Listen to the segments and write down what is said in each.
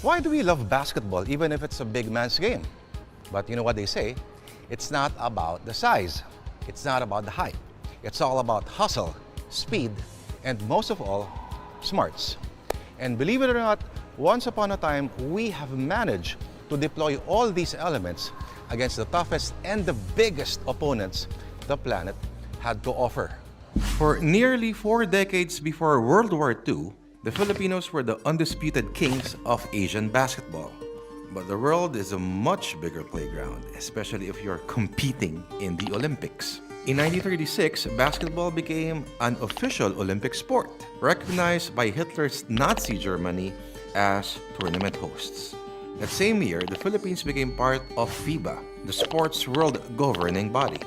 Why do we love basketball even if it's a big man's game? But you know what they say? It's not about the size. It's not about the height. It's all about hustle, speed, and most of all, smarts. And believe it or not, once upon a time, we have managed to deploy all these elements against the toughest and the biggest opponents the planet had to offer. For nearly 4 decades before World War II, the Filipinos were the undisputed kings of Asian basketball. But the world is a much bigger playground, especially if you're competing in the Olympics. In 1936, basketball became an official Olympic sport, recognized by Hitler's Nazi Germany as tournament hosts. That same year, the Philippines became part of FIBA, the sport's world governing body,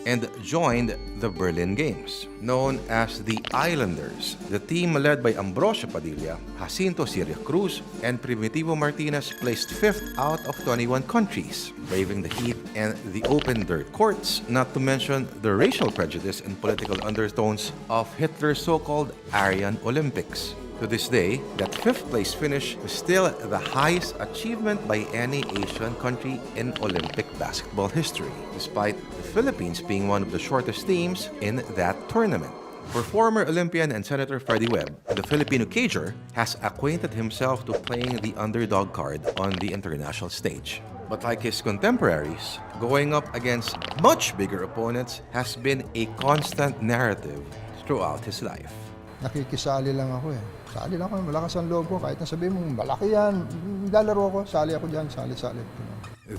and joined the Berlin Games. Known as the Islanders, the team led by Ambrosio Padilla, Jacinto Siria Cruz, and Primitivo Martinez placed 5th out of 21 countries, braving the heat and the open dirt courts, not to mention the racial prejudice and political undertones of Hitler's so-called Aryan Olympics. To this day, that 5th place finish is still the highest achievement by any Asian country in Olympic basketball history, despite the Philippines being one of the shortest teams in that tournament. For former Olympian and Senator Freddie Webb, the Filipino cager has acquainted himself to playing the underdog card on the international stage. But like his contemporaries, going up against much bigger opponents has been a constant narrative throughout his life. Nakikisali lang ako eh. Sali lang ako, malakas ang loob ko. Kahit na sabihin mo, malaki yan, lalaro ako, sali ako dyan, sali-sali.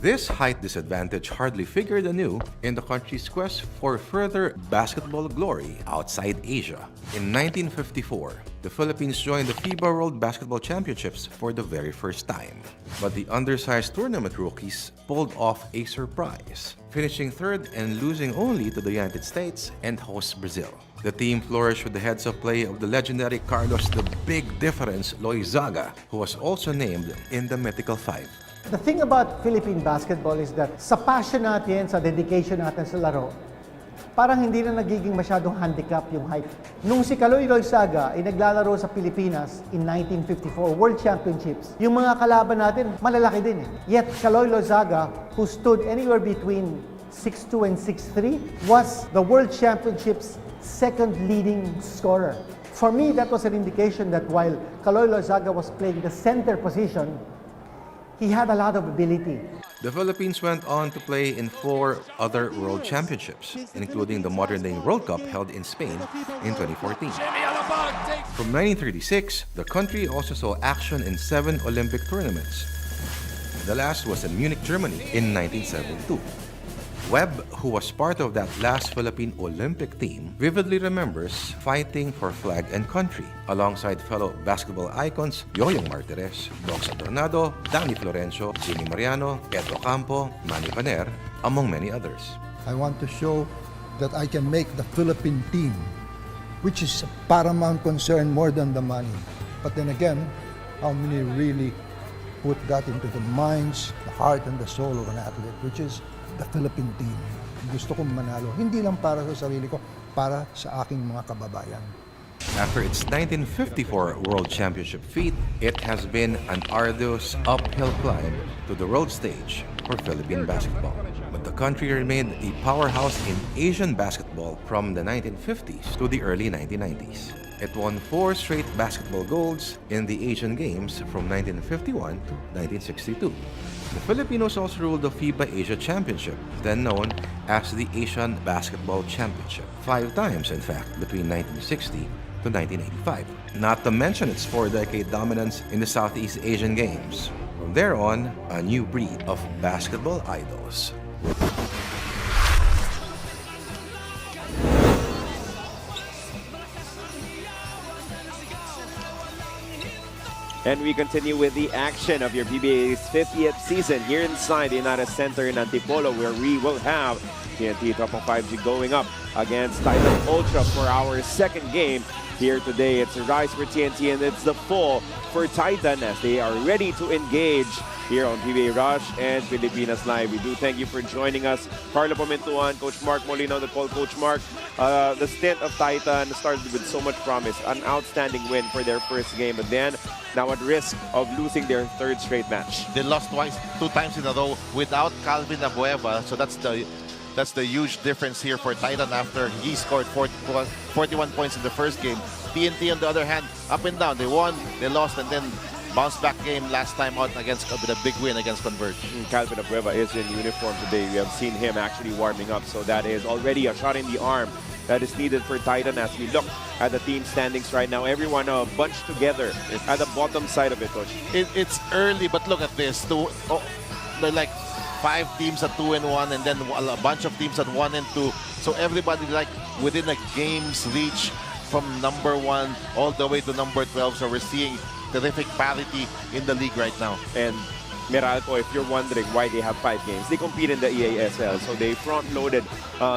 This height disadvantage hardly figured anew in the country's quest for further basketball glory outside Asia. In 1954, the Philippines joined the FIBA World Basketball Championships for the very first time. But the undersized tournament rookies pulled off a surprise, finishing 3rd and losing only to the United States and host Brazil. The team flourished with the heads of play of the legendary Carlos the Big Difference Loizaga, who was also named in the Mythical Five. The thing about Philippine basketball is that sa passion natin, sa dedication natin sa laro, parang hindi na nagiging masyadong handicap yung height. Nung si Kaloy Loizaga ay naglalaro sa Pilipinas in 1954 World Championships, yung mga kalaban natin malalaki din eh. Yet Kaloy Loizaga, who stood anywhere between 6'2 and 6'3, was the World Championships' second leading scorer. For me, that was an indication that while Kaloy Loizaga was playing the center position, he had a lot of ability. The Philippines went on to play in 4 other World Championships, including the modern-day World Cup held in Spain in 2014. From 1936, the country also saw action in 7 Olympic tournaments. The last was in Munich, Germany in 1972. Webb, who was part of that last Philippine Olympic team, vividly remembers fighting for flag and country alongside fellow basketball icons Yoyong Martires, Doc Tornado, Danny Florencio, Jimmy Mariano, Pedro Campo, Manny Paner, among many others. I want to show that I can make the Philippine team, which is a paramount concern more than the money. But then again, how many really put that into the minds, the heart, and the soul of an athlete, which is the Philippine team. Gusto kong manalo, hindi lang para sa sarili ko, para sa aking mga kababayan. After its 1954 World Championship feat, it has been an arduous uphill climb to the world stage for Philippine basketball. But the country remained a powerhouse in Asian basketball from the 1950s to the early 1990s. It won 4 straight basketball golds in the Asian Games from 1951 to 1962. The Filipinos also ruled the FIBA Asia Championship, then known as the Asian Basketball Championship, 5 times in fact between 1960 to 1985, not to mention its 4-decade dominance in the Southeast Asian Games. From there on, a new breed of basketball idols. And we continue with the action of your PBA's 50th season here inside the United Center in Antipolo, where we will have TNT Tropang 5G going up against Titan Ultra for our second game here today. It's a rise for TNT and it's the fall for Titan as they are ready to engage here on PBA Rush and Pilipinas Live. We do thank you for joining us. Carlo Pamintuan, Coach Mark Molina on the call. Coach Mark, the stint of Titan started with so much promise. An outstanding win for their first game, but then now at risk of losing their third straight match. They lost two times in a row without Calvin Abueva, so that's the huge difference here for Titan after he scored 41 points in the first game. TNT on the other hand, up and down. They won, they lost, and then bounce back game last time out with a big win against Converge. Calvin Abueva is in uniform today. We have seen him actually warming up, so that is already a shot in the arm that is needed for Titan as we look at the team standings right now. Everyone bunched together at the bottom side of it, Coach. It's early, but look at this. They're like 5 teams at 2-1, and then a bunch of teams at 1-2. So everybody like within a game's reach from number 1 all the way to number 12. So we're seeing terrific parity in the league right now. And Meralco, if you're wondering why they have 5 games, they compete in the EASL. So they front-loaded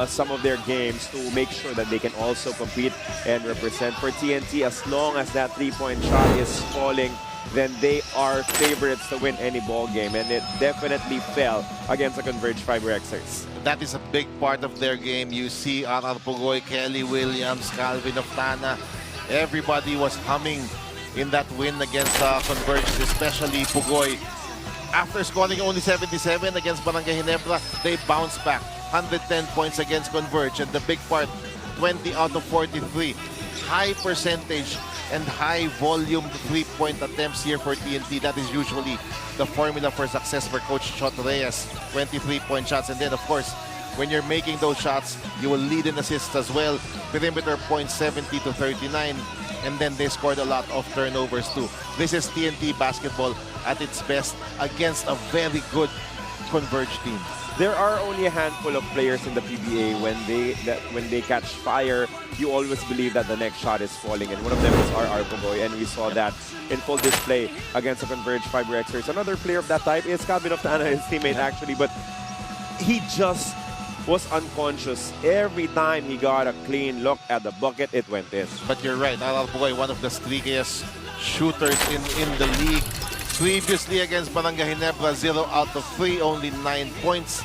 some of their games to make sure that they can also compete and represent. For TNT, as long as that 3-point shot is falling, then they are favorites to win any ball game. And it definitely fell against the Converge Fiber Xers. That is a big part of their game. You see RR Pugoy, Kelly Williams, Calvin Oftana. Everybody was humming in that win against Converge, especially Pugoy. After scoring only 77 against Barangay Ginebra, they bounced back. 110 points against Converge, and the big part, 20 out of 43. High percentage and high volume 3-point attempts here for TNT. That is usually the formula for success for Coach Chot Reyes. 23-point shots, and then of course, when you're making those shots, you will lead in assists as well. Perimeter points 70 to 39. And then they scored a lot of turnovers too. This is TNT basketball at its best against a very good Converge team. There are only a handful of players in the PBA when they catch fire, you always believe that the next shot is falling, and one of them is RR Pugoy, and we saw that in full display against the Converge Fiber Xers. Another player of that type is Calvin Oftana, his teammate actually, but he just was unconscious. Every time he got a clean look at the bucket, it went in. But you're right, RR Pugoy, one of the streakiest shooters in the league. Previously against Barangay Ginebra, 0 out of 3, only 9 points.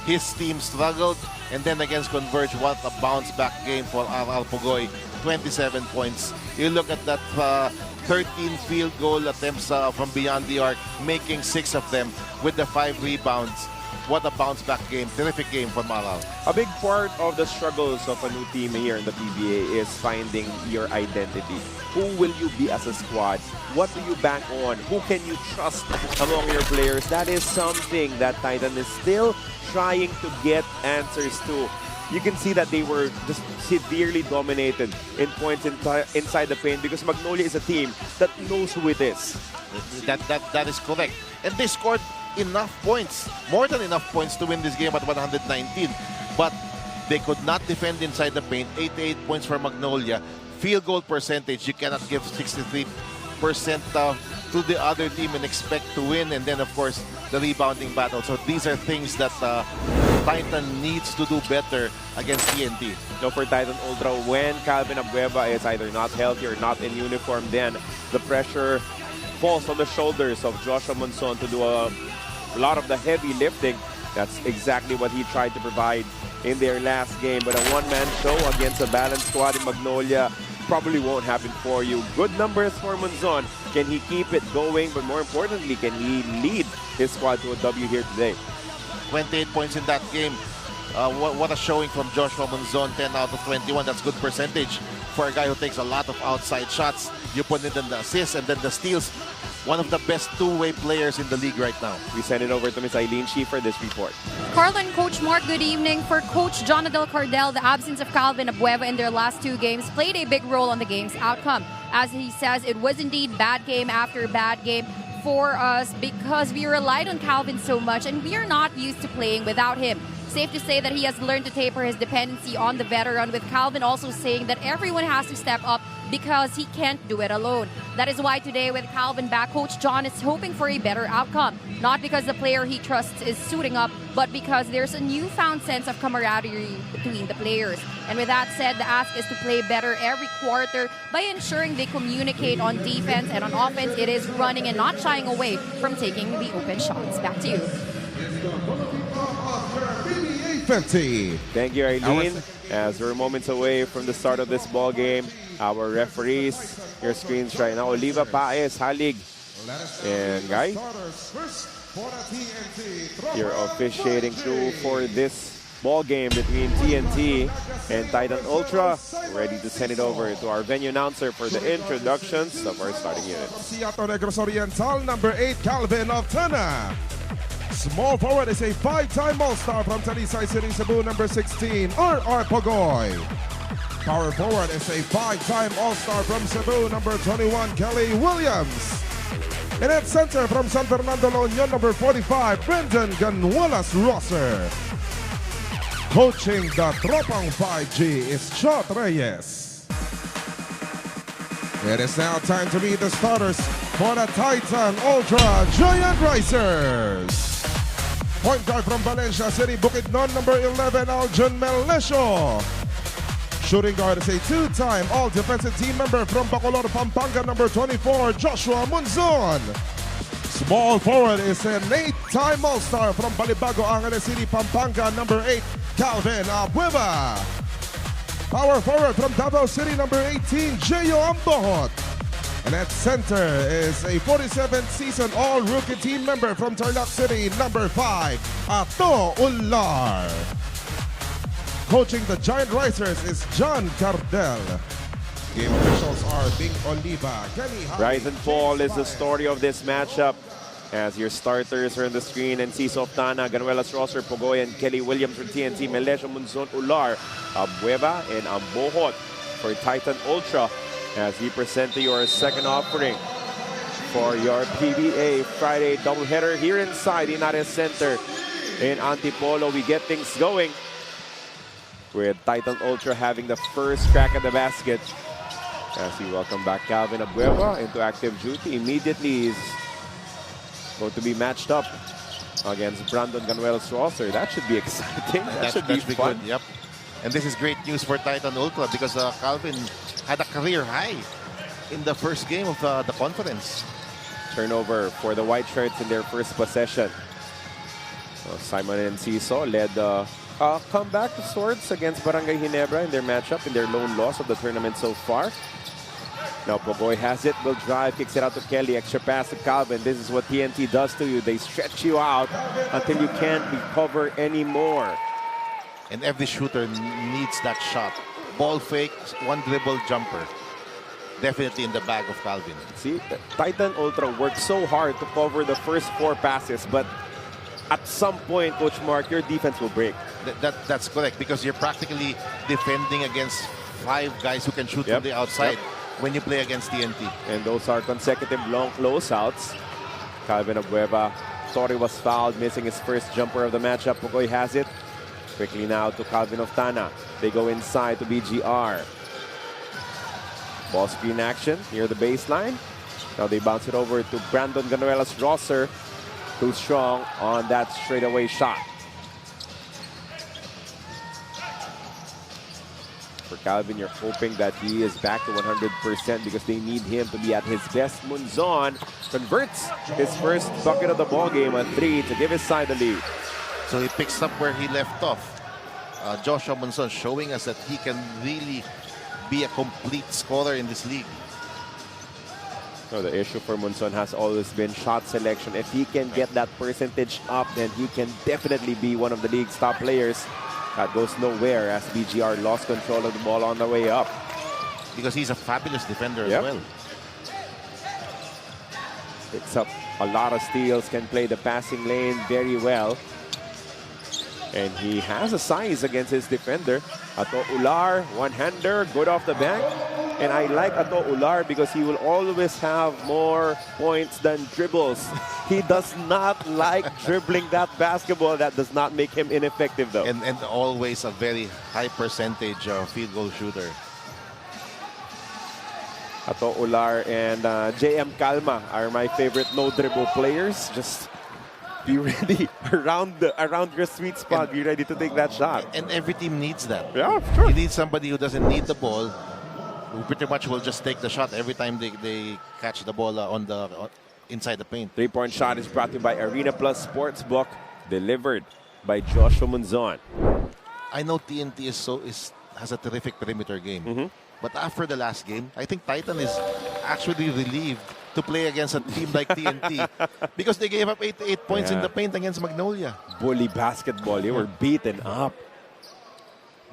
His team struggled. And then against Converge, what a bounce back game for RR Pugoy. 27 points. You look at that 13 field goal attempts from beyond the arc, making 6 of them with the 5 rebounds. What a bounce back game. Terrific game for RR. A big part of the struggles of a new team here in the PBA is finding your identity. Who will you be as a squad? What do you bank on? Who can you trust among your players? That is something that Titan is still trying to get answers to. You can see that they were just severely dominated in points inside the paint because Magnolia is a team that knows who it is. That is correct. And they scored enough points, more than enough points to win this game at 119. But they could not defend inside the paint. 88 points for Magnolia. Field goal percentage, you cannot give 63% to the other team and expect to win. And then, of course, the rebounding battle. So these are things that Titan needs to do better against TNT. So for Titan Ultra, when Calvin Abueva is either not healthy or not in uniform, then the pressure falls on the shoulders of Joshua Monson to do a lot of the heavy lifting. That's exactly what he tried to provide in their last game. But a one-man show against a balanced squad in Magnolia probably won't happen for you. Good numbers for Monzon. Can he keep it going? But more importantly, can he lead his squad to a W here today? 28 points in that game. What a showing from Joshua Monzon. 10 out of 21. That's good percentage for a guy who takes a lot of outside shots. You put in the assists and then the steals. One of the best two-way players in the league right now. We send it over to Ms. Eileen Shi for this report. Carl and Coach Mark, good evening. For Coach Jonadel Cardell, the absence of Calvin Abueva in their last 2 games played a big role on the game's outcome. As he says, it was indeed bad game after bad game for us because we relied on Calvin so much and we are not used to playing without him. Safe to say that he has learned to taper his dependency on the veteran, with Calvin also saying that everyone has to step up because he can't do it alone. That is why today with Calvin back, Coach John is hoping for a better outcome. Not because the player he trusts is suiting up, but because there's a newfound sense of camaraderie between the players. And with that said, the ask is to play better every quarter by ensuring they communicate on defense, and on offense it is running and not shying away from taking the open shots. Back to you. 50. Thank you, Eileen. As we're moments away from the start of this ball game, our referees, your screens right now, Oliva Paez, Halig, and Guy, your officiating crew for this ball game between TNT and Titan Ultra. Ready to send it over to our venue announcer for the introductions of our starting units. Seattle Negros Oriental, number 8, Calvin of Tana. Small forward is a 5-time All-Star from Talisay City, Cebu, number 16, R.R. Pogoy. Power forward is a 5-time All-Star from Cebu, number 21, Kelly Williams. And at center from San Fernando, La Union, number 45, Brendan Ganuelas Rosser. Coaching the Tropang 5G is Chot Reyes. It is now time to meet the starters for the Titan Ultra Giant Risers. Point guard from Valencia City, Bukidnon, number 11, Aljon Melesio. Shooting guard is a 2-time All-Defensive Team member from Bacolod, Pampanga, number 24, Joshua Munzon. Small forward is an 8-time All-Star from Balibago, Angeles City, Pampanga, number 8, Calvin Abueva. Power forward from Davao City, number 18, Jeyo Ambohot. And at center is a 47th season All-Rookie Team member from Tarlac City, number 5, Ato Ular. Coaching the Giant Risers is John Cardel. Game officials are Bing Oliva, Kenny Hines. Rise and fall is the story of this matchup. As your starters are on the screen, and Ciso of Tana, Ganuelas Rosser, Pogoy, and Kelly Williams for TNT, Melesio, Munzon, Ular, Abueva, and Ambohot for Titan Ultra. As we present to you our second offering for your PBA Friday doubleheader here inside Inares Center in Antipolo. We get things going with Titan Ultra having the first crack at the basket. As we welcome back Calvin Abueva into active duty. Immediately he's going to be matched up against Brandon Ganuelas Rosser. That should be exciting. That should be fun. Good. Yep. And this is great news for Titan Ultra because Calvin had a career high in the first game of the conference. Turnover for the White Shirts in their first possession. Simon and Ciso led comeback to sorts against Barangay Ginebra in their matchup, in their lone loss of the tournament so far. Now Pogoy has it, will drive, kicks it out to Kelly, extra pass to Calvin. This is what TNT does to you. They stretch you out until you can't recover anymore. And every shooter needs that shot. Ball fake, one dribble jumper. Definitely in the bag of Calvin. See, Titan Ultra worked so hard to cover the first 4 passes, but at some point, Coach Mark, your defense will break. That's correct, because you're practically defending against 5 guys who can shoot from the outside when you play against TNT. And those are consecutive long closeouts. Calvin Abueva thought he was fouled, missing his first jumper of the matchup. Pogoy has it. Quickly now to Calvin of Tana. They go inside to BGR. Ball screen action near the baseline. Now they bounce it over to Brandon Ganuelas Rosser. Too strong on that straightaway shot. For Calvin, you're hoping that he is back to 100% because they need him to be at his best. Munzon converts his first bucket of the ball game, a 3 to give his side the lead. So he picks up where he left off. Joshua Munzon showing us that he can really be a complete scorer in this league. So the issue for Munzon has always been shot selection. If he can get that percentage up, then he can definitely be one of the league's top players. That goes nowhere as BGR lost control of the ball on the way up. Because he's a fabulous defender as well. Picks up a lot of steals, can play the passing lane very well. And he has a size against his defender. Ato Ular, one-hander, good off the bank. And I like Ato Ular because he will always have more points than dribbles. He does not like dribbling that basketball. That does not make him ineffective, though. And always a very high percentage field goal shooter. Ato Ular and JM Calma are my favorite no-dribble players. Just be ready around your sweet spot. Be ready to take that shot. And every team needs that. Yeah, sure. You need somebody who doesn't need the ball, who pretty much will just take the shot every time they catch the ball inside the paint. Three-point shot is brought to you by Arena Plus Sportsbook, delivered by Joshua Munzon. I know TNT has a terrific perimeter game. But after the last game, I think Titan is actually relieved to play against a team like TNT because they gave up 88 points in the paint against Magnolia. Bully basketball. They were beaten up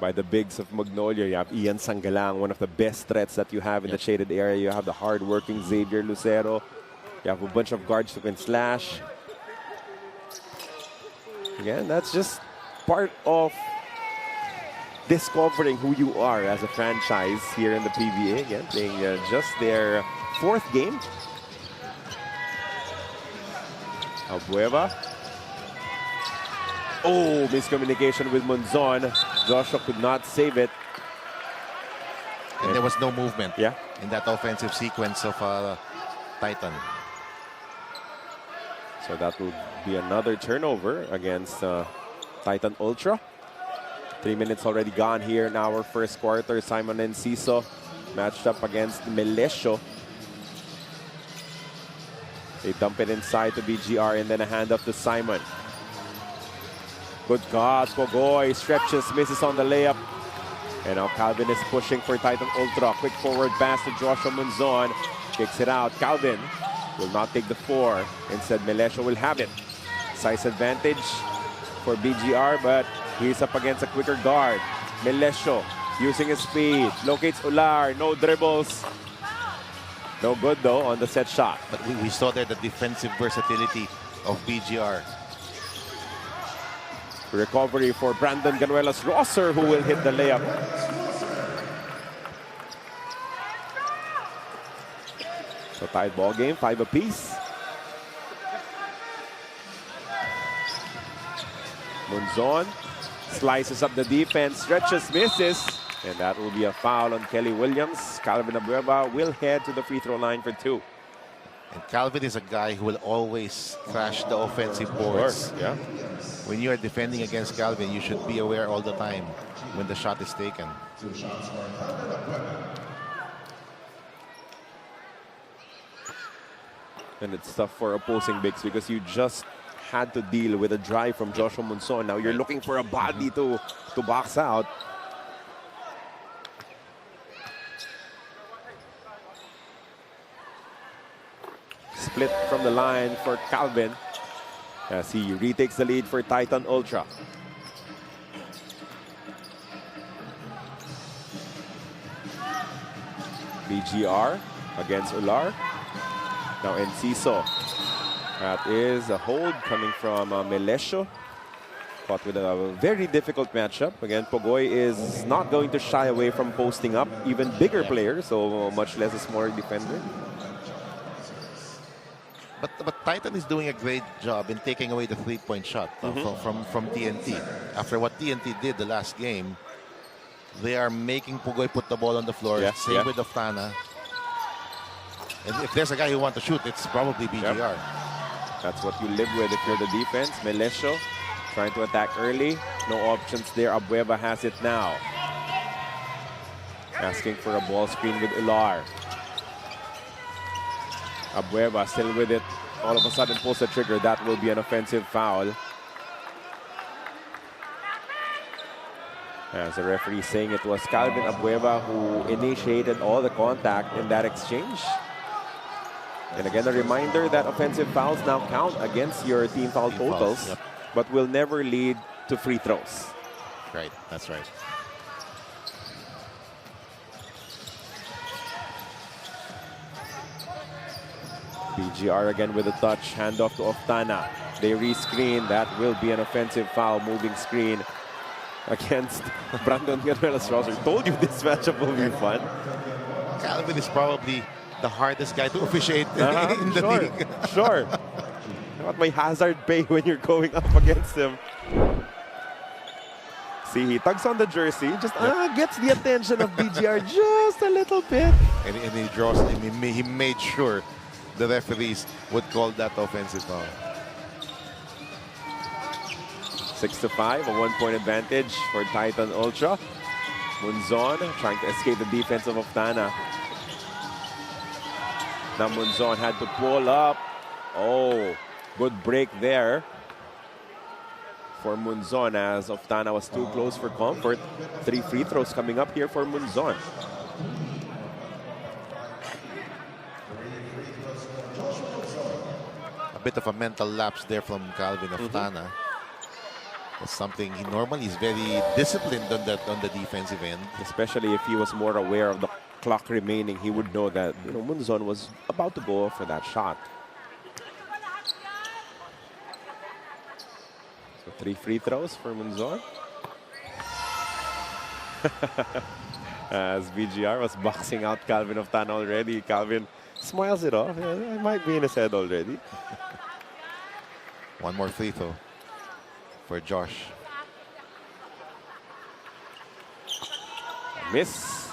by the bigs of Magnolia. You have Ian Sangalang, one of the best threats that you have in the shaded area. You have the hard-working Xavier Lucero. You have a bunch of guards who can slash. Again, that's just part of discovering who you are as a franchise here in the PBA. Again, playing just their 4th game. Abueva. Oh, miscommunication with Monzon. Joshua could not save it. And there was no movement in that offensive sequence of Titan. So that will be another turnover against Titan Ultra. 3 minutes already gone here in our first quarter. Simon Enciso matched up against Melesio. They dump it inside to BGR and then a handoff to Simon. Good God, Pogoy stretches, misses on the layup. And now Calvin is pushing for Titan Ultra. Quick forward pass to Joshua Munzon. Kicks it out. Calvin will not take the 4. Instead, Melesio will have it. Size advantage for BGR, but he's up against a quicker guard. Melesio using his speed. Locates Ular. No dribbles. No good though on the set shot. But we saw there the defensive versatility of BGR. Recovery for Brandon Ganuelas Rosser, who will hit the layup. So tied ball game, 5 apiece. Munzon slices up the defense, stretches, misses. And that will be a foul on Kelly Williams. Calvin Abueva will head to the free throw line for 2. And Calvin is a guy who will always crash the offensive boards. Yeah. When you are defending against Calvin, you should be aware all the time when the shot is taken. And it's tough for opposing bigs because you just had to deal with a drive from Joshua Munzon. Now you're looking for a body to box out. Split from the line for Calvin as he retakes the lead for Titan Ultra. BGR against Ular. Now Enciso. That is a hold coming from Melesio. Caught with a very difficult matchup. Again, Pogoy is not going to shy away from posting up even bigger players, so much less a smaller defender. But Titan is doing a great job in taking away the three-point shot from TNT. After what TNT did the last game, they are making Pugoy put the ball on the floor. Same with Oftana. And if there's a guy who wants to shoot, it's probably BGR. That's what you live with if you're the defense. Melesio trying to attack early. No options there. Abueva has it now. Asking for a ball screen with Ular. Abueva still with it. All of a sudden pulls the trigger. That will be an offensive foul. As the referee saying it was Calvin Abueva who initiated all the contact in that exchange. And again, a reminder that offensive fouls now count against your team foul totals, but will never lead to free throws. Right, that's right. BGR again with a touch, handoff to Oftana. They rescreen, that will be an offensive foul, moving screen against Brandon Ganuelas Rosser. Told you this matchup will be fun. Calvin is probably the hardest guy to officiate in the league. Sure. What my hazard pay when you're going up against him. See, he tugs on the jersey, just gets the attention of BGR just a little bit. And he draws, he made sure the referees would call that offensive foul. 6-5, a 1-point advantage for Titan Ultra. Munzon trying to escape the defense of Oftana. Now Munzon had to pull up. Oh, good break there for Munzon as Oftana was too close for comfort. 3 free throws coming up here for Munzon. A bit of a mental lapse there from Calvin Oftana. That's something he normally is very disciplined on the defensive end. Especially if he was more aware of the clock remaining, he would know that Munzon was about to go for that shot. So 3 free throws for Munzon. As BGR was boxing out Calvin Oftana already, Calvin smiles it off. Yeah, it might be in his head already. One more free throw for Josh. Miss.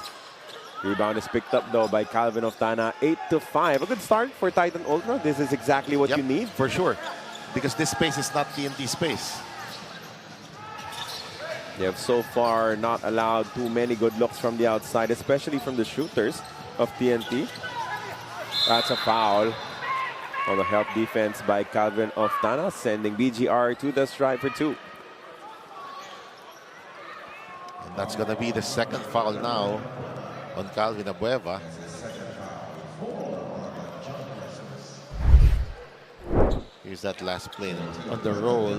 Rebound is picked up though by Calvin Oftana. 8-5. A good start for Titan Ultra. This is exactly what you need. For sure. Because this space is not TNT space. They have so far not allowed too many good looks from the outside, especially from the shooters of TNT. That's a foul on the help defense by Calvin Oftana, sending BGR to the stripe for 2. And that's going to be the second foul now on Calvin Abueva. Here's that last play on the roll.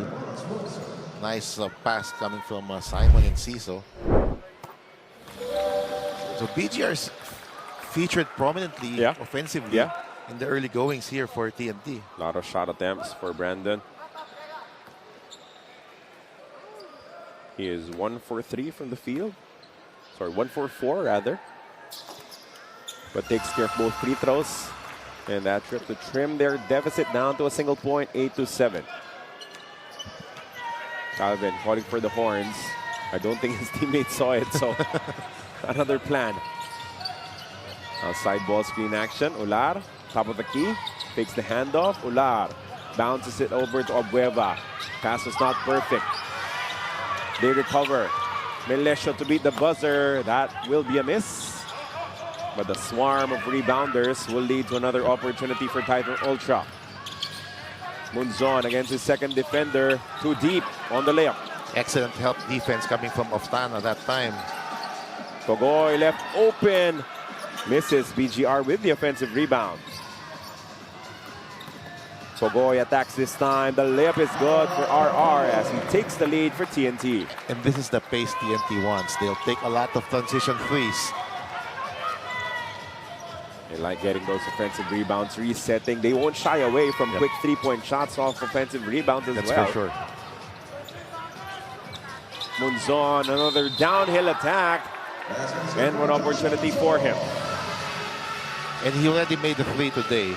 Nice pass coming from Simon and Ciso. So BGR's featured prominently offensively in the early goings here for TNT. A lot of shot attempts for Brandon. He is 1 for 3 from the field. Sorry, 1 for 4 rather. But takes care of both free throws. And that trip to trim their deficit down to a single point, 8-7. Calvin calling for the horns. I don't think his teammates saw it, so another plan. Outside ball screen action. Ular, top of the key, takes the handoff. Ular bounces it over to Abueva. Pass is not perfect. They recover. Melesio to beat the buzzer. That will be a miss. But the swarm of rebounders will lead to another opportunity for Titan Ultra. Munzon against his second defender. Too deep on the layup. Excellent help defense coming from Oftana that time. Togoy left open. Misses. BGR with the offensive rebound. Togoy attacks this time. The layup is good for RR as he takes the lead for TNT. And this is the pace TNT wants. They'll take a lot of transition threes. They like getting those offensive rebounds, resetting. They won't shy away from quick three-point shots off offensive rebounds as well. That's for sure. Munzon, another downhill attack. And one opportunity for him. And he already made the 3 today.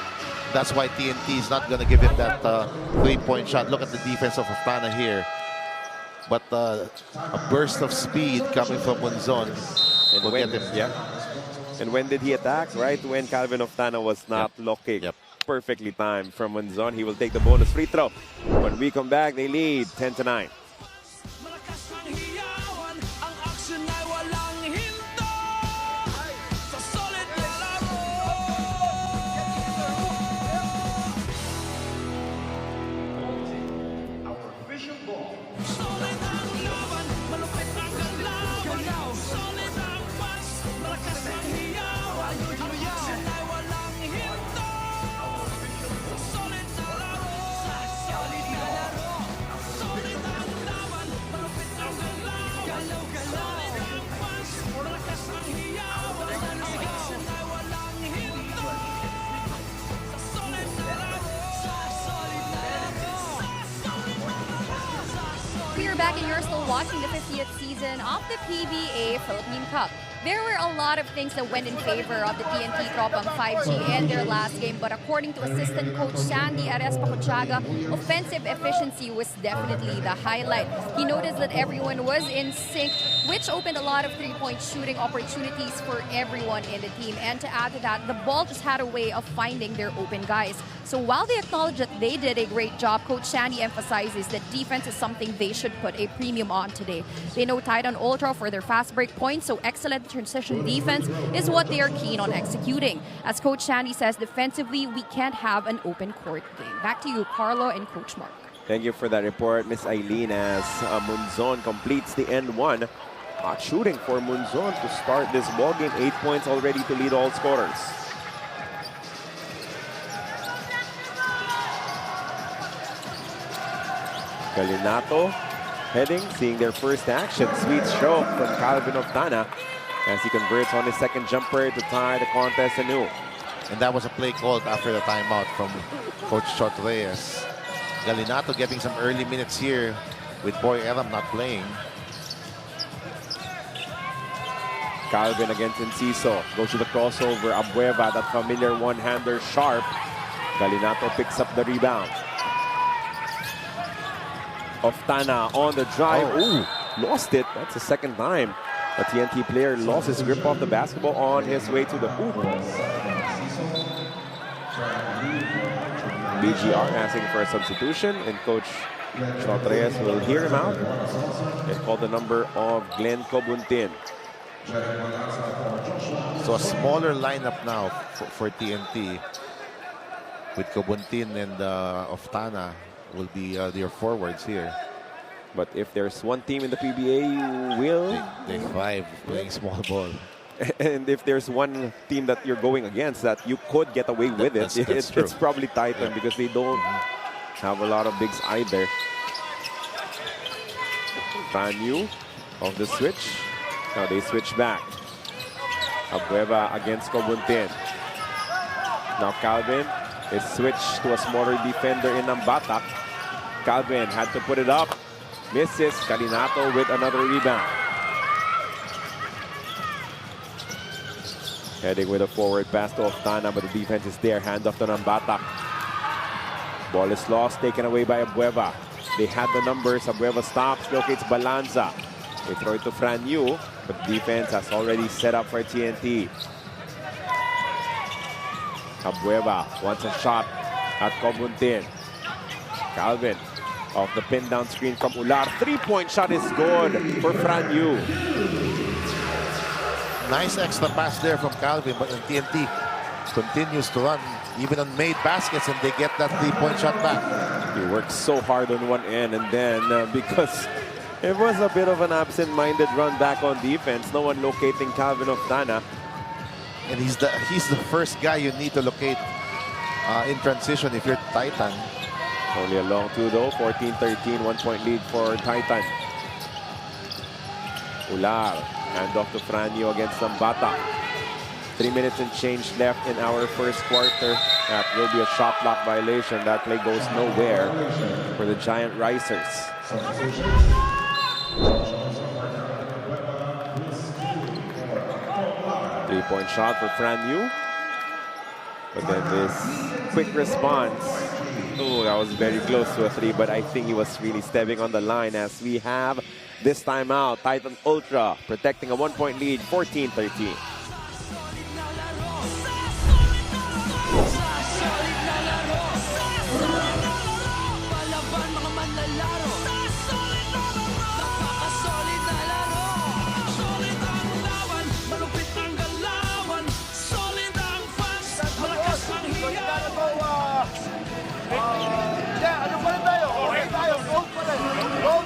That's why TNT is not going to give him that 3-point shot. Look at the defense of Oftana here. But a burst of speed coming from Munzon will get him. And when did he attack? Right when Calvin Oftana was not looking. Perfectly timed from Munzon. He will take the bonus free throw. When we come back, they lead 10-9. We are back and you're still watching the 50th season of the PBA Philippine Cup. There were a lot of things that went in favor of the TNT Tropang 5G in their last game, but according to assistant coach Sandy Ares-Pacochaga, offensive efficiency was definitely the highlight. He noticed that everyone was in sync, which opened a lot of three-point shooting opportunities for everyone in the team. And to add to that, the ball just had a way of finding their open guys. So while they acknowledge that they did a great job, Coach Sandy emphasizes that defense is something they should put a premium on today. They know Titan Ultra for their fast break points, so excellent transition defense is what they are keen on executing. As Coach Sandy says, defensively, we can't have an open court game. Back to you, Carlo and Coach Mark. Thank you for that report, Miss Eileen, as Munzon completes the end one. Hot shooting for Munzon to start this ball game. 8 points already to lead all scorers. Galinato heading, seeing their first action. Sweet stroke from Calvin Oftana as he converts on his second jumper to tie the contest anew. And that was a play called after the timeout from Coach Chot Reyes. Galinato getting some early minutes here with Boy Eram not playing. Calvin against Enciso. Goes to the crossover. Abueva, that familiar one-hander sharp. Galinato picks up the rebound. Oftana on the drive. Ooh, lost it. That's the second time a TNT player lost his grip off the basketball on his way to the hoop. BGR asking for a substitution, and Coach Chotres will hear him out and call the number of Glenn Cobuntin. So a smaller lineup now for TNT with Cobuntin and Oftana will be their forwards here. But if there's one team in the PBA you will... They thrive playing small ball. And if there's one team that you're going against that you could get away with That's it's probably Titan, because they don't have a lot of bigs either. Franyu of the switch. Now they switch back. Abueva against Cobuntin. Now Calvin is switched to a smaller defender in Nambata. Calvin had to put it up. Misses. Galinato with another rebound. Heading with a forward pass to Oftana, but the defense is there. Hand off to Nambata. Ball is lost, taken away by Abueva. They had the numbers. Abueva stops, locates Balanza. They throw it to Franyu, but the defense has already set up for TNT. Abueva wants a shot at Cobuntin. Calvin off the pin down screen from Ular. Three-point shot is good for Franyu. Nice extra pass there from Calvin, but TNT continues to run even on made baskets, and they get that three-point shot back. He works so hard on one end, and then because it was a bit of an absent-minded run back on defense, no one locating Calvin Oftana. And he's the first guy you need to locate in transition if you're Titan. Only a long two though. 14-13, 1 point lead for Titan. Ular, hand off to Franyu against Nambata. 3 minutes and change left in our first quarter. That will be a shot clock violation. That play goes nowhere for the Giant Risers. Three-point shot for Franyu. But then this quick response. Oh, that was very close to a three, but I think he was really stepping on the line as we have this time out. Titan Ultra protecting a 1 point lead, 14-13.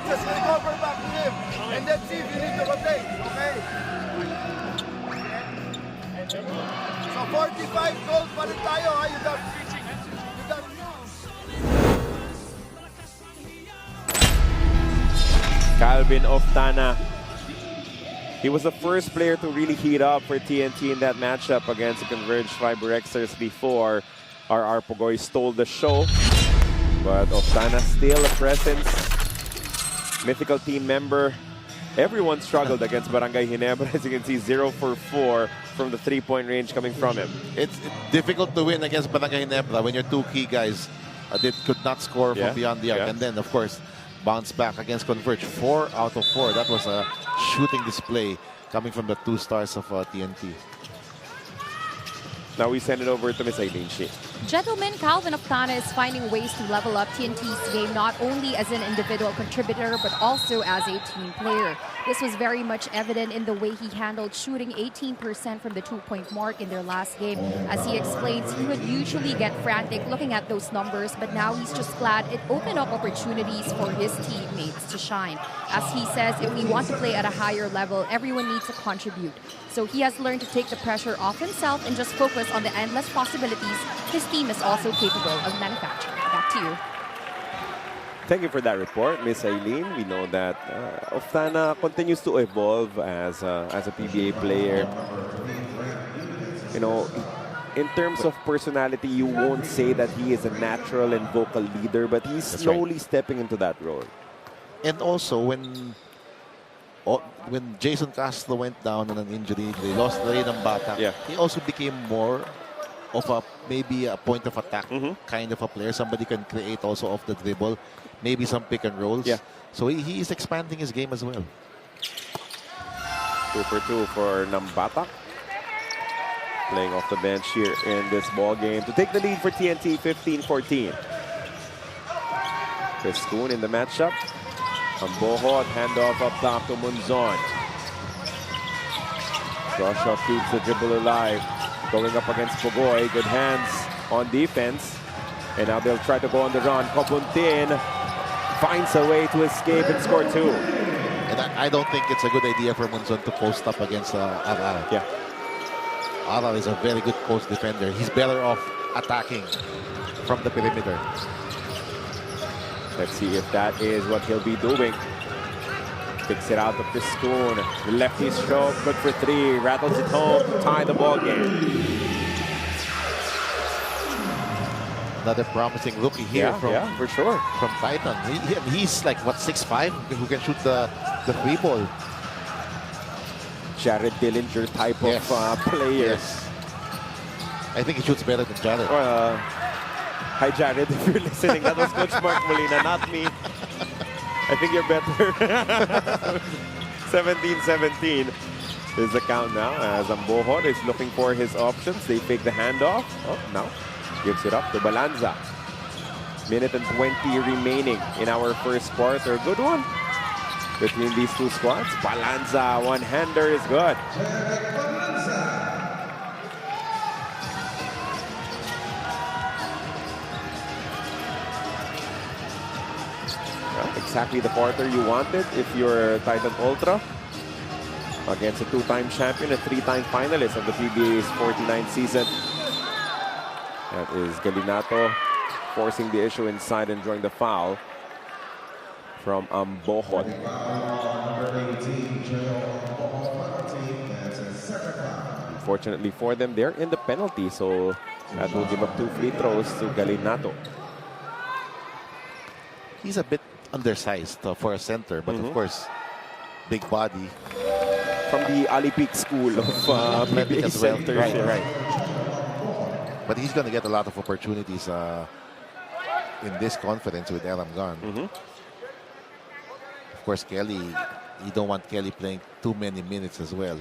Just recover back to him, and then see if you need to rotate, okay? So 45 goals pa rin tayo, ha? You got Calvin Oftana. He was the first player to really heat up for TNT in that matchup against the Converged Fiberxers before RR Pugoy stole the show. But Oftana still a presence. Mythical team member Everyone struggled against Barangay Ginebra. As you can see, 0 for 4 from the three-point range coming from him. It's difficult to win against Barangay Ginebra when your two key guys could not score from beyond the arc. Yeah. And then, of course, bounce back against Converge. 4 out of 4. That was a shooting display coming from the two stars of TNT. Now we send it over to Miss Aileen Shi. Gentleman Calvin Octana is finding ways to level up TNT's game, not only as an individual contributor, but also as a team player. This was very much evident in the way he handled shooting 18% from the two-point mark in their last game. As he explains, he would usually get frantic looking at those numbers, but now he's just glad it opened up opportunities for his teammates to shine. As he says, if we want to play at a higher level, everyone needs to contribute. So he has learned to take the pressure off himself and just focus on the endless possibilities his team is also capable of manufacturing. Back to you. Thank you for that report, Miss Aileen. We know that Octana continues to evolve as a PBA player. You know, in terms of personality, you won't say that he is a natural and vocal leader, but he's slowly stepping into that role. And also, when Jason Castro went down on an injury, they lost Ray Nambata. Yeah. He also became more of maybe a point of attack kind of a player. Somebody can create also off the dribble, maybe some pick and rolls. Yeah. So he is expanding his game as well. 2 for 2 for Nambata. Playing off the bench here in this ball game to take the lead for TNT 15-14. Chris Kuhn in the matchup. Ambohot, handoff up top to Munzon. Joshua keeps the dribble alive. Going up against Pugoy. Good hands on defense. And now they'll try to go on the run. Kobuntin finds a way to escape and score 2. And I don't think it's a good idea for Munzon to post up against Aral. Yeah. Aral is a very good post defender. He's better off attacking from the perimeter. Let's see if that is what he'll be doing. Picks it out to Chris Kuhn. Lefty stroke, good for 3. Rattles it home to tie the ball game. Another promising rookie here from for sure. From Titan. He's like, what, 6'5", who can shoot the 3 ball. Jared Dillinger type of player. Yes. I think he shoots better than Jared. Hi, Jared, if you're listening. That was Coach Mark Molina, not me. I think you're better. 17-17 is the count now as Ambohot is looking for his options. They fake the handoff. Oh, now gives it up to Balanza. Minute and 20 remaining in our first quarter. Good one between these two squads. Balanza, one-hander is good. Exactly the quarter you wanted if you're Titan Ultra against a 2-time champion, a 3-time finalist of the PBA's 49th season. That is Galinato forcing the issue inside and drawing the foul from Ambohot. Unfortunately for them, they're in the penalty, so that will give up 2 free throws to Galinato. He's a bit undersized for a center, but of course, big body. From the Ali Peak school of PBA as well. centers. Right. But he's going to get a lot of opportunities in this conference with Elam gone. Of course, Kelly, you don't want Kelly playing too many minutes as well.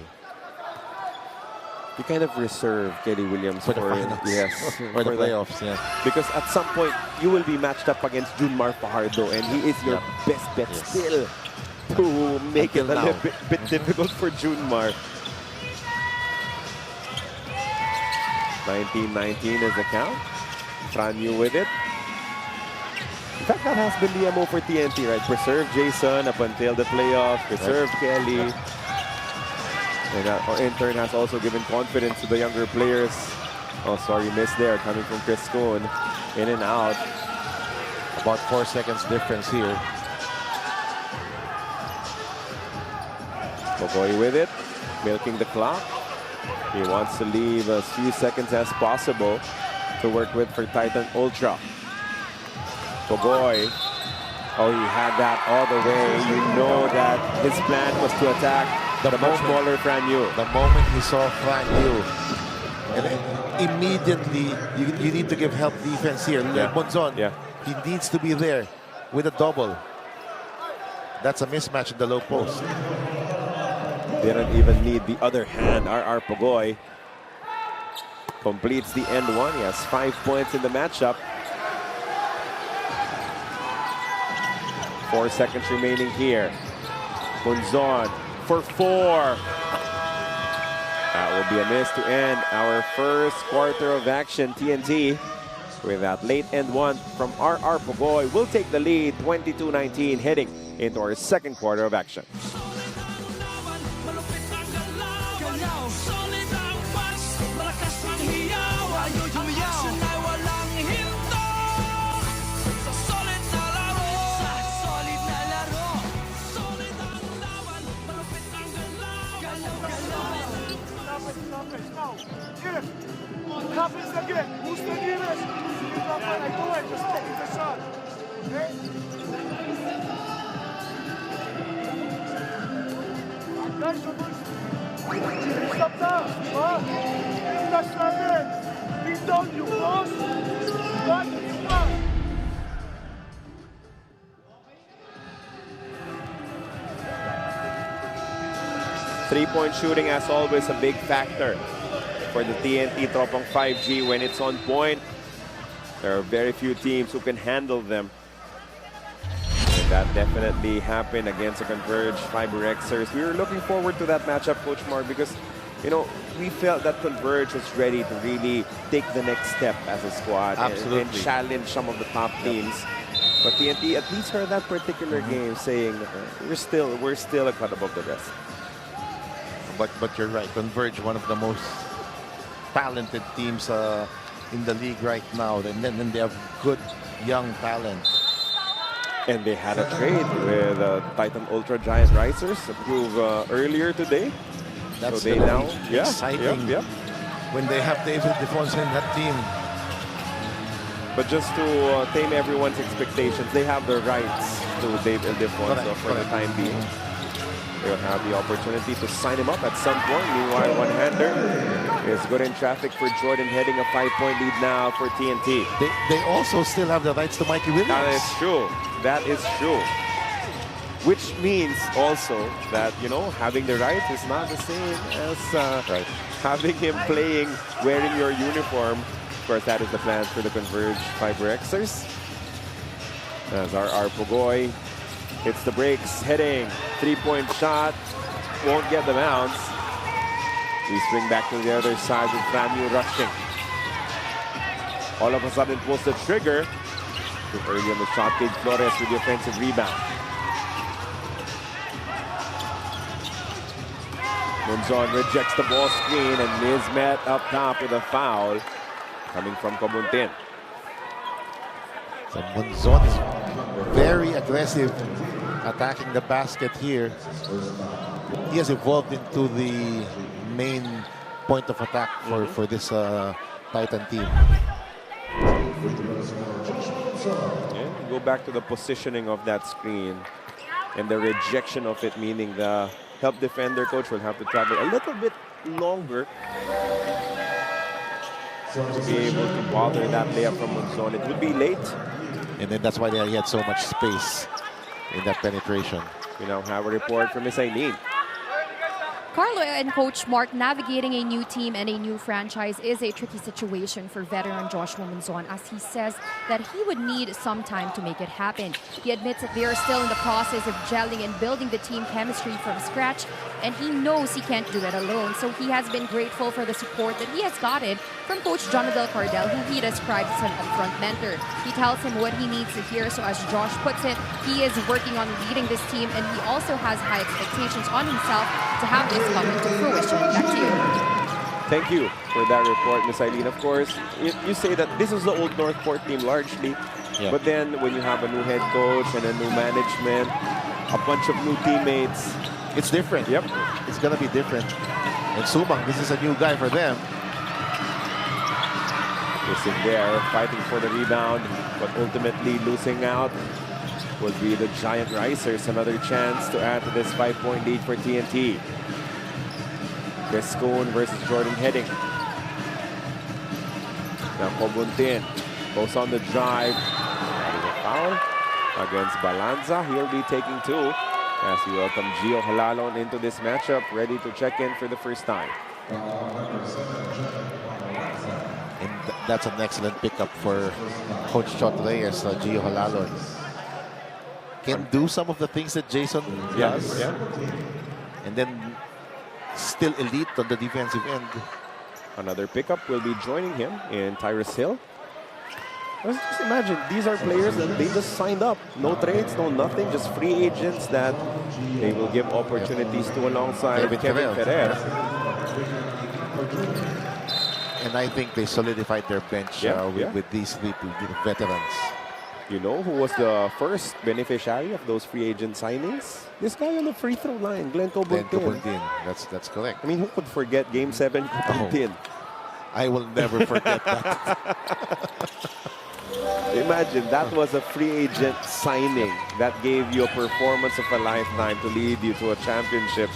You kind of reserve Kelly Williams For the finals. Yes, for the playoffs, because at some point you will be matched up against Junmar Fajardo, and he is your best bet still to make Until it a now. little bit difficult for Junmar. 19-19 is the count. Franyu with it. In fact, that has been the MO for TNT, right? Preserve Jason up until the playoffs. Preserve Kelly. And that in turn has also given confidence to the younger players. Oh, sorry, missed there coming from Chris Kuhn. In and out. About 4 seconds difference here. Bogoy with it, milking the clock. He wants to leave as few seconds as possible to work with for Titan Ultra. Bogoy Oh, he had that all the way. You know that his plan was to attack the much smaller Fran Yu. The moment he saw Fran Yu, and then immediately you need to give help defense here. Yeah. Monzon, Yeah. he needs to be there with a double. That's a mismatch in the low post. Didn't even need the other hand. RR Pugoy completes the end one. He has 5 points in the matchup. 4 seconds remaining here. Monzon for 4. That will be a miss to end our first quarter of action. TNT with that late end one from RR Pugoy will take the lead 22-19 heading into our second quarter of action. Happens again. Who's the nearest? You drop when I go in, just take the shot. Okay? Guys, stop now. Huh? Flash natin. Beat down yung boss. Back yung back. Three-point shooting, as always, a big factor for the TNT Tropang 5G when it's on point. There are very few teams who can handle them. And that definitely happened against the Converge Fiber Xers. We were looking forward to that matchup, Coach Mark, because, you know, we felt that Converge was ready to really take the next step as a squad and challenge some of the top teams. But TNT at least heard that particular game saying we're still a cut above the rest. But you're right. Converge, one of the most talented teams in the league right now. And then they have good young talent. And they had a trade with Titan Ultra Giant Risers approved earlier today. That's so they now exciting. Yep. When they have David Defonso in that team. But just to tame everyone's expectations, they have the rights to David Defonso for the time being. They'll have the opportunity to sign him up at some point. Meanwhile, one-hander is good in traffic for Jordan, heading a 5-point lead now for TNT. They also still have the rights to Mikey Williams. That is true. That is true. Which means also that, you know, having the rights is not the same as having him playing, wearing your uniform. Of course, that is the plan for the Converge Fiber Xers. As RR Pugoy hits the brakes, heading, 3-point shot, won't get the bounce. We swing back to the other side with Fran Yu rushing. All of a sudden pulls the trigger. Too early on the shot, Cage Flores with the offensive rebound. Monzon rejects the ball screen and is met up top with a foul coming from Comuntin. So Monzon is very aggressive attacking the basket here. He has evolved into the main point of attack for this Titan team. Yeah, go back to the positioning of that screen and the rejection of it, meaning the help defender coach will have to travel a little bit longer to be able to bother that layup from Monzon. It would be late. And then that's why he had so much space in that penetration. We now have a report from Miss Aileen. Carlo and Coach Mark, navigating a new team and a new franchise is a tricky situation for veteran Joshua Monzon, as he says that he would need some time to make it happen. He admits that they are still in the process of gelling and building the team chemistry from scratch, and he knows he can't do it alone. So he has been grateful for the support that he has gotten from Coach Jonadel Cardell, who he describes as an upfront mentor. He tells him what he needs to hear, so as Josh puts it, he is working on leading this team, and he also has high expectations on himself to have this come into fruition. Back to you. Thank you for that report, Miss Eileen. Of course, you say that this is the old Northport team largely, but then when you have a new head coach and a new management, a bunch of new teammates, it's different. Yep. It's going to be different. And Sumang, this is a new guy for them. Missing there, fighting for the rebound, but ultimately losing out would be the Giant Risers. Another chance to add to this 5-point lead for TNT. Gascon versus Jordan Heading. Now Cobuntin goes on the drive. That is a foul against Balanza. He'll be taking 2 as we welcome Gio Halalon into this matchup, ready to check in for the first time. And that's an excellent pickup for Coach Chot Reyes, Gio Halalon. Can do some of the things that Jason does. Yeah. And then still elite on the defensive end. Another pickup will be joining him in Tyrus Hill. Just imagine, these are players that they just signed up. No trades, no nothing, just free agents that they will give opportunities to alongside Kevin Ferrer. And I think they solidified their bench with these 3 veterans. You know who was the first beneficiary of those free agent signings? This guy on the free throw line, Glenn Cobuntin. That's correct. I mean, who could forget Game 7 Cobuntin? I will never forget that. Imagine, that was a free agent signing that gave you a performance of a lifetime to lead you to a championship.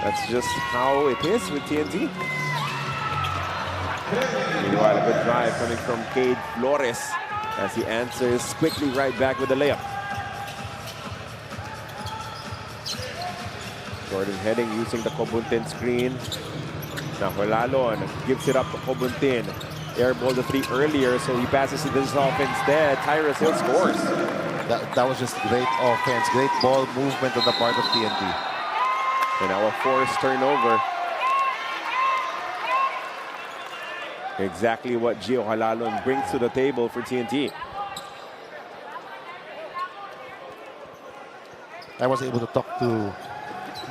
That's just how it is with TNT. Meanwhile, a good drive coming from Cade Flores as he answers quickly right back with the layup. Jordan Heading using the Cobuntin screen. Now Halalon gives it up to Cobuntin. Airball the 3 earlier, so he passes it this off instead. Tyrus Hill scores. That was just great offense, great ball movement on the part of TNT. And now a forced turnover. Exactly what Gio Halalon brings to the table for TNT. I was able to talk to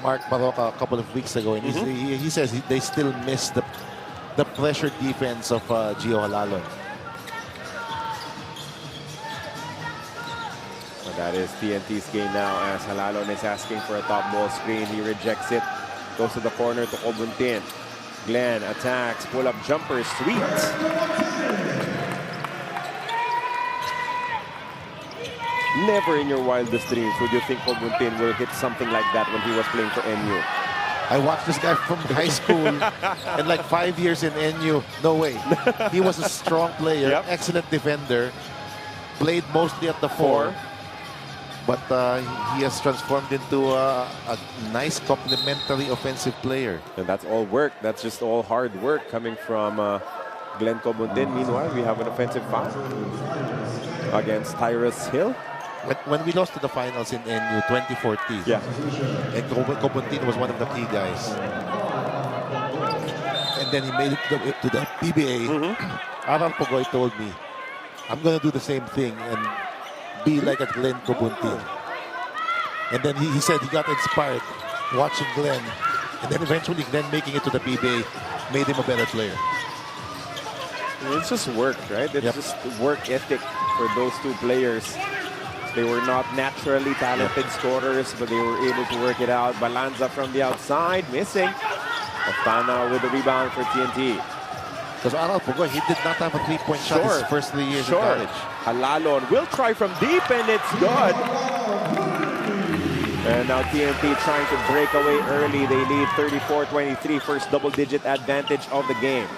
Mark Baroka a couple of weeks ago, and he says they still miss the pressure defense of Gio Halalon. So that is TNT's game now as Halalon is asking for a top ball screen. He rejects it. Goes to the corner to Cobuntin. Glenn attacks, pull-up jumper, sweet. Never in your wildest dreams would you think Cobuntin will hit something like that when he was playing for NU. I watched this guy from high school and like 5 years in NU. No way. He was a strong player, excellent defender, played mostly at the 4. But he has transformed into a nice complementary offensive player. And that's all work. That's just all hard work coming from Glenn Cobuntin. Meanwhile, we have an offensive foul against Tyrus Hill. When we lost to the finals in NU 2014, and Cobuntin was one of the key guys. And then he made it to the PBA. Aral Pugoy told me, I'm going to do the same thing and be like a Glenn Cobuntin. And then he said he got inspired watching Glenn. And then eventually Glenn making it to the PBA made him a better player. It's just work, right? It's just work ethic for those 2 players. They were not naturally talented scorers, but they were able to work it out. Balanza from the outside, missing. Oftana with the rebound for TNT. Because Aral Pugoy, he did not have a 3-point shot his first 3 years in college. Halalon will try from deep, and it's good. And now TNT trying to break away early. They lead 34-23, first double-digit advantage of the game.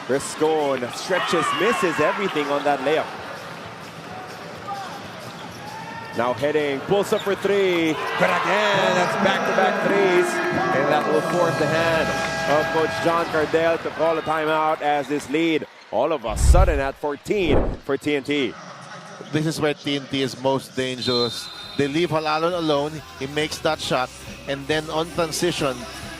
Riscon stretches, misses everything on that layup. Now Heading, pulls up for 3. But again, that's back-to-back threes. And that will force the hand of Coach John Cardell to call a timeout as this lead all of a sudden at 14 for TNT. This is where TNT is most dangerous. They leave Halalon alone. He makes that shot. And then on transition,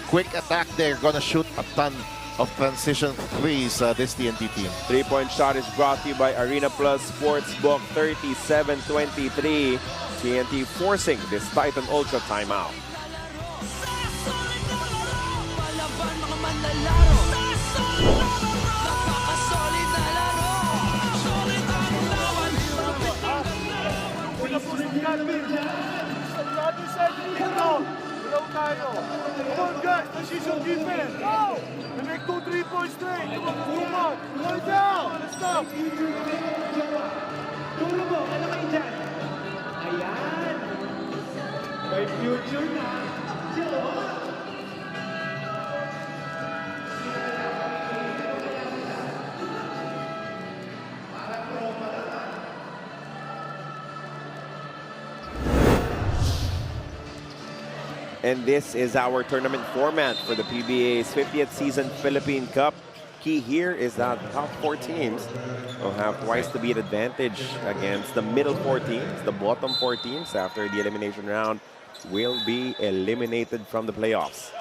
quick attack, they're going to shoot a ton of transition threes, this TNT team. 3-point shot is brought to you by Arena Plus Sportsbook. 37-23. TNT forcing this Titan Ultra timeout. Come on, guys, let's use some defense. Go! And make 2 3-point straight. Come on, too much. Go down. Let's stop. And this is our tournament format for the PBA's 50th season Philippine Cup. Key here is that the top 4 teams will have twice the beat advantage against the middle 4 teams. The bottom 4 teams after the elimination round will be eliminated from the playoffs.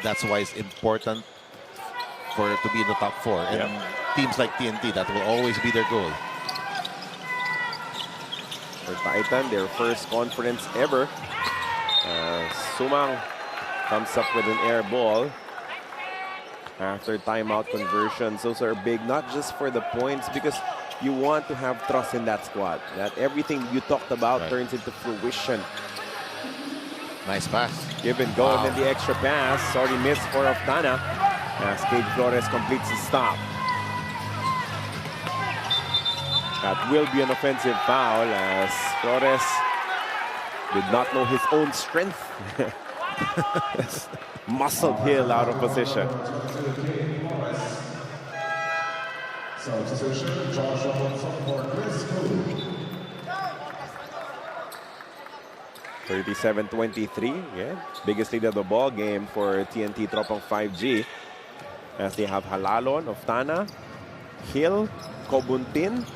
That's why it's important for it to be in the top 4. And teams like TNT, that will always be their goal. For Titan, their first conference ever. Sumang comes up with an air ball after timeout conversions. Those are big, not just for the points, because you want to have trust in that squad, that everything you talked about turns into fruition. Nice pass. Give and go, and then the extra pass. Sorry, miss for Oftana as Cade Flores completes the stop. That will be an offensive foul as Flores did not know his own strength. Muscled Hill out of position. Substitution, Joshua Monson for Chris Cooley. 37-23, biggest lead of the ball game for TNT Tropang 5G as they have Halalon, Oftana, Hill, Cobuntin,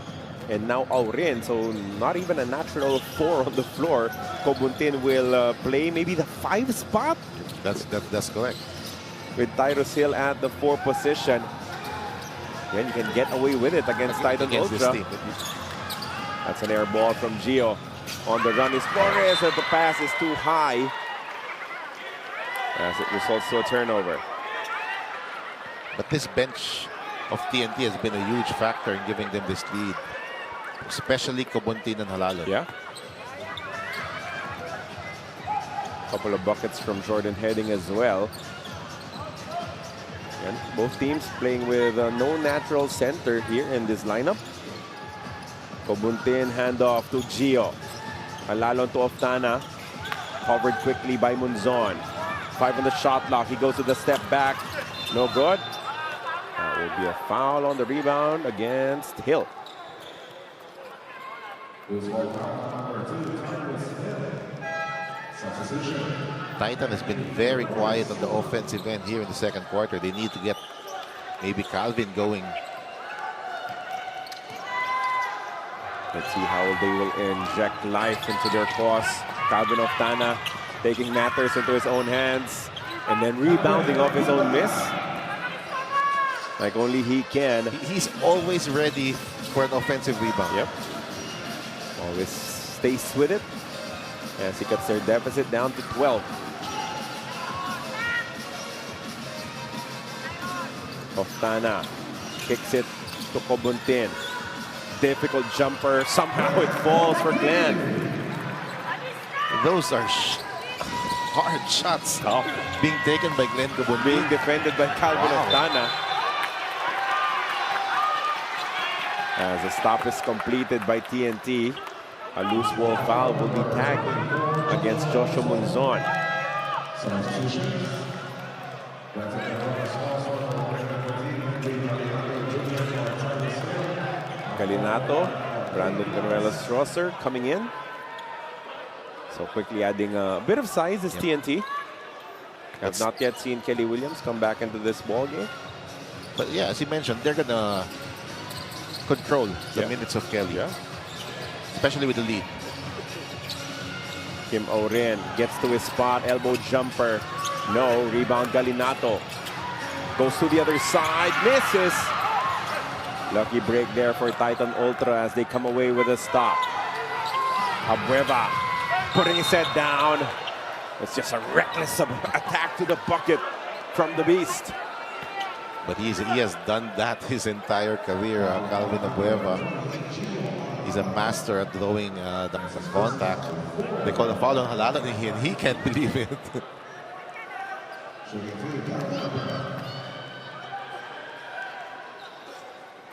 and now Aurin. So not even a natural 4 on the floor. Cobuntin will play maybe the 5 spot. That's correct. With Tyrus Hill at the 4 position. Then you can get away with it against Titan Ultra. That's an air ball from Gio. On the run is Flores, and the pass is too high as it results to a turnover. But this bench of TNT has been a huge factor in giving them this lead, especially Cobuntin and Halalo. Yeah. Couple of buckets from Jordan Heading as well. And both teams playing with no natural center here in this lineup. Cobuntin handoff to Gio. Halalon to Oftana. Covered quickly by Munzon. 5 on the shot clock. He goes to the step back. No good. That will be a foul on the rebound against Hill. Titan has been very quiet on the offensive end here in the second quarter. They need to get maybe Calvin going. Let's see how they will inject life into their cause. Calvin Oftana taking matters into his own hands and then rebounding off his own miss. Like only he can. He's always ready for an offensive rebound. Yep. Always stays with it as he cuts their deficit down to 12. Oftana kicks it to Cobuntin. Difficult jumper. Somehow it falls for Glenn. Those are hard shots being taken by Glenn Cobuntin. Being defended by Calvin Oftana. As the stop is completed by TNT, a loose ball foul will be tagged against Joshua Munzon. Galinato, Brandon Canuelas-Strasser coming in. So quickly adding a bit of size is TNT. Have not yet seen Kelly Williams come back into this ball game. But yeah, as you mentioned, they're gonna control the minutes of Kelly. Especially with the lead. Kim Aurin gets to his spot, elbow jumper. No, rebound Galinato. Goes to the other side, misses. Lucky break there for Titan Ultra as they come away with a stop. Abueva putting his head down. It's just a reckless attack to the bucket from the Beast. But he has done that his entire career, Calvin Abueva. He's a master at throwing the contact. They call a foul on Halala and he can't believe it.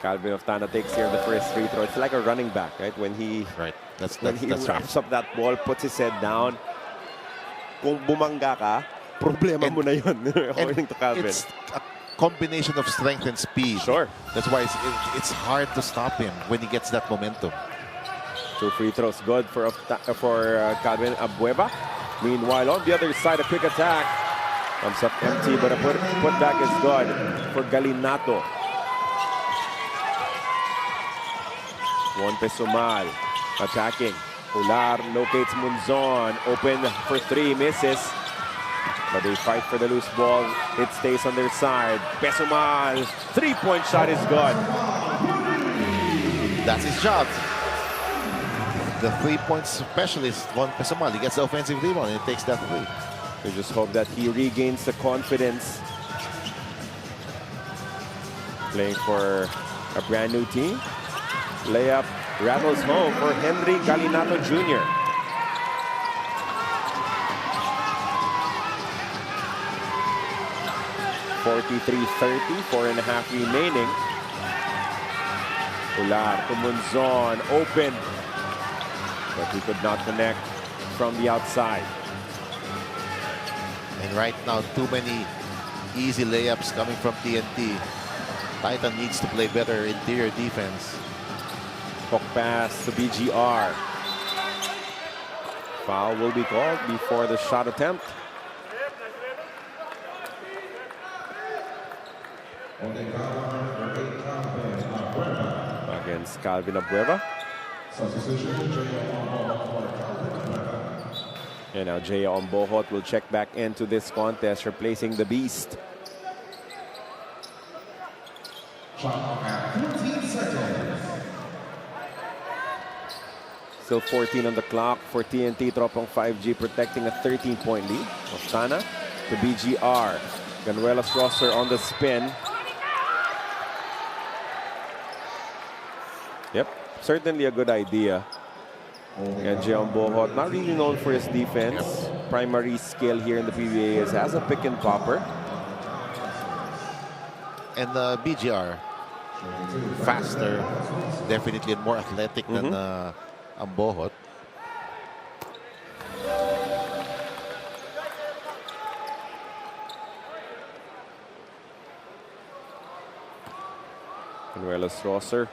Calvin Oftana takes here the first free throw. It's like a running back, right? When he when he that's right. wraps up that ball, puts his head down. Kung bumangga ka, problema mo na yun, according to Calvin. It's a combination of strength and speed. Sure. That's why it's hard to stop him when he gets that momentum. 2 free throws good for Calvin Abueva. Meanwhile, on the other side, a quick attack. Comes up empty, but a put back is good for Galinato. Juan Pesumal attacking. Ular locates Munzon. Open for 3, misses. But they fight for the loose ball. It stays on their side. Pesumal, 3-point shot is good. That's his job. The 3-point specialist, Juan Pesumal, he gets the offensive rebound and he takes that 3. We just hope that he regains the confidence. Playing for a brand new team. Layup rattles home for Henry Galinato Jr. .43-30, 4.5 remaining. Ular to Munzon, open. But he could not connect from the outside. And right now, too many easy layups coming from TNT. Titan needs to play better interior defense. Hook pass to BGR. Foul will be called before the shot attempt. Against Calvin Abueva. And now Jaya Ombohot will check back into this contest, replacing the Beast. Still 14 on the clock for TNT Tropang 5G, protecting a 13-point lead. Oftana to BGR. Ganuelas Rosser on the spin. Yep, certainly a good idea. And Jeon Bohot, not really known for his defense. Primary skill here in the PBA is as a pick and popper. And BGR, faster, definitely more athletic than Ambohot. Ganuelas Rosser.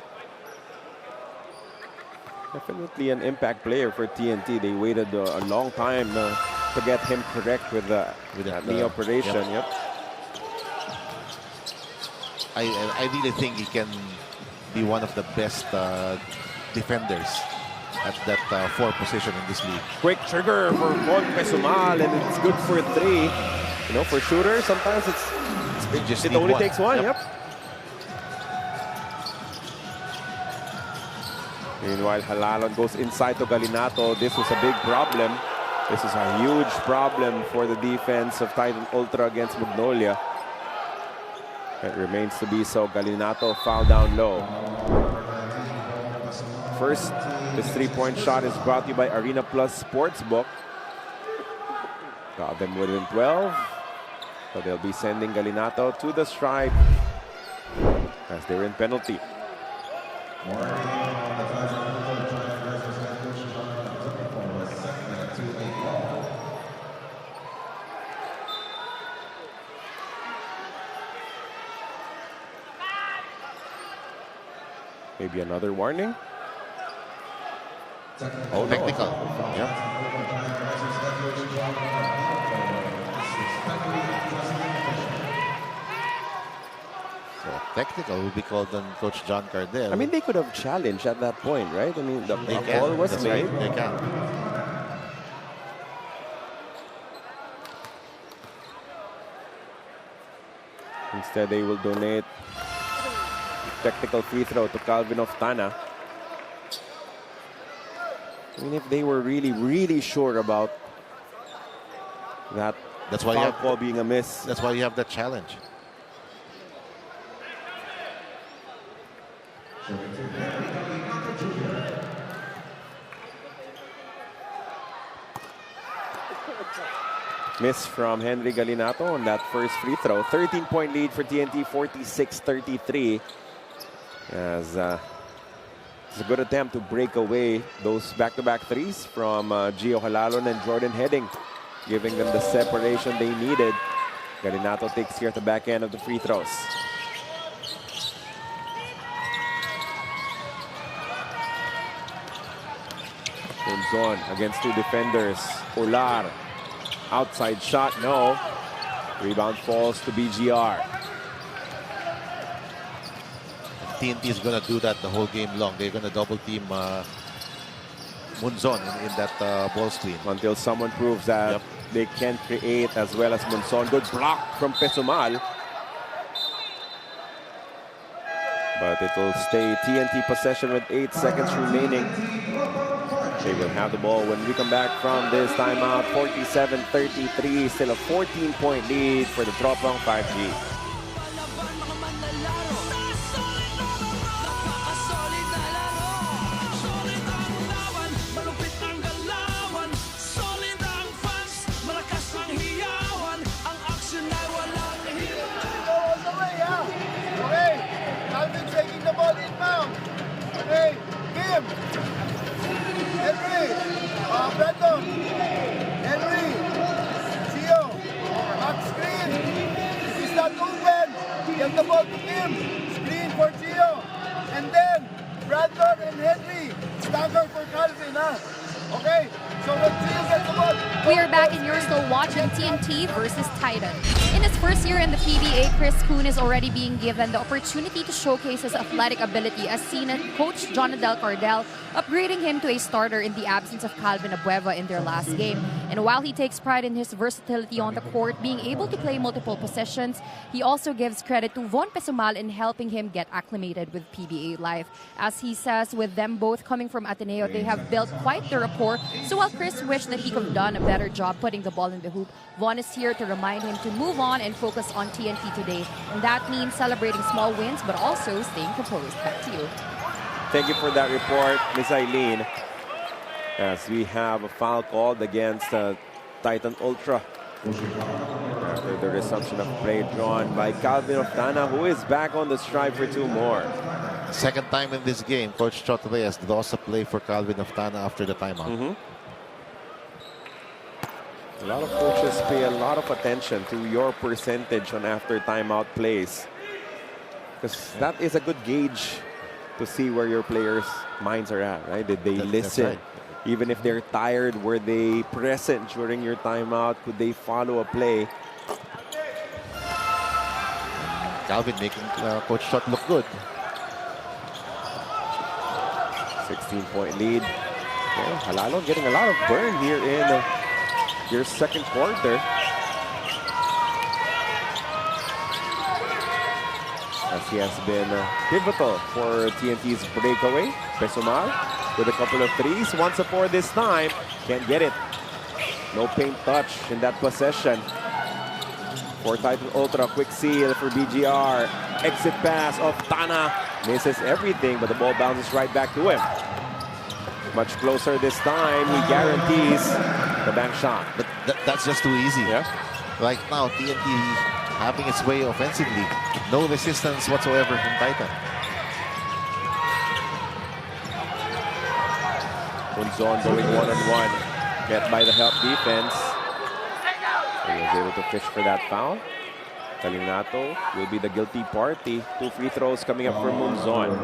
Definitely an impact player for TNT. They waited a long time to get him correct with that knee operation. Yep. I really think he can be one of the best defenders at that 4 position in this league. Quick trigger for Juan Pesumal, and it's good for 3. You know, for shooters, sometimes it only takes 1. Yep. Meanwhile, Halalon goes inside to Galinato. This was a big problem. This is a huge problem for the defense of Titan Ultra against Magnolia. It remains to be so. Galinato foul down low. First, this 3-point shot is brought to you by Arena Plus Sportsbook. Got them within 12. So they'll be sending Galinato to the stripe as they're in penalty. Maybe another warning. Oh, technical. Yeah. So technical will be called on Coach John Cardell. I mean, they could have challenged at that point, right? I mean, the call was That's made. right. They can. Instead, they will donate technical free throw to Calvin Oftana. I mean, if they were really sure about that, That's why foul call being a miss. That's why you have that challenge. Miss from Henry Galinato on that first free throw. 13-point lead for TNT, 46-33. As It's a good attempt to break away those back-to-back threes from Gio Halalon and Jordan Heading, giving them the separation they needed. Galinato takes here at the back end of the free throws. Monzon against two defenders. Ular, outside shot, no. Rebound falls to BGR. TNT is going to do that the whole game long. They're going to double team Monzon in that ball screen. Until someone proves that they can create as well as Monzon. Good block from Pesumal. But it will stay TNT possession with 8 seconds remaining. They will have the ball when we come back from this timeout. 47-33, still a 14-point lead for the Tropang 5G. Brandon, Henry, Gio, back screen. If he's not open, get the ball to him. Screen for Gio. And then, Brandon and Henry, stagger for Calvin, Okay? So when Gio gets the ball... We are back and you're still watching TNT versus Titan. In his first year in the PBA, Chris Kuhn is already being given the opportunity to showcase his athletic ability, as seen at Coach Jonadel Cardel upgrading him to a starter in the absence of Calvin Abueva in their last game. And while he takes pride in his versatility on the court, being able to play multiple positions, he also gives credit to Von Pesumal in helping him get acclimated with PBA life. As he says, with them both coming from Ateneo, they have built quite the rapport. So while Chris wished that he could have done a better job putting the ball in the hoop, Von is here to remind him to move on and focus on TNT today. And that means celebrating small wins, but also staying composed. Back to you. Thank you for that report, Ms. Eileen. As we have a foul called against Titan Ultra. After the resumption of play drawn by Calvin Oftana, who is back on the strike for 2 more. Second time in this game, Coach Chot Reyes draws a play for Calvin Oftana after the timeout. A lot of coaches pay a lot of attention to your percentage on after timeout plays, because that is a good gauge to see where your players' minds are at, right? Did they listen? Right. Even if they're tired, were they present during your timeout? Could they follow a play? Calvin making Coach Chot look good. 16-point lead. Okay, Halalon getting a lot of burn here in your second quarter. As he has been pivotal for TNT's breakaway. Pesumal with a couple of threes. Wants a 4 this time. Can't get it. No paint touch in that possession. For Titan Ultra, quick seal for BGR. Exit pass of Tana. Misses everything, but the ball bounces right back to him. Much closer this time. He guarantees the bank shot. But that's just too easy. Yeah. Right now, TNT having its way offensively. No resistance whatsoever from Titan. Monzon going one-on-one. Get by the help defense. He was able to fish for that foul. Galinato will be the guilty party. 2 free throws coming up for Monzon.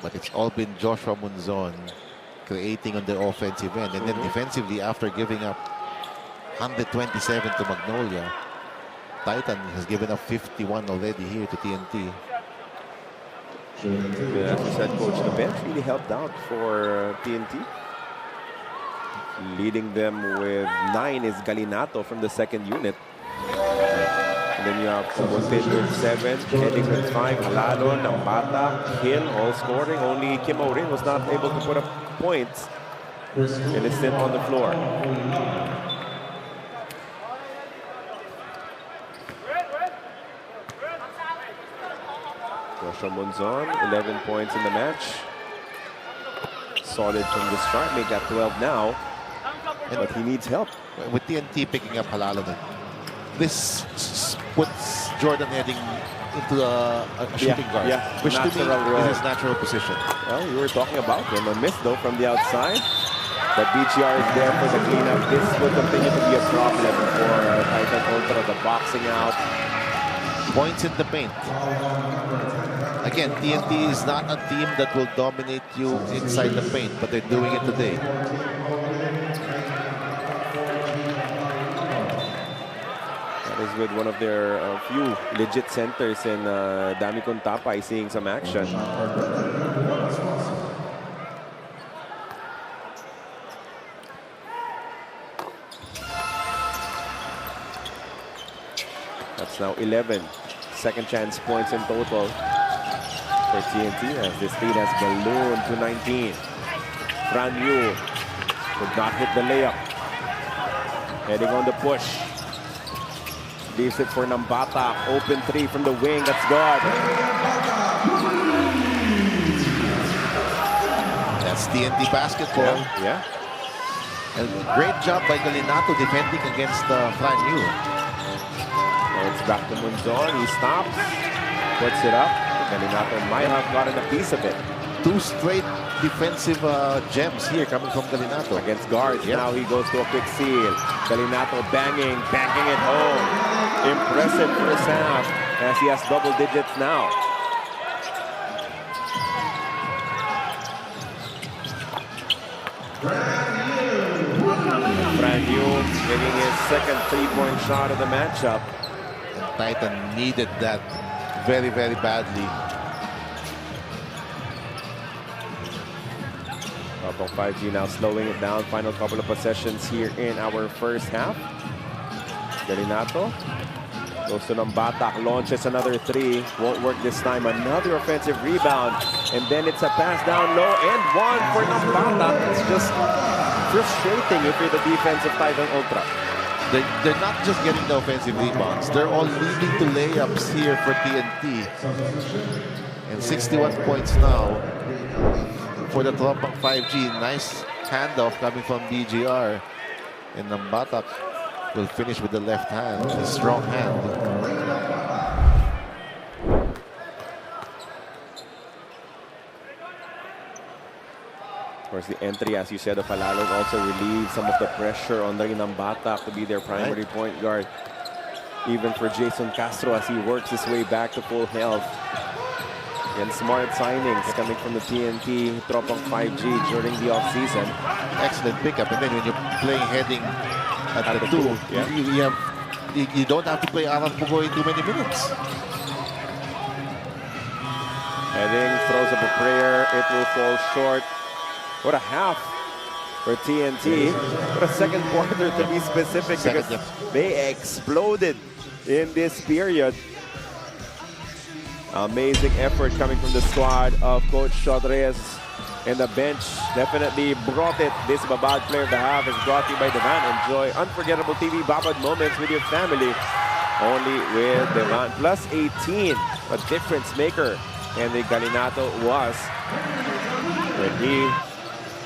But it's all been Joshua Monzon creating on the offensive end. And then defensively, after giving up 127 to Magnolia, Titan has given up 51 already here to TNT. As you said, Coach, the bench really helped out for TNT. Leading them with 9 is Galinato from the second unit. And then you have Kumontin with 7, Heading with 5, Halalon, Nambata, Hill, all scoring. Only Kim O'Rin was not able to put up points in his stint on the floor. Joshua Monzon, 11 points in the match. Solid from the start, make that 12 now. But he needs help. With TNT picking up Halalon this puts Jordan heading into a shooting guard, which to me is his natural position. Well, you were talking about him. A miss though from the outside. But BGR is there for the cleanup. This will continue to be a problem for Titan Ultra. The boxing out. Points in the paint. Again, TNT is not a team that will dominate you inside the paint, but they're doing it today. That is with one of their few legit centers in Dami Kuntapay seeing some action. That's now 11 second chance points in total for TNT as this lead has ballooned to 19. Fran Yu could not hit the layup. Heading on the push. Leaves it for Nambata. Open three from the wing. That's good. That's TNT basketball. Yeah. And great job by Galinato defending against Fran Yu. It's back to Munzon. He stops. Puts it up. Galinato might have gotten a piece of it. Two straight defensive gems here coming from Galinato. Against guards. Now he goes to a quick seal. Galinato banging it home. Impressive first half as he has double digits now. Fran Yu getting his second three-point shot of the matchup. And Titan needed that very, very badly. Tropang 5G now slowing it down. Final couple of possessions here in our first half. Galinato goes to Nambatak, launches another three. Won't work this time. Another offensive rebound. And then it's a pass down low and one for Nambatak. It's just frustrating if you're the defensive Titan Ultra. They're not just getting the offensive rebounds. They're all leading to layups here for TNT. And 61 points now for the Tropang 5G. Nice handoff coming from BGR. And Nambatak will finish with the left hand, a strong hand. Of course, the entry, as you said, of Alalog also relieves some of the pressure on Reynam Batak to be their primary point guard. Even for Jason Castro as he works his way back to full health. And smart signings coming from the TNT Tropang 5G during the offseason. Excellent pickup. And then when you're playing heading at the two, you don't have to play Aran Pugoy in too many minutes. Heading, throws up a prayer. It will fall short. What a half for TNT. What a second quarter to be specific, because they exploded in this period. Amazing effort coming from the squad of Coach Chodres, and the bench definitely brought it. This Babad Player of the Half is brought to you by Devan. Enjoy unforgettable TV Babad moments with your family. Only with Devan. Plus 18, a difference maker. And the Galinato was when he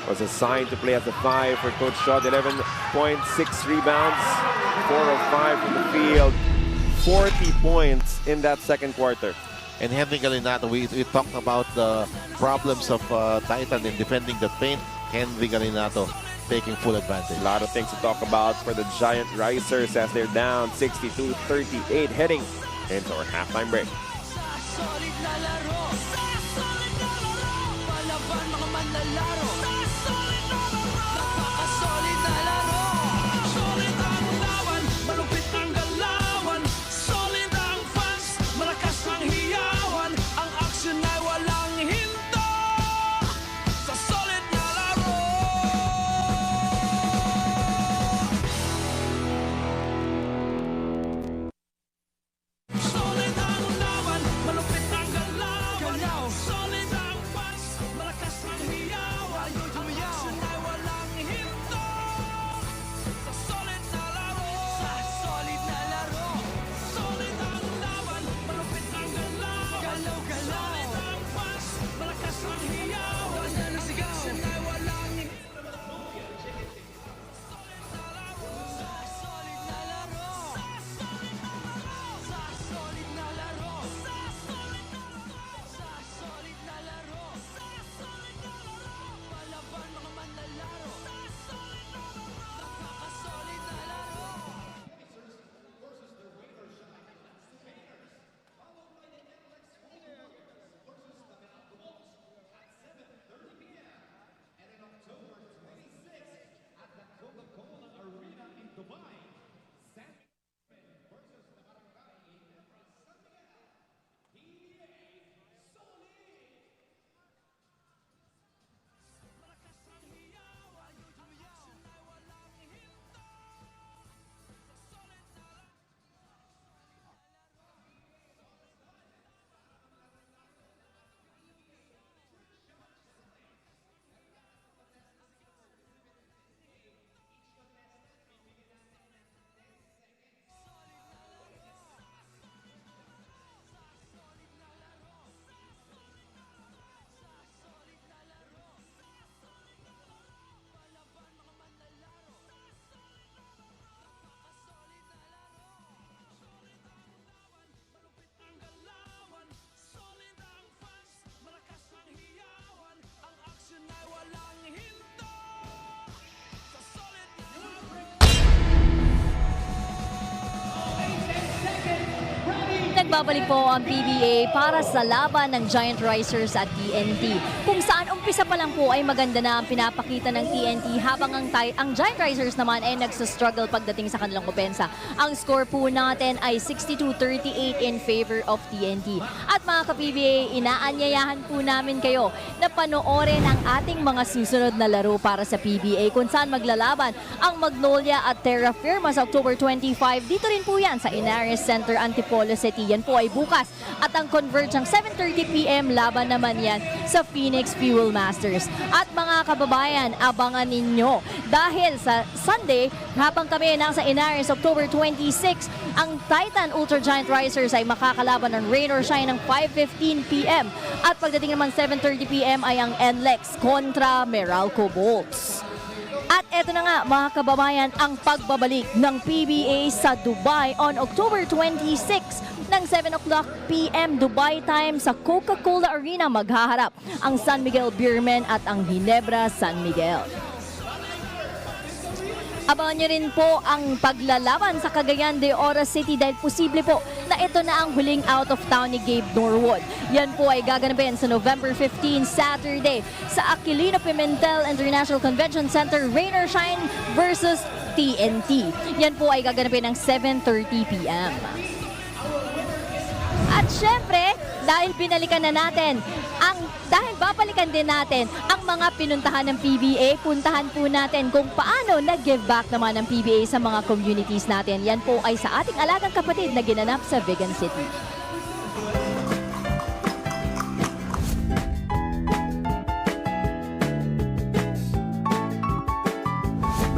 was assigned to play as a 5 for Coach Shod. 11 points, 6 rebounds, 4 of 5 from the field. 40 points in that second quarter. And Henry Galinato, we talked about the problems of Titan in defending the paint. Henry Galinato taking full advantage. A lot of things to talk about for the Giant Risers as they're down 62-38 heading into our halftime break. Nagbabalik po ang PBA para sa laban ng Giant Risers at TNT. Kung saan umpisa pa lang po ay maganda na ang pinapakita ng TNT habang ang Giant Risers naman ay nagsastruggle pagdating sa kanilang opensa. Ang score po natin ay 62-38 in favor of TNT. At mga ka-PBA, inaanyayahan po namin kayo na panoorin ang ating mga susunod na laro para sa PBA kung saan maglalaban ang Magnolia at Terra Firma sa October 25. Dito rin po yan sa Inares Center, Antipolo City. Yan po ay bukas. At ang Converge ang 7:30 p.m. laban naman yan sa Phoenix Fuel Masters. At mga kababayan, abangan ninyo dahil sa Sunday, habang kami nasa Inares October 26, ang Titan Ultra Giant Risers ay makakalaban ng Rain or Shine ng 5:15 p.m. At pagdating naman 7:30 p.m. ay ang NLEX kontra Meralco Bolts. At eto na nga mga kababayan, ang pagbabalik ng PBA sa Dubai on October 26 ng 7 o'clock p.m. Dubai time sa Coca-Cola Arena. Maghaharap ang San Miguel Beermen at ang Ginebra San Miguel. Abangan nyo rin po ang paglalaban sa Cagayan de Oro City dahil posible po na ito na ang huling out of town ni Gabe Norwood. Yan po ay gaganapin sa November 15, Saturday sa Aquilino Pimentel International Convention Center, Rain or Shine versus TNT. Yan po ay gaganapin ng 7:30 p.m. At syempre, dahil binalikan na natin, dahil babalikan din natin ang mga pinuntahan ng PBA, puntahan po natin kung paano nag-give back naman ng PBA sa mga communities natin. Yan po ay sa ating alagang kapatid na ginanap sa Vigan City.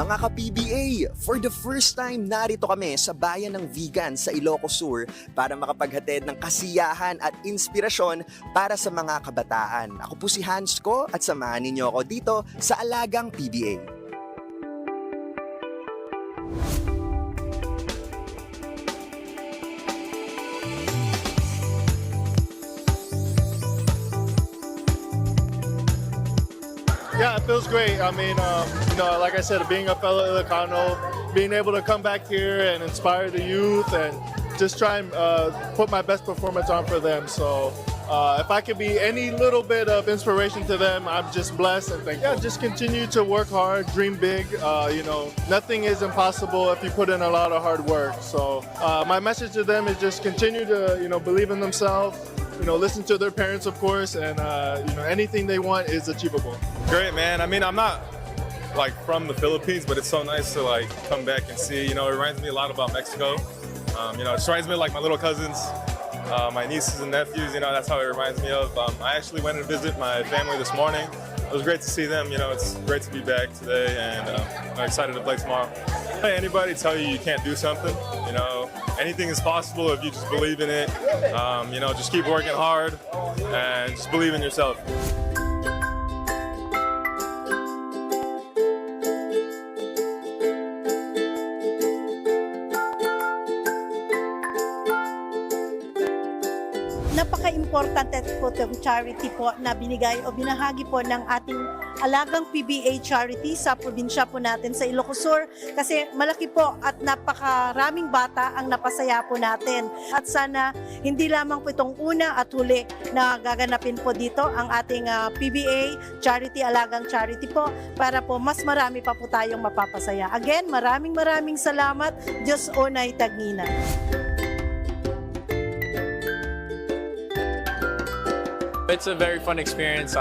Mga ka-PBA, for the first time narito kami sa bayan ng Vigan sa Ilocos Sur para makapaghatid ng kasiyahan at inspirasyon para sa mga kabataan. Ako po si Hans Ko at samahan ninyo ako dito sa Alagang PBA. Yeah, it feels great. I mean, like I said, being a fellow Ilocano, being able to come back here and inspire the youth and just try and put my best performance on for them. So if I could be any little bit of inspiration to them, I'm just blessed and thankful. Yeah, just continue to work hard, dream big. Nothing is impossible if you put in a lot of hard work. So my message to them is just continue to, believe in themselves. Listen to their parents, of course, and anything they want is achievable. Great, man. I mean, I'm not from the Philippines, but it's so nice to come back and see. It reminds me a lot about Mexico. It reminds me of my little cousins, my nieces and nephews. That's how it reminds me of. I actually went and visited my family this morning. It was great to see them. It's great to be back today, and I'm excited to play tomorrow. Hey, anybody tell you can't do something? Anything is possible if you just believe in it. Just keep working hard and just believe in yourself. Napaka-importante po itong charity po na binigay o binahagi po ng ating alagang PBA charity sa probinsya po natin sa Ilocos Sur kasi malaki po at napakaraming bata ang napasaya po natin. At sana hindi lamang po itong una at huli na gaganapin po dito ang ating PBA charity, alagang charity po para po mas marami pa po tayong mapapasaya. Again, maraming salamat. Diyos onay tagninan. It's a very fun experience.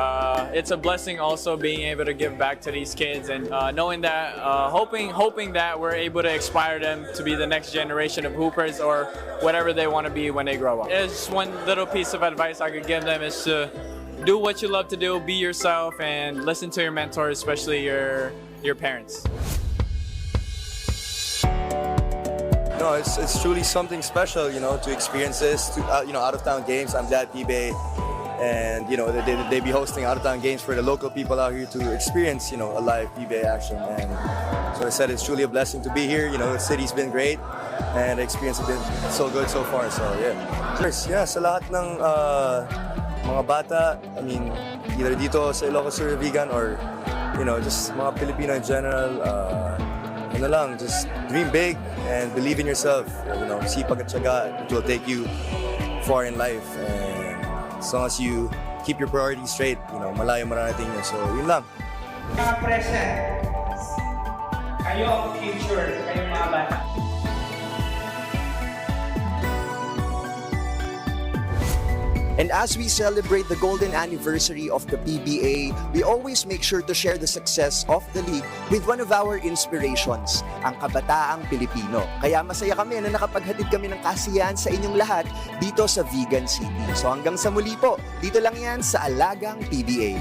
It's a blessing also being able to give back to these kids and knowing that, hoping that we're able to inspire them to be the next generation of hoopers or whatever they want to be when they grow up. It's just one little piece of advice I could give them is to do what you love to do, be yourself, and listen to your mentors, especially your parents. No, it's truly something special, to experience this, out-of-town games. I'm glad PBA and they be hosting out-of-town games for the local people out here to experience, a live PBA action. And so I said it's truly a blessing to be here. The city's been great and the experience has been so good so far. So yeah, yeah, sa lahat ng mga bata, I mean, either dito sa Ilocos Sur, Vigan, or just mga Pilipino in general. Just dream big and believe in yourself. Sipag at tiyaga, it will take you far in life. And as long as you keep your priorities straight, you know, malayo mararating yun. So, yun lang. Present. Kayo ang future, kayong mga bata. And as we celebrate the golden anniversary of the PBA, we always make sure to share the success of the league with one of our inspirations, ang kabataang Pilipino. Kaya masaya kami na nakapaghatid kami ng kasiyahan sa inyong lahat dito sa Vegan City. So hanggang sa muli po, dito lang yan sa Alagang PBA.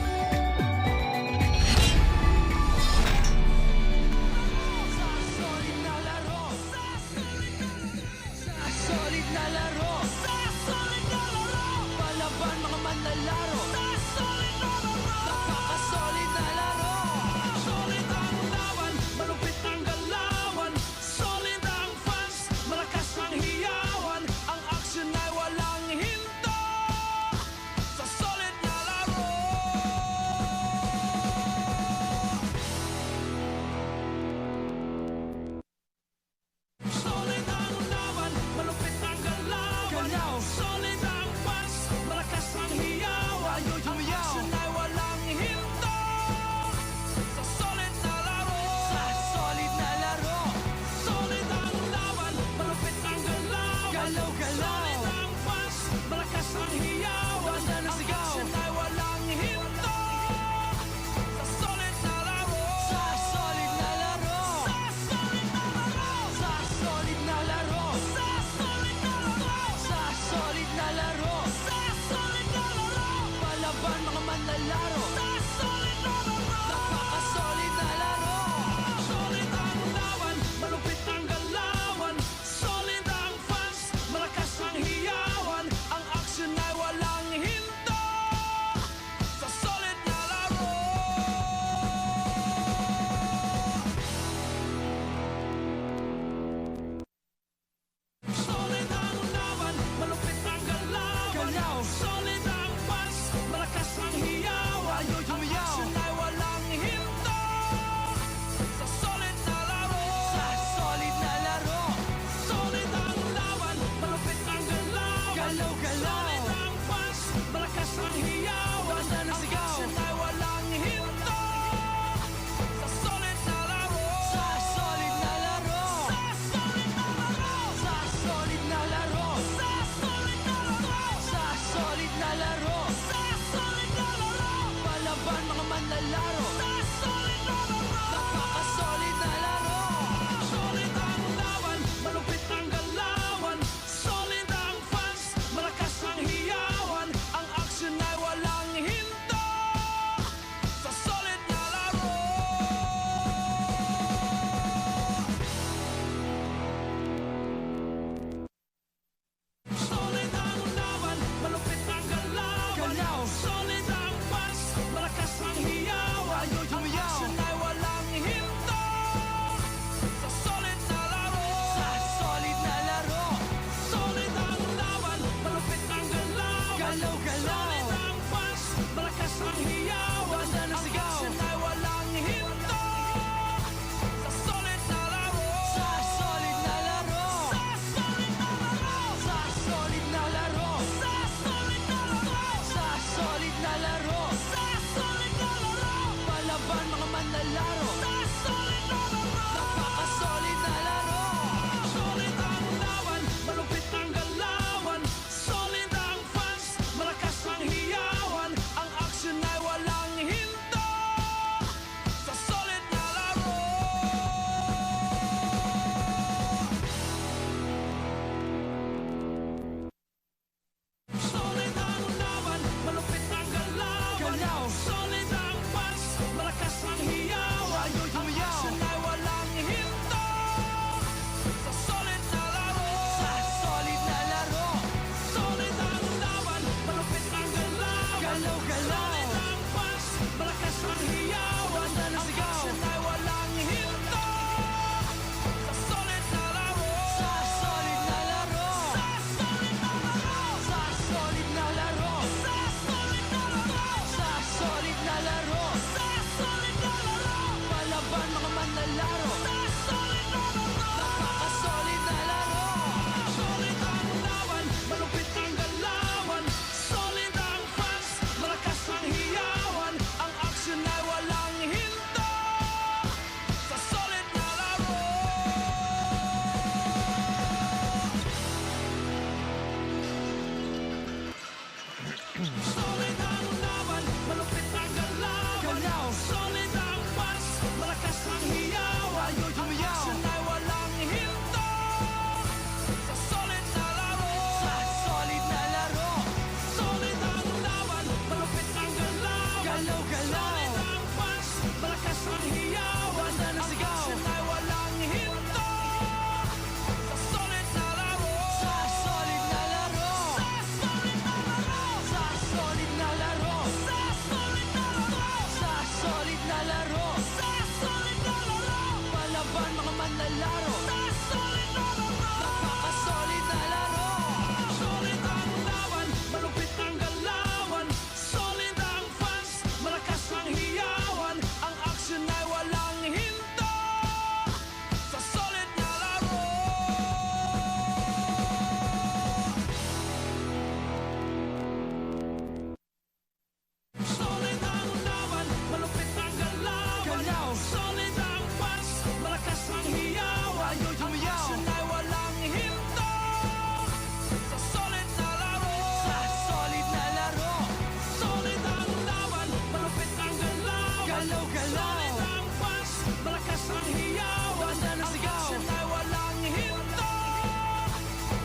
malakas ang hiyawan, ang action ay walang hinto.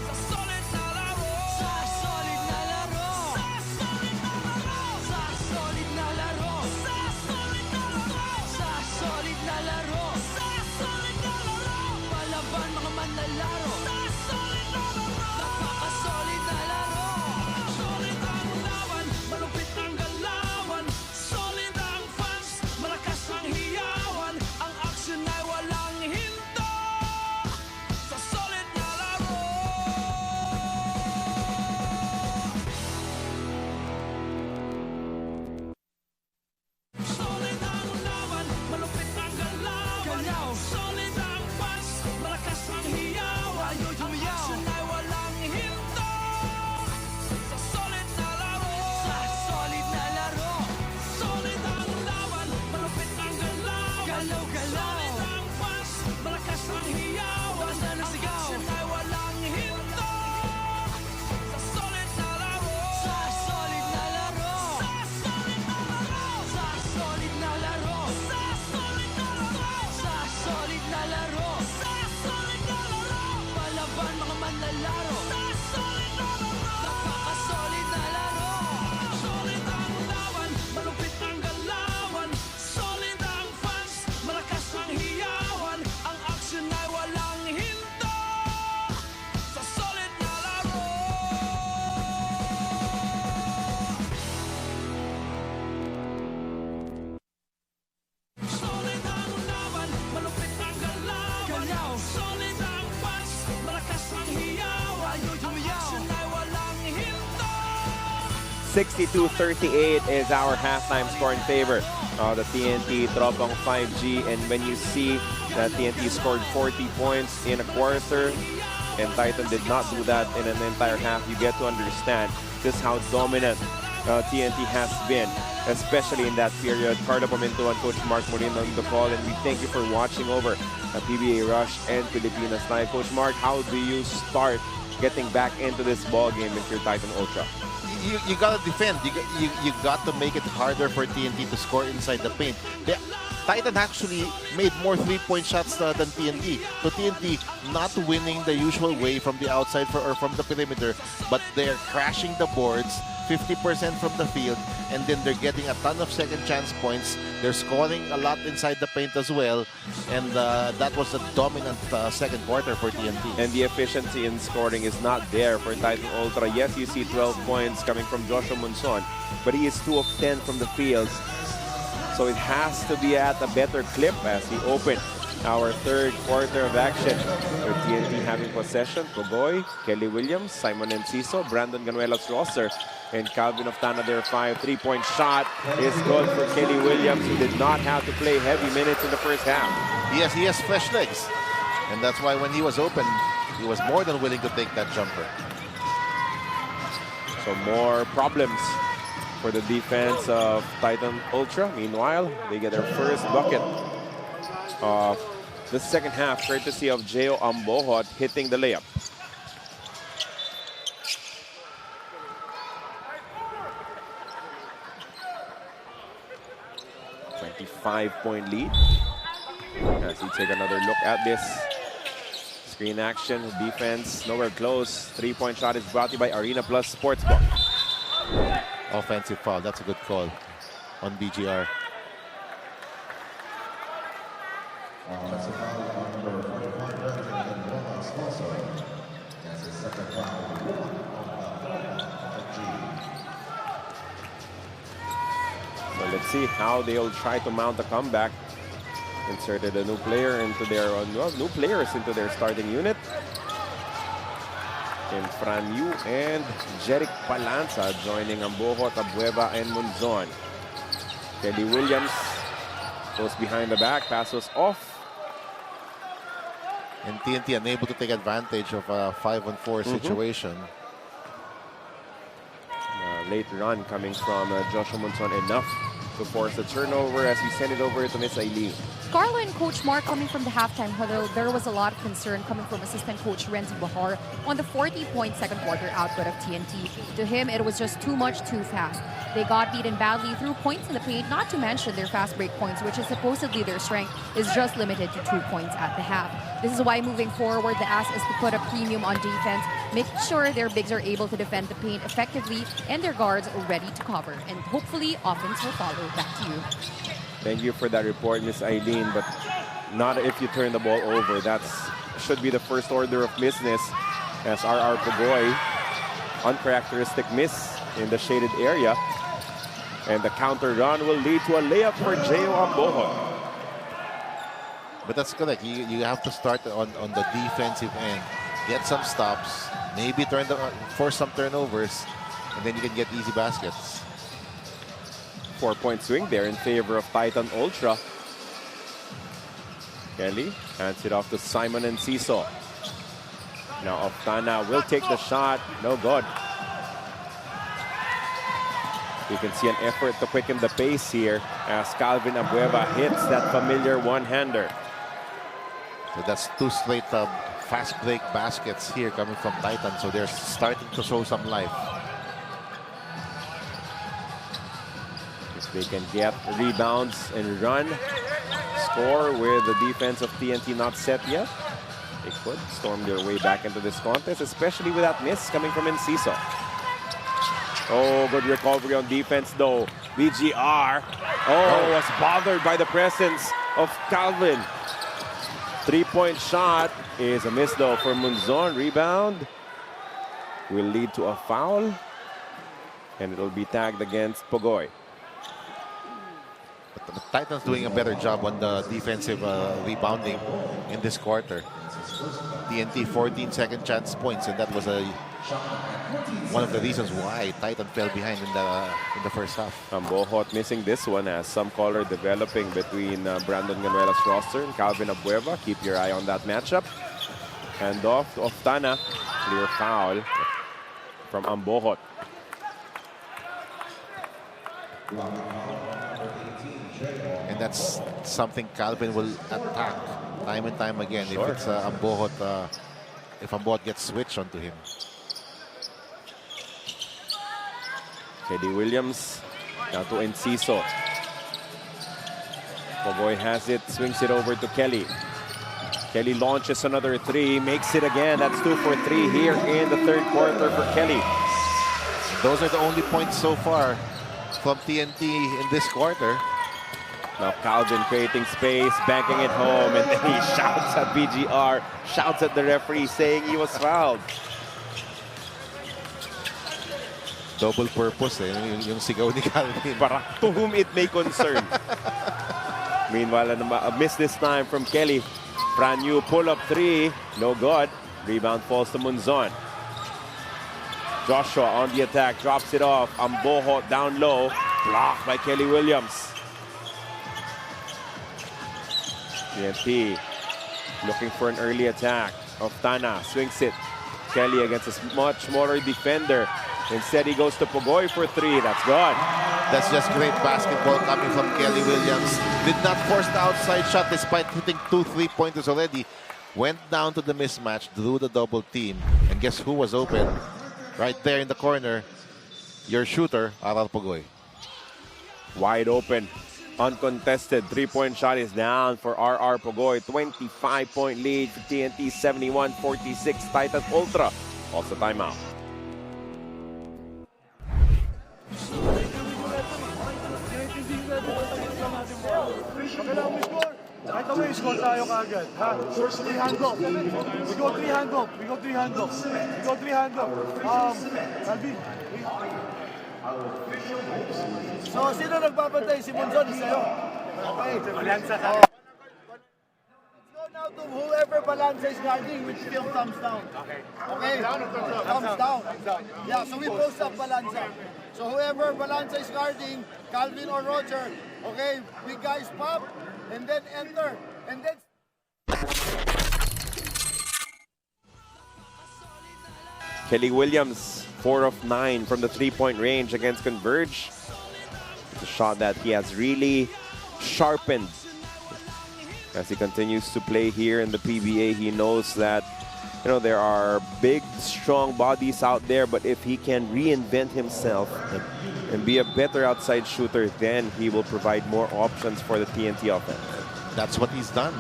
Sa solid na laro, sa solid na laro, sa solid na laro, sa solid na laro, sa solid na laro, sa solid na laro, palaban mga manlalaro, sa solid na laro, napaka-solid na laro. Solid ang laban, malupit ang galawan, solid ang fans, malakas ang hiyawan, ang action ay walang hinto. Sa solid na laro. Solid ang laban, malupit ang galaw, solid ang fans, malakas ang hiyawan, ang action ay walang hinto. Sa solid na laro, sa solid na laro, solid ang laban, malupit ang galaw, solid ang fans, malakas ang hiyawan, ang action ay walang hinto. Sa solid na laro, sa solid na laro, sa solid na laro, sa solid na laro, sa solid na laro, sa solid na laro, palaban mga manlalaro, sa solid na laro, napaka-solid na laro. Solid ang laban, malupit ang galawan, solid ang fans, malakas ang hiyawan, ang action ay walang hinto. Sa solid na laro. Solid ang laban, malupit ang galaw, solid ang fans, malakas ang hiyawan, ang action ay walang hinto. 62-38 is our halftime score in favor of the TNT Tropang 5G. And when you see that TNT scored 40 points in a quarter and Titan did not do that in an entire half, you get to understand just how dominant TNT has been, especially in that period. Carlo Paminto and Coach Mark Molina on the call, and we thank you for watching over PBA Rush and Pilipinas Live. Coach Mark, how do you start getting back into this ball game if you're Titan Ultra? You gotta defend. You got to make it harder for TNT to score inside the paint. Titan actually made more three-point shots than TNT. So TNT not winning the usual way from the outside or from the perimeter, but they're crashing the boards 50% from the field, and then they're getting a ton of second chance points. They're scoring a lot inside the paint as well, and that was a dominant second quarter for TNT. And the efficiency in scoring is not there for Titan Ultra. Yes, you see 12 points coming from Joshua Monson, but he is 2 of 10 from the field. So it has to be at a better clip as we open our third quarter of action. With TNT having possession, Pugoy, Kelly Williams, Simon Enciso, Brandon Ganuelas roster, and Calvin Oftana, their 5 3-point shot is good for Kelly Williams, who did not have to play heavy minutes in the first half. Yes, he has fresh legs, and that's why when he was open, he was more than willing to take that jumper. So more problems for the defense of Titan Ultra. Meanwhile, they get their first bucket of the second half, courtesy of Gio Ambohot hitting the layup. Five-point lead as we take another look at this screen action. Defense nowhere close. 3-point shot is brought to you by Arena Plus Sportsbook. Offensive foul. That's a good call on BGR. Offensive foul number 45, and sponsor. That's his second foul. So let's see how they'll try to mount a comeback. Inserted a new player into their new players into their starting unit. In Fran Yu and Jeric Palanza joining Ambohot, Abueva, and Munzon. Kelly Williams goes behind the back, passes off. And TNT unable to take advantage of a 5-on-4 situation. Late run coming from Joshua Monson enough to force a turnover as we send it over to Miss Eileen. Carlo and Coach Mark coming from the halftime huddle, there was a lot of concern coming from assistant coach Renzi Bahar on the 40-point second quarter output of TNT. To him, it was just too much too fast. They got beaten badly through points in the paint, not to mention their fast break points, which is supposedly their strength, is just limited to 2 points at the half. This is why moving forward, the ask is to put a premium on defense, make sure their bigs are able to defend the paint effectively and their guards are ready to cover. And hopefully, offense will follow. Back to you. Thank you for that report, Miss Eileen, but not if you turn the ball over. That should be the first order of business as RR Pugoy, uncharacteristic miss in the shaded area. And the counter run will lead to a layup for Gio Ambohot. But that's correct. You have to start on the defensive end. Get some stops. Maybe force some turnovers. And then you can get easy baskets. 4-point swing there in favor of Titan Ultra. Kelly hands it off to Simon and Ciso. Now Oftana will take the shot. No good. You can see an effort to quicken the pace here as Calvin Abueva hits that familiar one-hander. So that's 2 straight fast break baskets here coming from Titan. So they're starting to show some life. They can get rebounds and run, score with the defense of TNT not set yet. They could storm their way back into this contest, especially with that miss coming from Enciso. Oh, good recovery on defense though. VGR, was bothered by the presence of Calvin. 3-point shot is a miss though for Munzon. Rebound will lead to a foul, and it'll be tagged against Pugoy. The Titans doing a better job on the defensive rebounding in this quarter. TNT 14 second chance points, and that was one of the reasons why Titan fell behind in the first half. Ambohot missing this one as some color developing between Brandon Ganuela's roster and Calvin Abueva. Keep your eye on that matchup. Hand off to Oftana. Clear foul from Ambohot. And that's something Calvin will attack time and time again. Sure. If it's Ambohot, if Ambohot gets switched onto him. Teddy Williams now to Enciso. Pugoy has it, swings it over to Kelly. Kelly launches another 3, makes it again. That's 2 for 3 here in the third quarter for Kelly. Those are the only points so far from TNT in this quarter. Now Calvin creating space, banking it home, and then he shouts at BGR, shouts at the referee saying he was fouled. Double purpose yung sigaw ni Calvin. Para to whom it may concern. Meanwhile, a miss this time from Kelly. Brand new pull-up 3, no good. Rebound falls to Munzon. Joshua on the attack, drops it off. Ambohot down low, blocked by Kelly Williams. TNT looking for an early attack. Oftana swings it. Kelly against a much smaller defender. Instead, he goes to Pugoy for 3. That's good. That's just great basketball coming from Kelly Williams. Did not force the outside shot despite hitting 2 3-pointers already. Went down to the mismatch, drew the double team. And guess who was open? Right there in the corner. Your shooter, RR Pugoy. Wide open. Uncontested 3-point shot is down for RR Pugoy. 25-point lead for TNT, 71-46. Titan Ultra. Also timeout. Right away, score tayo kaagad. First 3 handoff. We go 3 handoff. We go 3 handoff. We go 3 handoff. Alvin. So, sino nagbabantay? Si Munzon, sa'yo. Okay. Balansa ka. Let's go now to whoever balansa is guarding, which still thumbs down. Okay. Okay? Thumbs down. Yeah, so we post up balansa. So whoever balansa is guarding, Calvin or Roger, okay, we guys pop, and then enter, and then... Kelly Williams, 4 of 9 from the 3-point range against Converge. It's a shot that he has really sharpened as he continues to play here in the PBA. He knows that, you know, there are big, strong bodies out there, but if he can reinvent himself and be a better outside shooter, then he will provide more options for the TNT offense. That's what he's done.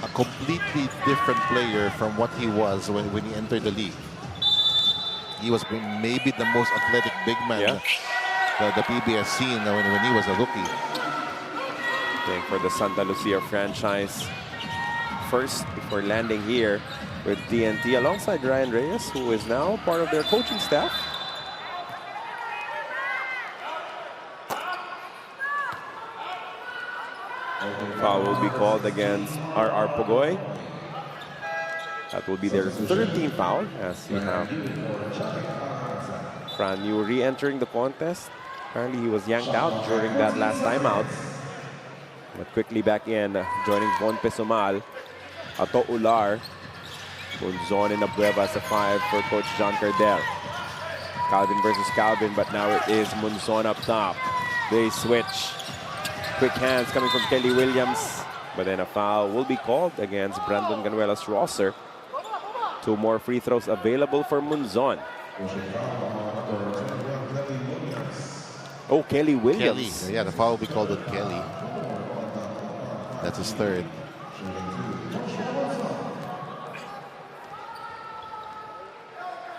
A completely different player from what he was when he entered the league. He was maybe the most athletic big man the PBA has seen when he was a rookie. Playing for the Santa Lucia franchise first before landing here with TNT alongside Ryan Reyes, who is now part of their coaching staff. Foul will be called against RR Pugoy. That will be their 13th foul, as we have Fran Yu re-entering the contest. Apparently he was yanked out during that last timeout. But quickly back in, joining Von Pesumal, Ato Ular, Munzon and Abueva as a 5 for Coach John Cardel. Calvin versus Calvin, but now it is Munzon up top. They switch. Quick hands coming from Kelly Williams, but then a foul will be called against Brandon Ganuelas Rosser. 2 more free throws available for Munzon. Oh, Kelly Williams. Kelly. Yeah, the foul will be called on Kelly. That's his 3rd.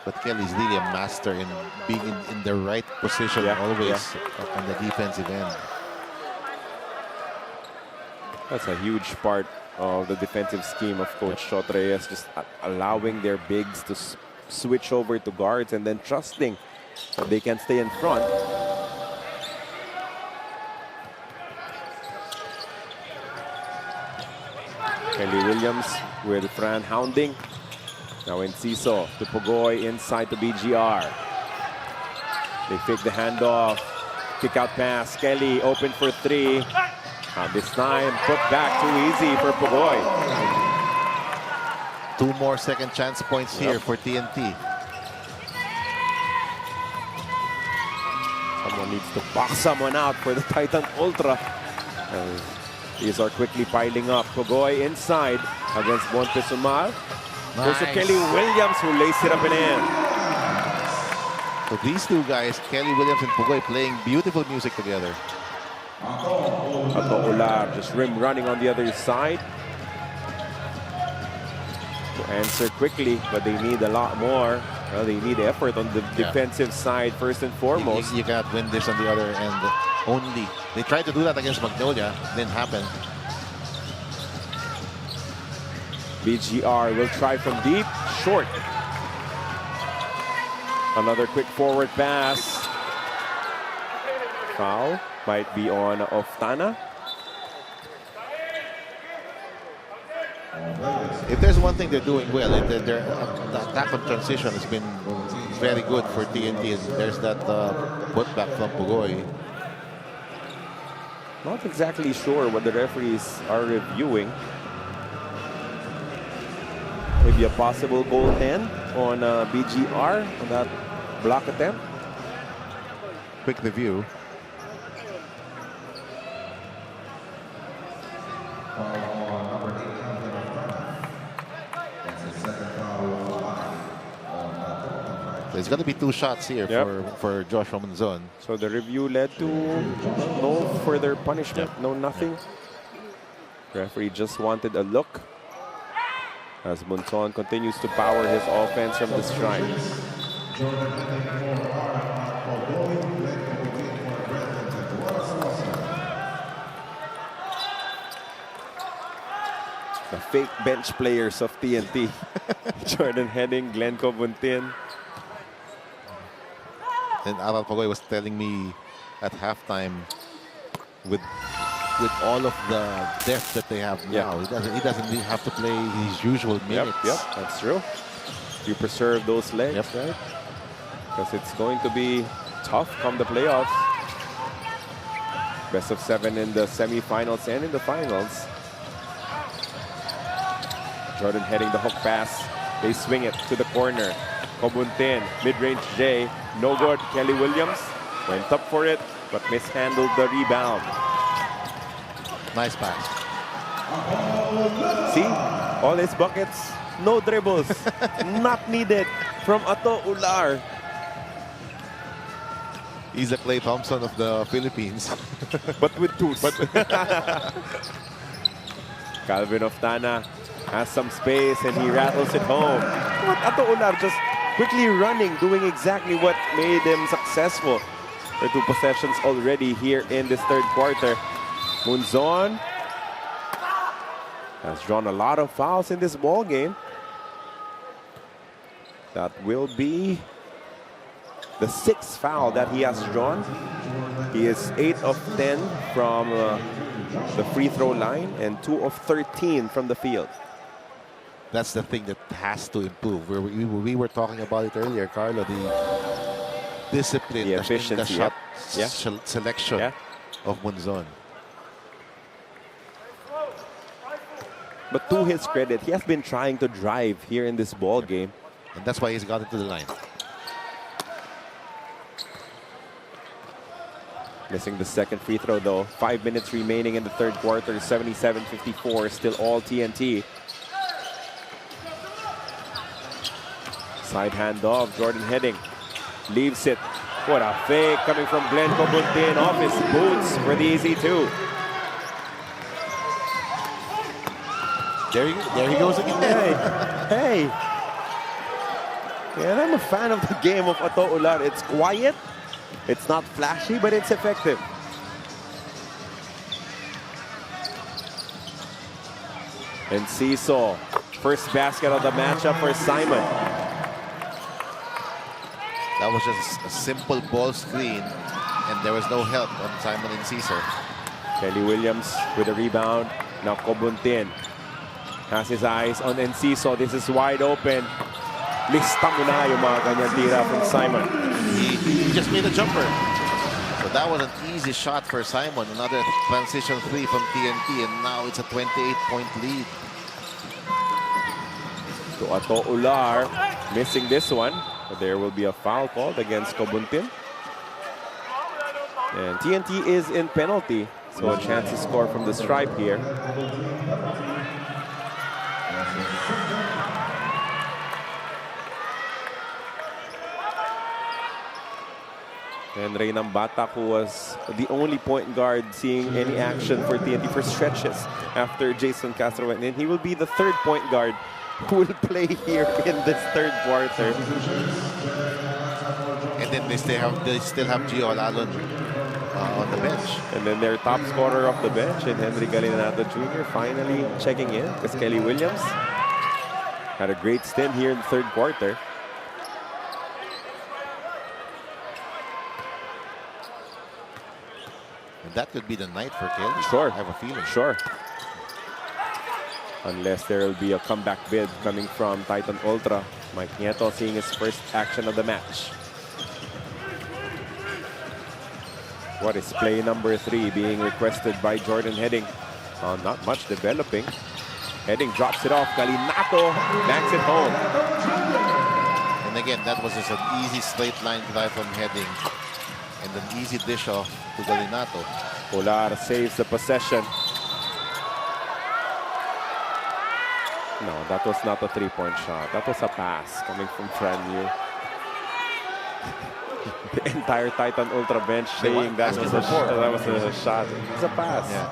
But Kelly's really a master in being in the right position always on the defensive end. That's a huge part of the defensive scheme of Coach Shot Reyes, just allowing their bigs to switch over to guards and then trusting that they can stay in front. Kelly Williams with Fran hounding. Now in Ciso to Pugoy, inside to BGR. They fake the handoff. Kick out pass. Kelly open for 3. This time put back too easy for Pugoy. 2 more second chance points here for TNT. Someone needs to box someone out for the Titan Ultra. These are quickly piling up. Pugoy inside against Monte Sumal. Goes to Kelly Williams, who lays it up and in. So these 2 guys, Kelly Williams and Pugoy, playing beautiful music together. Ato Ular just rim running on the other side. To answer quickly, but they need a lot more. Well, they need effort on the defensive side first and foremost. You cannot win this on the other end only. They tried to do that against Magnolia, didn't happen. BGR will try from deep, short. Another quick forward pass. Foul might be on Oftana. If there's one thing they're doing well, the attack on transition has been very good for TNT. There's that putback from Pugoy. Not exactly sure what the referees are reviewing. Maybe a possible goal 10 on BGR on that block attempt. Quick review. There's going to be 2 shots here for Joshua Munzon. So the review led to no further punishment, no nothing. Referee just wanted a look as Munzon continues to power his offense from the stripe. The fake bench players of TNT. Jordan Henning, Glenn Cobuntin. And Aral Pugoy was telling me at halftime, with all of the depth that they have now, he doesn't really have to play his usual minutes. Yep, that's true. You preserve those legs, right? Because it's going to be tough come the playoffs. Best of 7 in the semifinals and in the finals. Jordan heading the hook pass. They swing it to the corner. Cobuntin, mid-range J, no good. Kelly Williams went up for it. but mishandled the rebound. Nice pass. See? All his buckets, no dribbles. Not needed from Ato Ular. He's the Clay Thompson of the Philippines. But with twos. Calvin Oftana has some space and he rattles it home. What Ato Ular just quickly running, doing exactly what made him successful. There are 2 possessions already here in this third quarter. Munzon has drawn a lot of fouls in this ball game. That will be the 6th foul that he has drawn. He is 8 of 10 from the free throw line and 2 of 13 from the field. That's the thing that has to improve. We were talking about it earlier, Carlo, the discipline, the efficiency, the shot yeah. selection of Munzon. But to his credit, he has been trying to drive here in this ball game. And that's why he's gotten to the line. Missing the second free throw though. 5 minutes remaining in the third quarter. 77-54, still all TNT. Side handoff, Jordan Heading. Leaves it. What a fake coming from Glenn Cobuntin off his boots for the easy 2. There he goes again. Hey. Yeah, I'm a fan of the game of Ato Ular. It's quiet. It's not flashy, but it's effective. And Ciso, first basket of the matchup for Simon. That was just a simple ball screen, and there was no help on Simon and Caesar. Kelly Williams with a rebound. Now Cobuntin has his eyes on Enciso. This is wide open. Lista mo na yung mga ganyan tira from Simon. He just made a jumper. So that was an easy shot for Simon. Another transition 3 from TNT, and now it's a 28-point lead. To Ato Ular, missing this one. But there will be a foul called against Cobuntin. And TNT is in penalty, so a chance to score from the stripe here. And Reynam Batak, who was the only point guard seeing any action for TNT for stretches after Jason Castro went in. He will be the 3rd point guard who will play here in this third quarter. And then they still have Gio Alalon on the bench. And then their top scorer off the bench, and Henry Galinato Jr. finally checking in, because Kelly Williams had a great stint here in the third quarter. And that could be the night for Kelly. Sure. I have a feeling. Sure. Unless there will be a comeback bid coming from Titan Ultra. Mike Nieto seeing his first action of the match. What is play number 3 being requested by Jordan Heading? Not much developing. Heading drops it off. Galinato backs it home. And again, that was just an easy straight line drive from Heading. And an easy dish off to Galinato. Ular saves the possession. No, that was not a 3-point shot. That was a pass coming from Fran Yu. The entire Titan Ultra bench saying that was a shot. It's a pass. Yeah.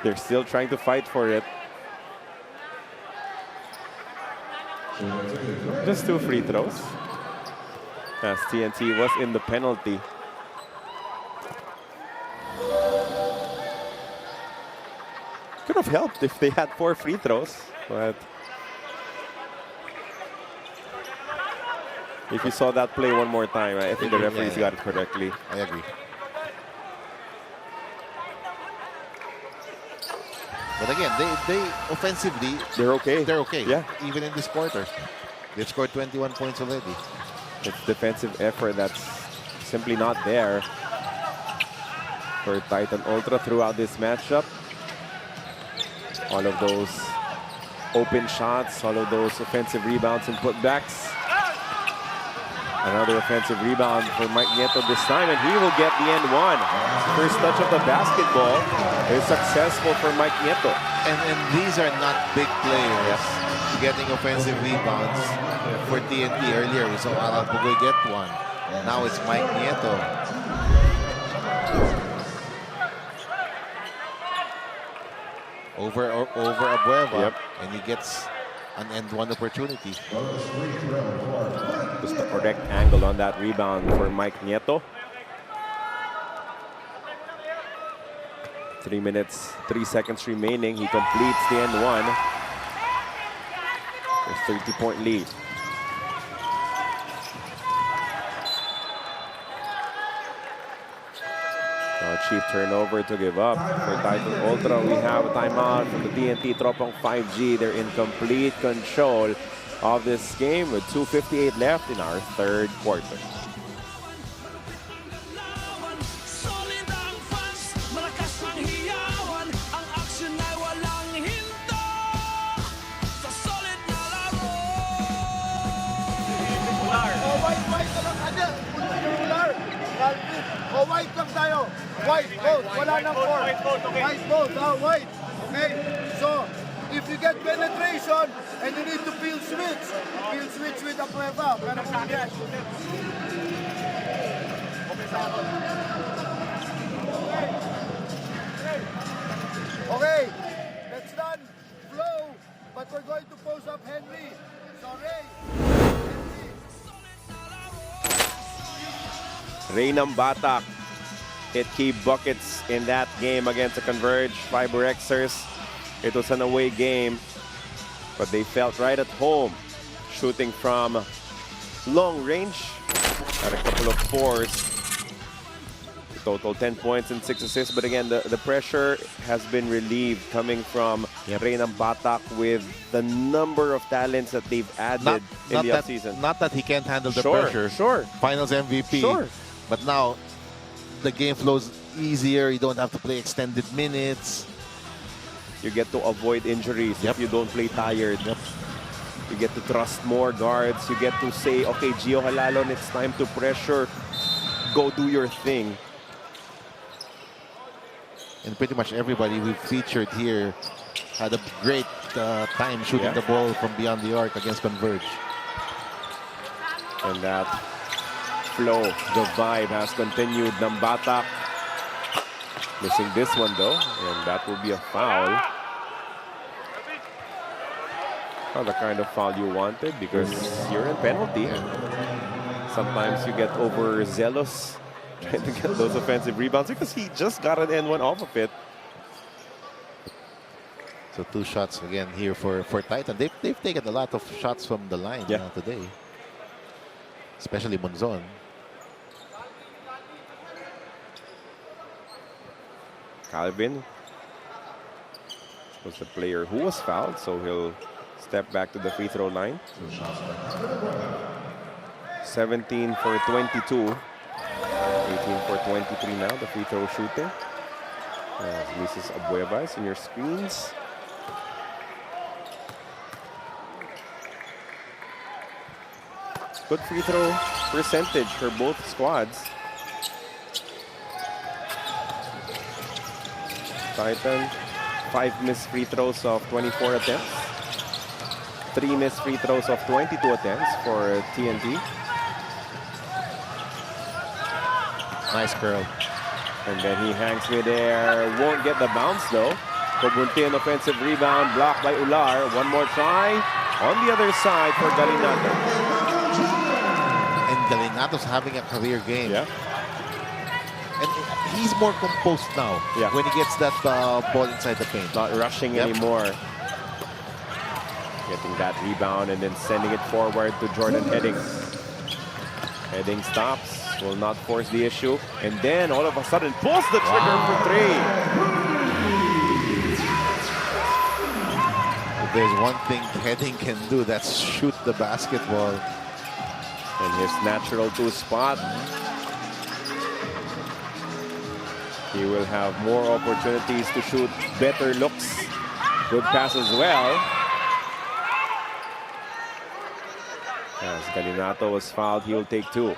They're still trying to fight for it. Just 2 free throws, as TNT was in the penalty. Could have helped if they had 4 free throws, but if you saw that play one more time, I think the referees got it correctly. I agree. But again, they offensively, they're okay. They're okay. Yeah. Even in this quarter. They've scored 21 points already. It's defensive effort that's simply not there for Titan Ultra throughout this matchup. All of those open shots, all of those offensive rebounds and putbacks. Another offensive rebound for Mike Nieto this time, and he will get the end one. First touch of the basketball is successful for Mike Nieto. And these are not big players getting offensive rebounds. For TNT earlier, we saw Aral Pugoy get one. Now it's Mike Nieto. Over Abueva, and he gets an end one opportunity. Just the correct angle on that rebound for Mike Nieto. 3 minutes, 3 seconds remaining. He completes the end one. A 30-point lead. Now cheap turnover to give up for Titan Ultra. We have a timeout from the TNT Tropang 5G. They're in complete control of this game with 2:58 left in our third quarter. O white lang tayo. White, both. Wala nang four. White, both. White. Okay? So, if you get penetration and you need to field switch with a Abueva. Pero kung hindi. Okay. That's done. Flow. But we're going to post up Henry. Sorry. Reynam Batak hit key buckets in that game against the Converge Fiber Xers. It was an away game, but they felt right at home, shooting from long range at a couple of fours. Total 10 points and 6 assists, but again, the pressure has been relieved coming from Reynam Batak with the number of talents that they've added in the offseason. Not that he can't handle the pressure. Sure. Finals MVP. Sure. But now, the game flows easier. You don't have to play extended minutes. You get to avoid injuries if you don't play tired. You get to trust more guards. You get to say, okay, Gio Halalon, it's time to pressure. Go do your thing. And pretty much everybody we've featured here had a great time shooting the ball from beyond the arc against Converge. And that flow, the vibe has continued. Batak missing this one though, and that will be a foul. Not the kind of foul you wanted because you're in penalty. Sometimes you get overzealous trying to get those offensive rebounds because he just got an N1 off of it. So 2 shots again here for Titan. They've taken a lot of shots from the line today, especially Monzon. Calvin was the player who was fouled, so he'll step back to the free throw line. 17 for 22. 18 for 23 now, the free throw shooting. Mrs. Abueva is in your screens. Good free throw percentage for both squads. Titan, 5 missed free throws of 24 attempts. 3 missed free throws of 22 attempts for TNT. Nice curl. And then he hangs midair. Won't get the bounce though. Pugunti an offensive rebound, blocked by Ular. One more try on the other side for Galinato. And Galinato's having a career game. Yeah. And he's more composed now when he gets that ball inside the paint. Not rushing anymore. Getting that rebound and then sending it forward to Jordan Heading. Heading stops, will not force the issue. And then all of a sudden pulls the trigger for 3. If there's one thing Heading can do, that's shoot the basketball. And his natural 2 spot. He will have more opportunities to shoot better looks. Good pass as well. As Galinato was fouled, he will take 2.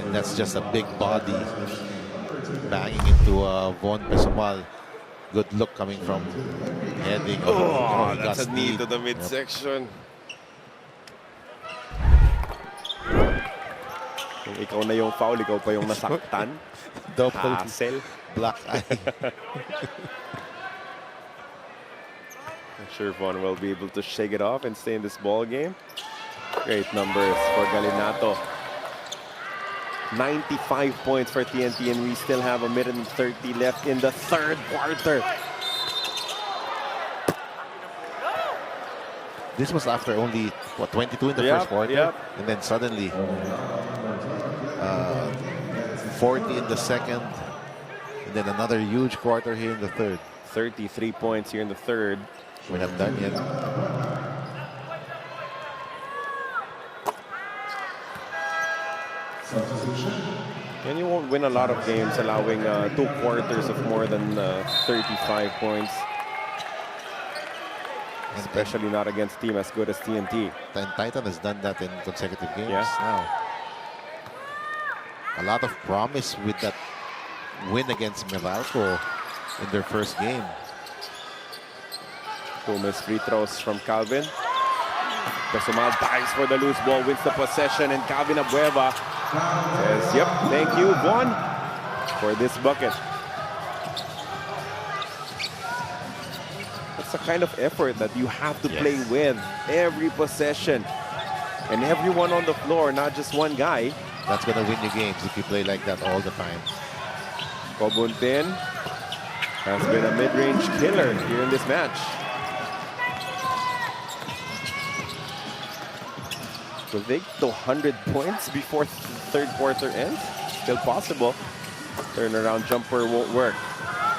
And that's just a big body banging into Von Pesumal. Good look coming from heading. Oh, he got that's a knee speed. to the midsection. Kung ikaw na yung foul, ikaw pa yung nasaktan. Double Hassle. black eye. I'm sure Von will be able to shake it off and stay in this ball game. Great numbers for Galinato. 95 points for TNT, and we still have 1:30 left in the third quarter. This was after only, what, 22 in the first quarter? And then suddenly, 40 in the second. And then another huge quarter here in the third. 33 points here in the third. We're not done yet. And you won't win a lot of games allowing 2 quarters of more than 35 points. Especially not against a team as good as TNT. And Titan has done that in consecutive games now. A lot of promise with that win against Meralco in their first game. 2 missed free throws from Calvin. Pesumal dives for the loose ball, wins the possession, and Calvin Abueva says, yep, thank you, Von, for this bucket. That's the kind of effort that you have to play with every possession. And everyone on the floor, not just one guy. That's going to win you games if you play like that all the time. Cobuntin has been a mid-range killer here in this match. Will they get to 100 points before the third quarter ends? Still possible. Turnaround jumper won't work.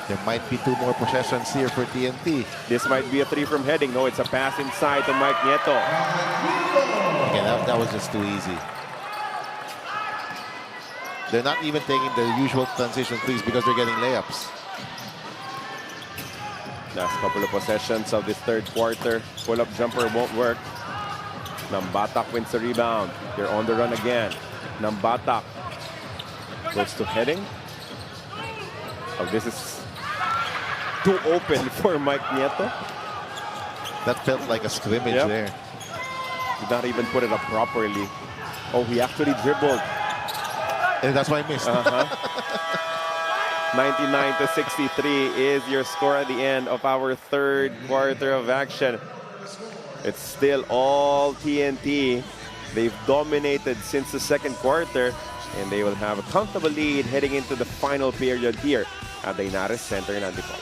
There might be 2 more possessions here for TNT. This might be a 3 from heading. No, it's a pass inside to Mike Nieto. Okay, that was just too easy. They're not even taking the usual transition threes because they're getting layups. Last couple of possessions of this third quarter. Pull-up jumper won't work. Nambatak wins the rebound. They're on the run again. Nambatak goes to heading. Oh, this is too open for Mike Nieto. That felt like a scrimmage there. Did not even put it up properly. Oh, he actually dribbled. And that's why I missed. 99-63 is your score at the end of our third quarter of action. It's still all TNT. They've dominated since the second quarter, and they will have a comfortable lead heading into the final period here at the Inares Center in Antipolo.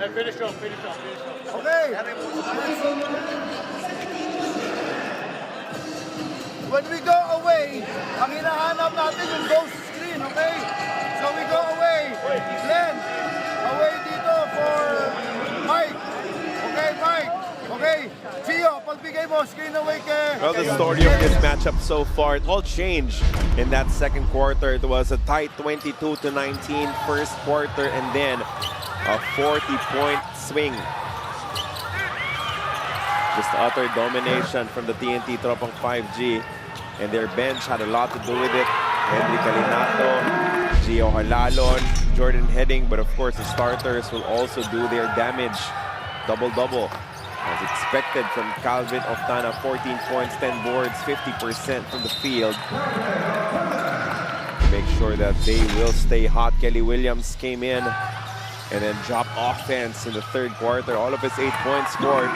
Finish off. Okay. When we go away, ang hinahanap natin yung ghost screen, okay? So we go away. Glenn, away dito for Mike. Okay, Mike. Okay. Gio, pagbigay mo, screen away kay... Well, the story of this matchup so far, it all changed in that second quarter. It was a tight 22-19 first quarter, and then a 40-point swing. Just utter domination from the TNT Tropang 5G. And their bench had a lot to do with it. Henry Calinato, Gio Halalon, Jordan Heading. But of course, the starters will also do their damage. Double-double. As expected from Calvin Oftana, 14 points, 10 boards, 50% from the field. Make sure that they will stay hot. Kelly Williams came in and then dropped offense in the third quarter. All of his 8 points scored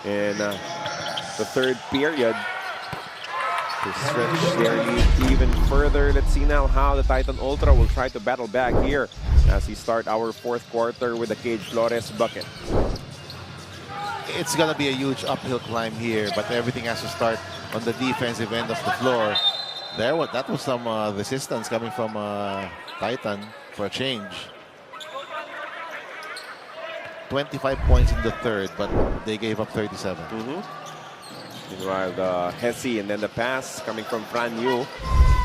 in the third period to stretch their lead even further. Let's see now how the Titan Ultra will try to battle back here as we start our fourth quarter with the Cage Flores bucket. It's gonna be a huge uphill climb here, but everything has to start on the defensive end of the floor. That was some resistance coming from Titan for a change. 25 points in the third, but they gave up 37. Meanwhile, the Hesse and then the pass coming from Fran Yu.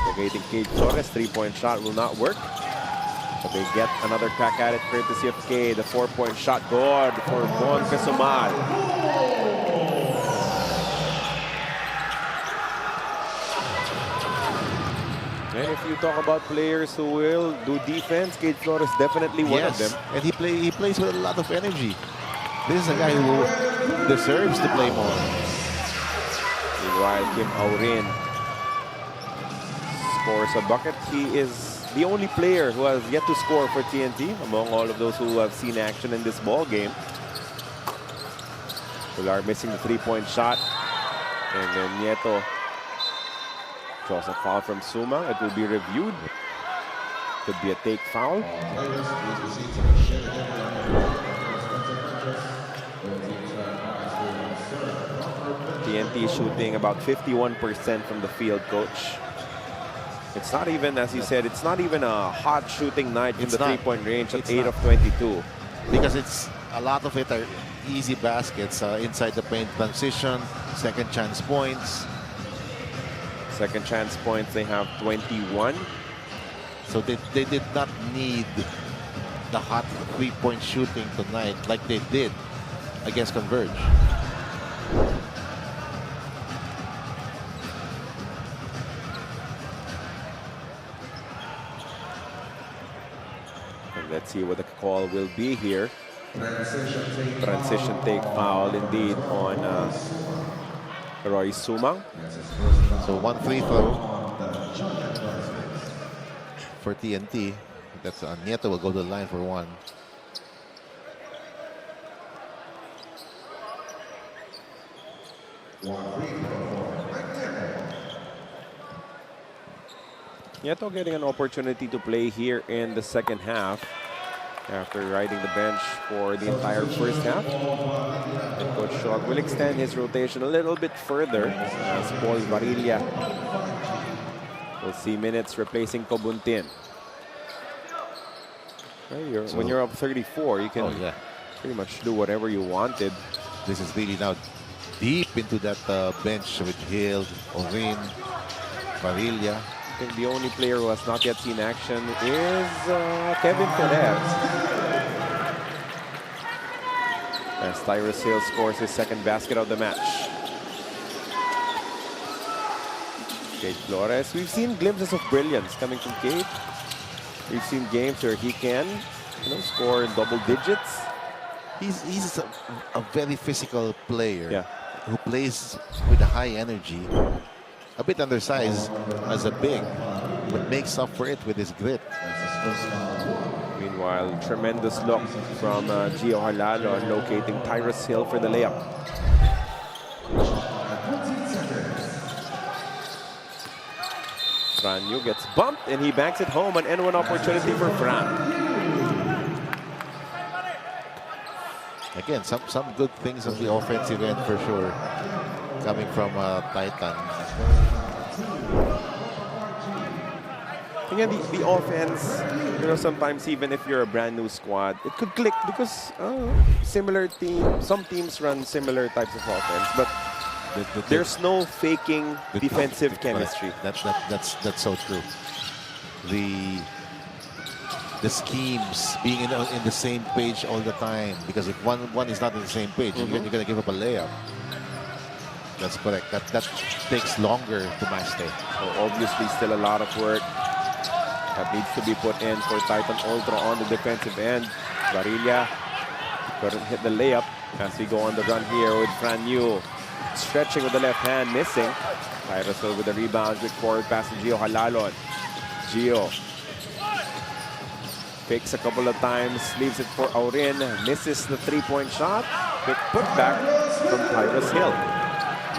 Locating Cage Flores, three-point shot will not work. But they get another crack at it courtesy of K. The four-point shot good for Von Pesumal. And if you talk about players who will do defense, Cage Flores definitely one of them. And he plays with a lot of energy. This is a guy who deserves to play more. Meanwhile, Kim Aurin scores a bucket. He is the only player who has yet to score for TNT among all of those who have seen action in this ball game. Pilar missing the three-point shot. And then Nieto draws a foul from Suma. It will be reviewed. Could be a take foul. TNT shooting about 51% from the field, coach. It's not even, as you said, it's not even a hot shooting night from the three-point range at 8 of 22. Because a lot of it are easy baskets inside the paint transition, second chance points. Second chance points, they have 21. So they did not need the hot three-point shooting tonight like they did against Converge. And let's see what the call will be here. Transition take foul indeed on Roy Sumang. So one free throw for TNT. That's Nieto will go to the line for one. Nieto getting an opportunity to play here in the second half after riding the bench for the entire first half. And Coach Shog will extend his rotation a little bit further as Paul Varilla will see minutes replacing Cobuntin. When you're up 34, you can pretty much do whatever you wanted. This is really now deep into that bench with Hill, Orin, Varilla. I think the only player who has not yet seen action is Kevin Ferrer. As Tyrus Hill scores his second basket of the match. Cage Flores. We've seen glimpses of brilliance coming from Cage. We've seen games where he can, score in double digits. He's a very physical player who plays with a high energy. A bit undersized as a big, but makes up for it with his grit. Meanwhile, tremendous look from Gio Halalo on locating Tyrus Hill for the layup. Fran Yu gets bumped and he banks it home. An N1 opportunity for Fran. Again, some good things on the offensive end for sure, coming from Titan. Again, the offense, sometimes even if you're a brand new squad, it could click because some teams run similar types of offense, but there's no faking defensive chemistry. That's so true. The schemes being in the same page all the time, because if one is not on the same page, you're going to give up a layup. That's correct. That takes longer to master. So obviously still a lot of work that needs to be put in for Titan Ultra on the defensive end. Varilla couldn't hit the layup as we go on the run here with Fran Yu. Stretching with the left hand, missing. Tyrus Hill with the rebound with forward pass to Gio Halalon. Gio fakes a couple of times, leaves it for Aurin, misses the three-point shot. Quick putback from Tyrus Hill.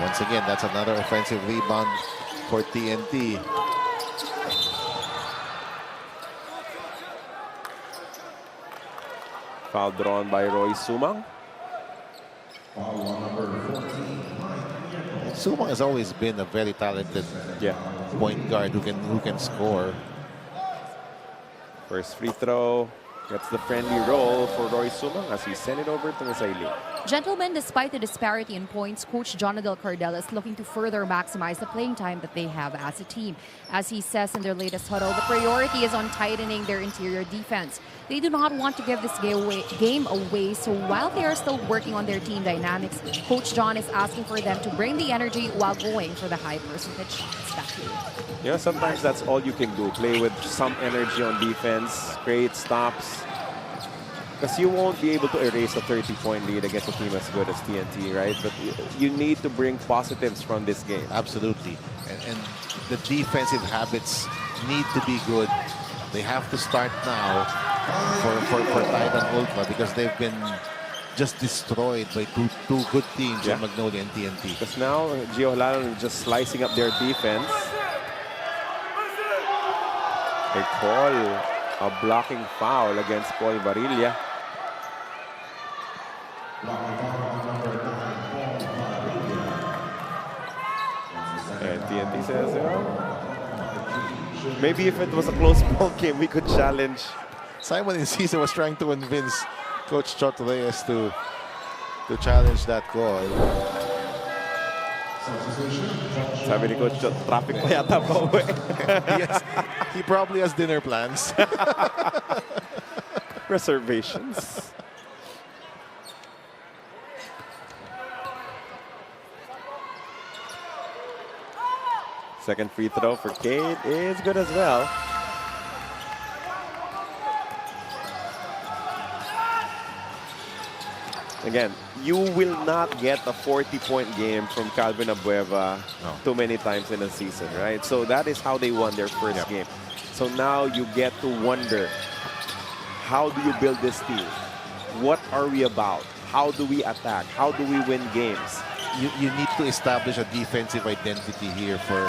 Once again, that's another offensive rebound for TNT. Foul drawn by Roy Sumang. Sumang has always been a very talented point guard who can score. First free throw. Gets the friendly roll for Roy Sumang as he sent it over to Misaili. Gentlemen, despite the disparity in points, Coach Jonadel Cardell is looking to further maximize the playing time that they have as a team. As he says in their latest huddle, the priority is on tightening their interior defense. They do not want to give this game away, so while they are still working on their team dynamics, Coach John is asking for them to bring the energy while going for the high percentage shots. Back to you. Yeah, sometimes that's all you can do. Play with some energy on defense, create stops. Because you won't be able to erase a 30-point lead against a team as good as TNT, right? But you need to bring positives from this game. Absolutely. And the defensive habits need to be good. They have to start now for Titan Ultra because they've been just destroyed by two good teams in Magnolia and TNT. Because now Gio Halalan is just slicing up their defense. They call a blocking foul against Paul Varilla. And TNT says, maybe if it was a close ball game, we could challenge. Simon Incisa was trying to convince Coach Chot Reyes to challenge that call. Sabi ni Coach Chot, traffic pa yata pa uwi. Yes, he probably has dinner plans. Reservations. Second free throw for Cade is good as well. Again, you will not get a 40-point game from Calvin Abueva too many times in a season, right? So that is how they won their first game. So now you get to wonder, how do you build this team? What are we about? How do we attack? How do we win games? You need to establish a defensive identity here for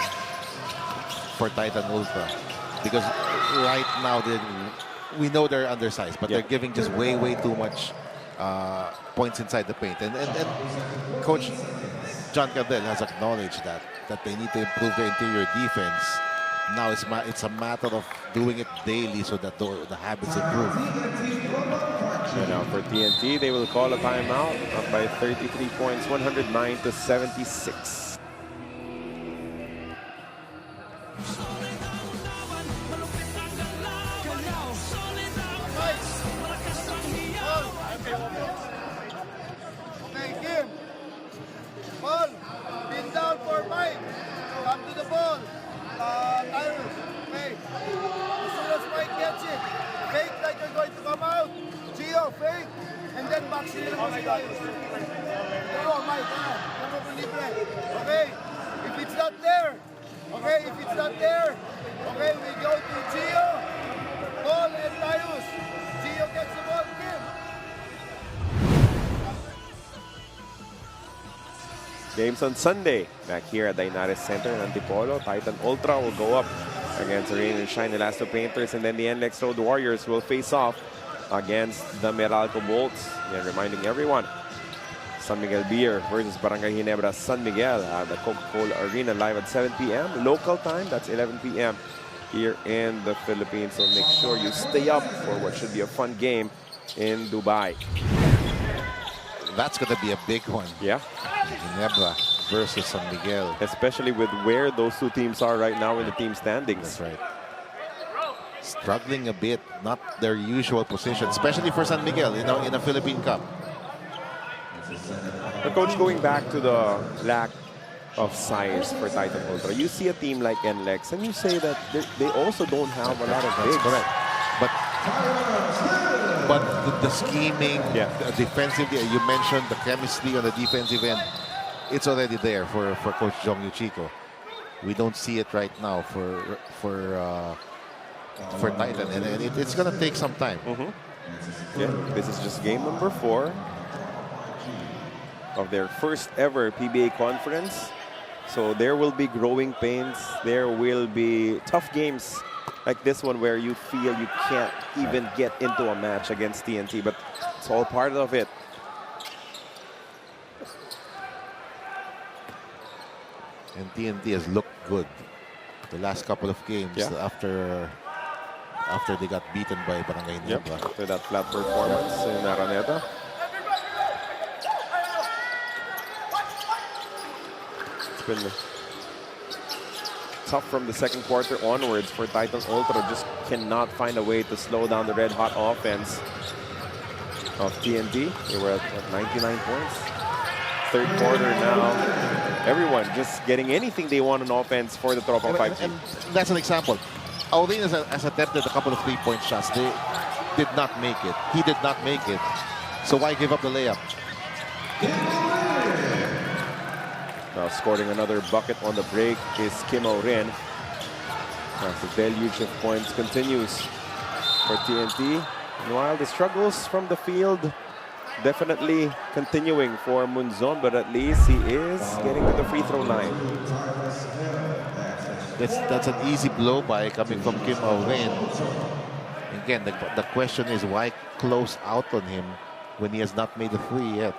Titan Ultra, because right now we know they're undersized, but they're giving just way too much points inside the paint, and Coach John Cardell has acknowledged that they need to improve their interior defense. Now it's a matter of doing it daily so that the habits improve. So now for TNT, they will call a timeout up by 33 points, 109-76. Okay, Kim. Ball. Pin down for Mike. Come to the ball. Tyrus. Okay. As soon as Mike gets it, fake like you're going to come out. Gio, fake. And then back to the ball. Come on, Mike. Okay. If it's not there. Okay, if it's not there. Okay, we go to Gio. Ball and Tyrus. Gio gets the ball. Kim. Games on Sunday back here at the Inares Center in Antipolo. Titan Ultra will go up against the Rain and Shine Elasto Painters, and then the NLEX Road Warriors will face off against the Meralco Bolts. And reminding everyone, San Miguel Beer versus Barangay Ginebra San Miguel at the Coca-Cola Arena live at 7 p.m. Local time, that's 11 p.m. here in the Philippines. So make sure you stay up for what should be a fun game in Dubai. That's going to be a big one. Yeah. Ginebra versus San Miguel. Especially with where those two teams are right now in the team standings. That's right. Struggling a bit, not their usual position, especially for San Miguel, in a Philippine Cup. But Coach, going back to the lack of size for Titan Ultra, you see a team like NLEX and you say that they also don't have a lot of bigs. That's correct. But the scheming, defensively, you mentioned the chemistry on the defensive end. It's already there for Coach Jong Yuchiko. We don't see it right now for Titan, and it's going to take some time. Yeah, this is just game number 4 of their first ever PBA conference. So there will be growing pains. There will be tough games like this one where you feel you can't even get into a match against TNT. But It's all part of it. And TNT has looked good the last couple of games after they got beaten by Barangay Niebla. After that flat performance in Araneta. It's been tough from the second quarter onwards for Titan Ultra. Just cannot find a way to slow down the red-hot offense of TNT. They were at 99 points. Third quarter now. Everyone just getting anything they want on offense for the Tropang 5G. And that's an example. Aurine has attempted a couple of three-point shots. They did not make it. He did not make it. So why give up the layup? Now scoring another bucket on the break is Kim Aurine. As the deluge of points continues for TNT. Meanwhile, the struggles from the field definitely continuing for Munzon, but at least he is getting to the free throw line. That's an easy blow by coming from Kim Aurine. Again, the question is why close out on him when he has not made the three yet?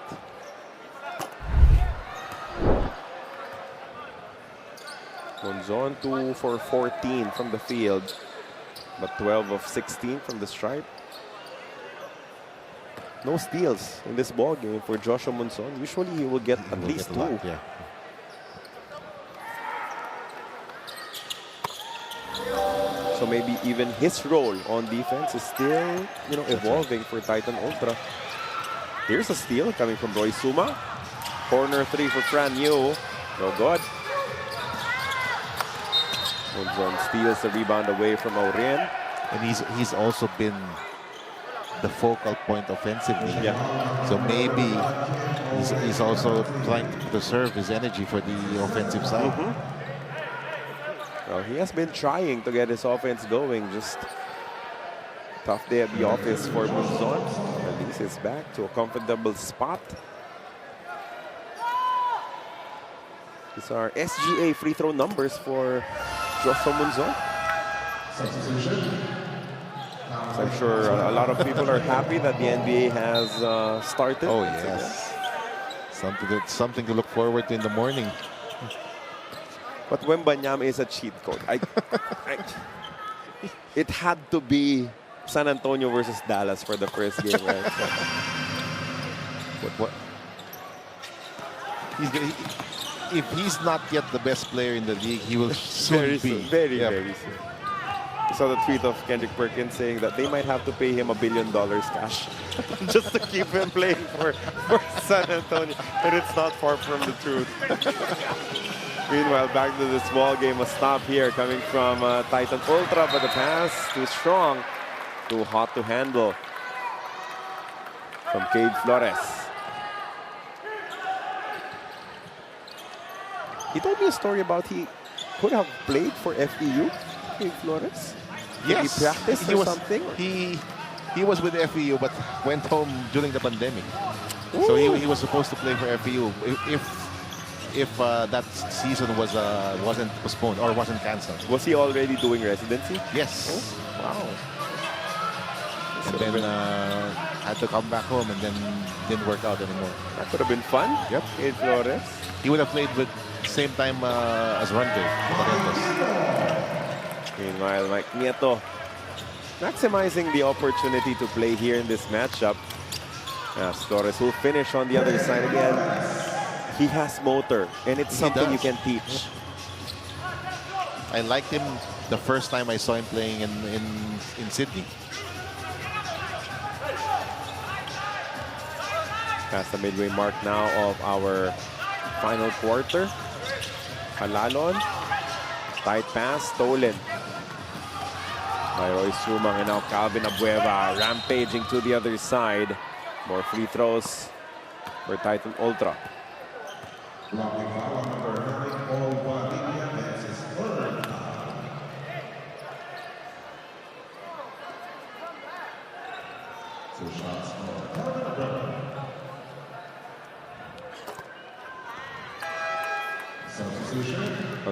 Munzon 2 for 14 from the field, but 12 of 16 from the stripe. No steals in this ball game for Joshua Munzon. Usually he will get at least two. So maybe even his role on defense is still, evolving for Titan Ultra. Here's a steal coming from Roy Suma. Corner three for Fran Yu. No good. Munzon steals the rebound away from Aurine. And he's also been the focal point offensively. So maybe he's also trying to preserve his energy for the offensive side. Well, he has been trying to get his offense going. Just tough day at the office for Munzon. At least it's back to a comfortable spot. These are SGA free throw numbers for Joshua Munzon. So I'm sure a lot of people are happy that the NBA has started. Oh yes, something to look forward to in the morning. But Wembanyama is a cheat code. It had to be San Antonio versus Dallas for the first game, right? What? If he's not yet the best player in the league, he will soon be. Very soon. I saw the tweet of Kendrick Perkins saying that they might have to pay him $1 billion cash just to keep him playing for San Antonio. And it's not far from the truth. Meanwhile, back to this ball game. A stop here coming from Titan Ultra, but the pass too strong, too hot to handle from Cade Flores. He told me a story about he could have played for FEU, Cade Flores. Yes, he practiced or something? He was with FEU but went home during the pandemic. Ooh. So he was supposed to play for FEU if that season wasn't postponed or wasn't cancelled. Was he already doing residency? Yes. Oh, wow. And then had to come back home and then didn't work out anymore. That could have been fun. Yep. Cade Flores. He would have played with same time as Ronjay. Meanwhile, Mike Nieto maximizing the opportunity to play here in this matchup. As Flores will finish on the other side again. He has motor, and it's something you can teach. I liked him the first time I saw him playing in Sydney. Past the midway mark now of our final quarter. Alalon. Tight pass, stolen by Roy Sumang, and now Calvin Abueva rampaging to the other side. More free throws for Titan Ultra.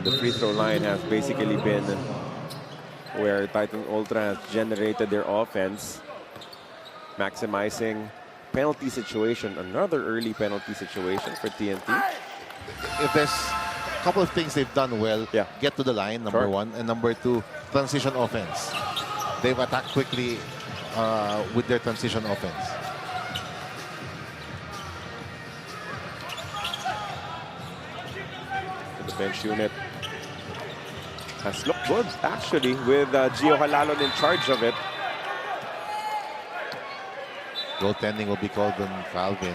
The free throw line has basically been where Titan Ultra has generated their offense, maximizing penalty situation, another early penalty situation for TNT. If there's a couple of things they've done well, get to the line, number one, and number two, transition offense. They've attacked quickly with their transition offense. The bench unit has looked good, actually, with Gio Halalon in charge of it. Goaltending will be called on Calvin,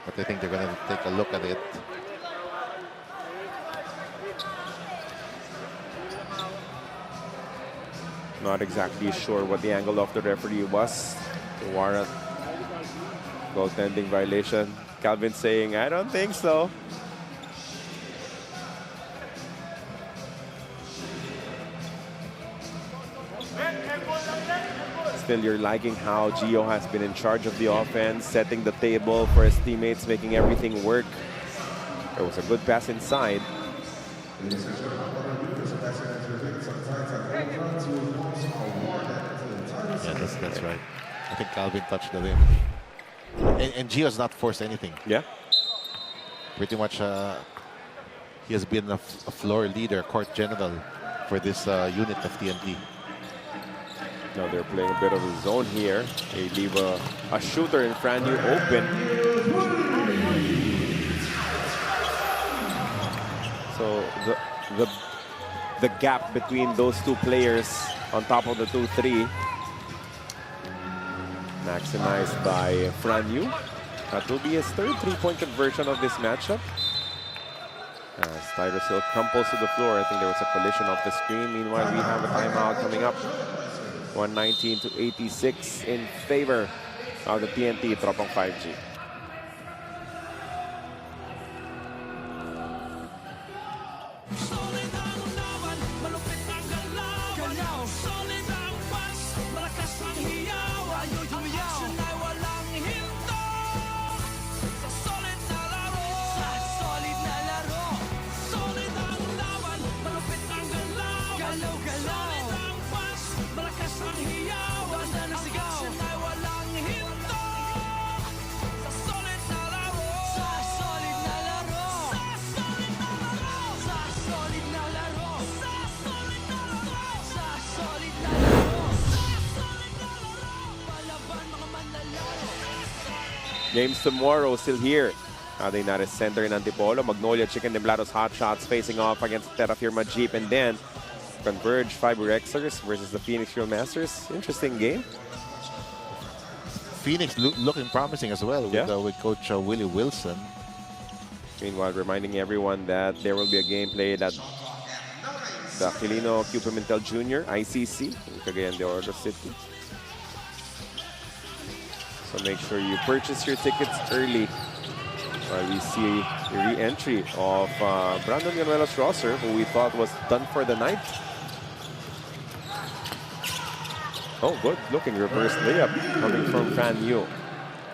but I think they're going to take a look at it. Not exactly sure what the angle of the referee was to warrant goaltending violation. Calvin saying, I don't think so. Still, you're liking how Gio has been in charge of the offense, setting the table for his teammates, making everything work. There was a good pass inside. Yeah, that's right. I think Calvin touched the rim. And Gio's not forced anything. Yeah. Pretty much he has been a floor leader, court general for this unit of TNT. Now they're playing a bit of a zone here. They leave a shooter in Franyu open. So the gap between those two players on top of the 2-3 maximized by Franyu. That will be his third three-point conversion of this matchup. As Tyrus Hill crumples to the floor. I think there was a collision off the screen. Meanwhile, we have a timeout coming up. 119 to 86 in favor of the TNT Tropang 5G. Games tomorrow still here. Ating Nares Center in Antipolo. Magnolia Chicken Niblados Hot Shots facing off against Terra Firma Jeep, and then Converge Fiber Xers versus the Phoenix Real Masters. Interesting game. Phoenix looking promising as well with Coach Willie Wilson. Meanwhile, reminding everyone that there will be a game played at the Aquilino Q Pimentel Jr. ICC in Cagayan de Oro City. So make sure you purchase your tickets early while we see the re-entry of Brandon Ganuelos Rosser, who we thought was done for the night. Oh, good looking reverse layup coming from Fan Yu.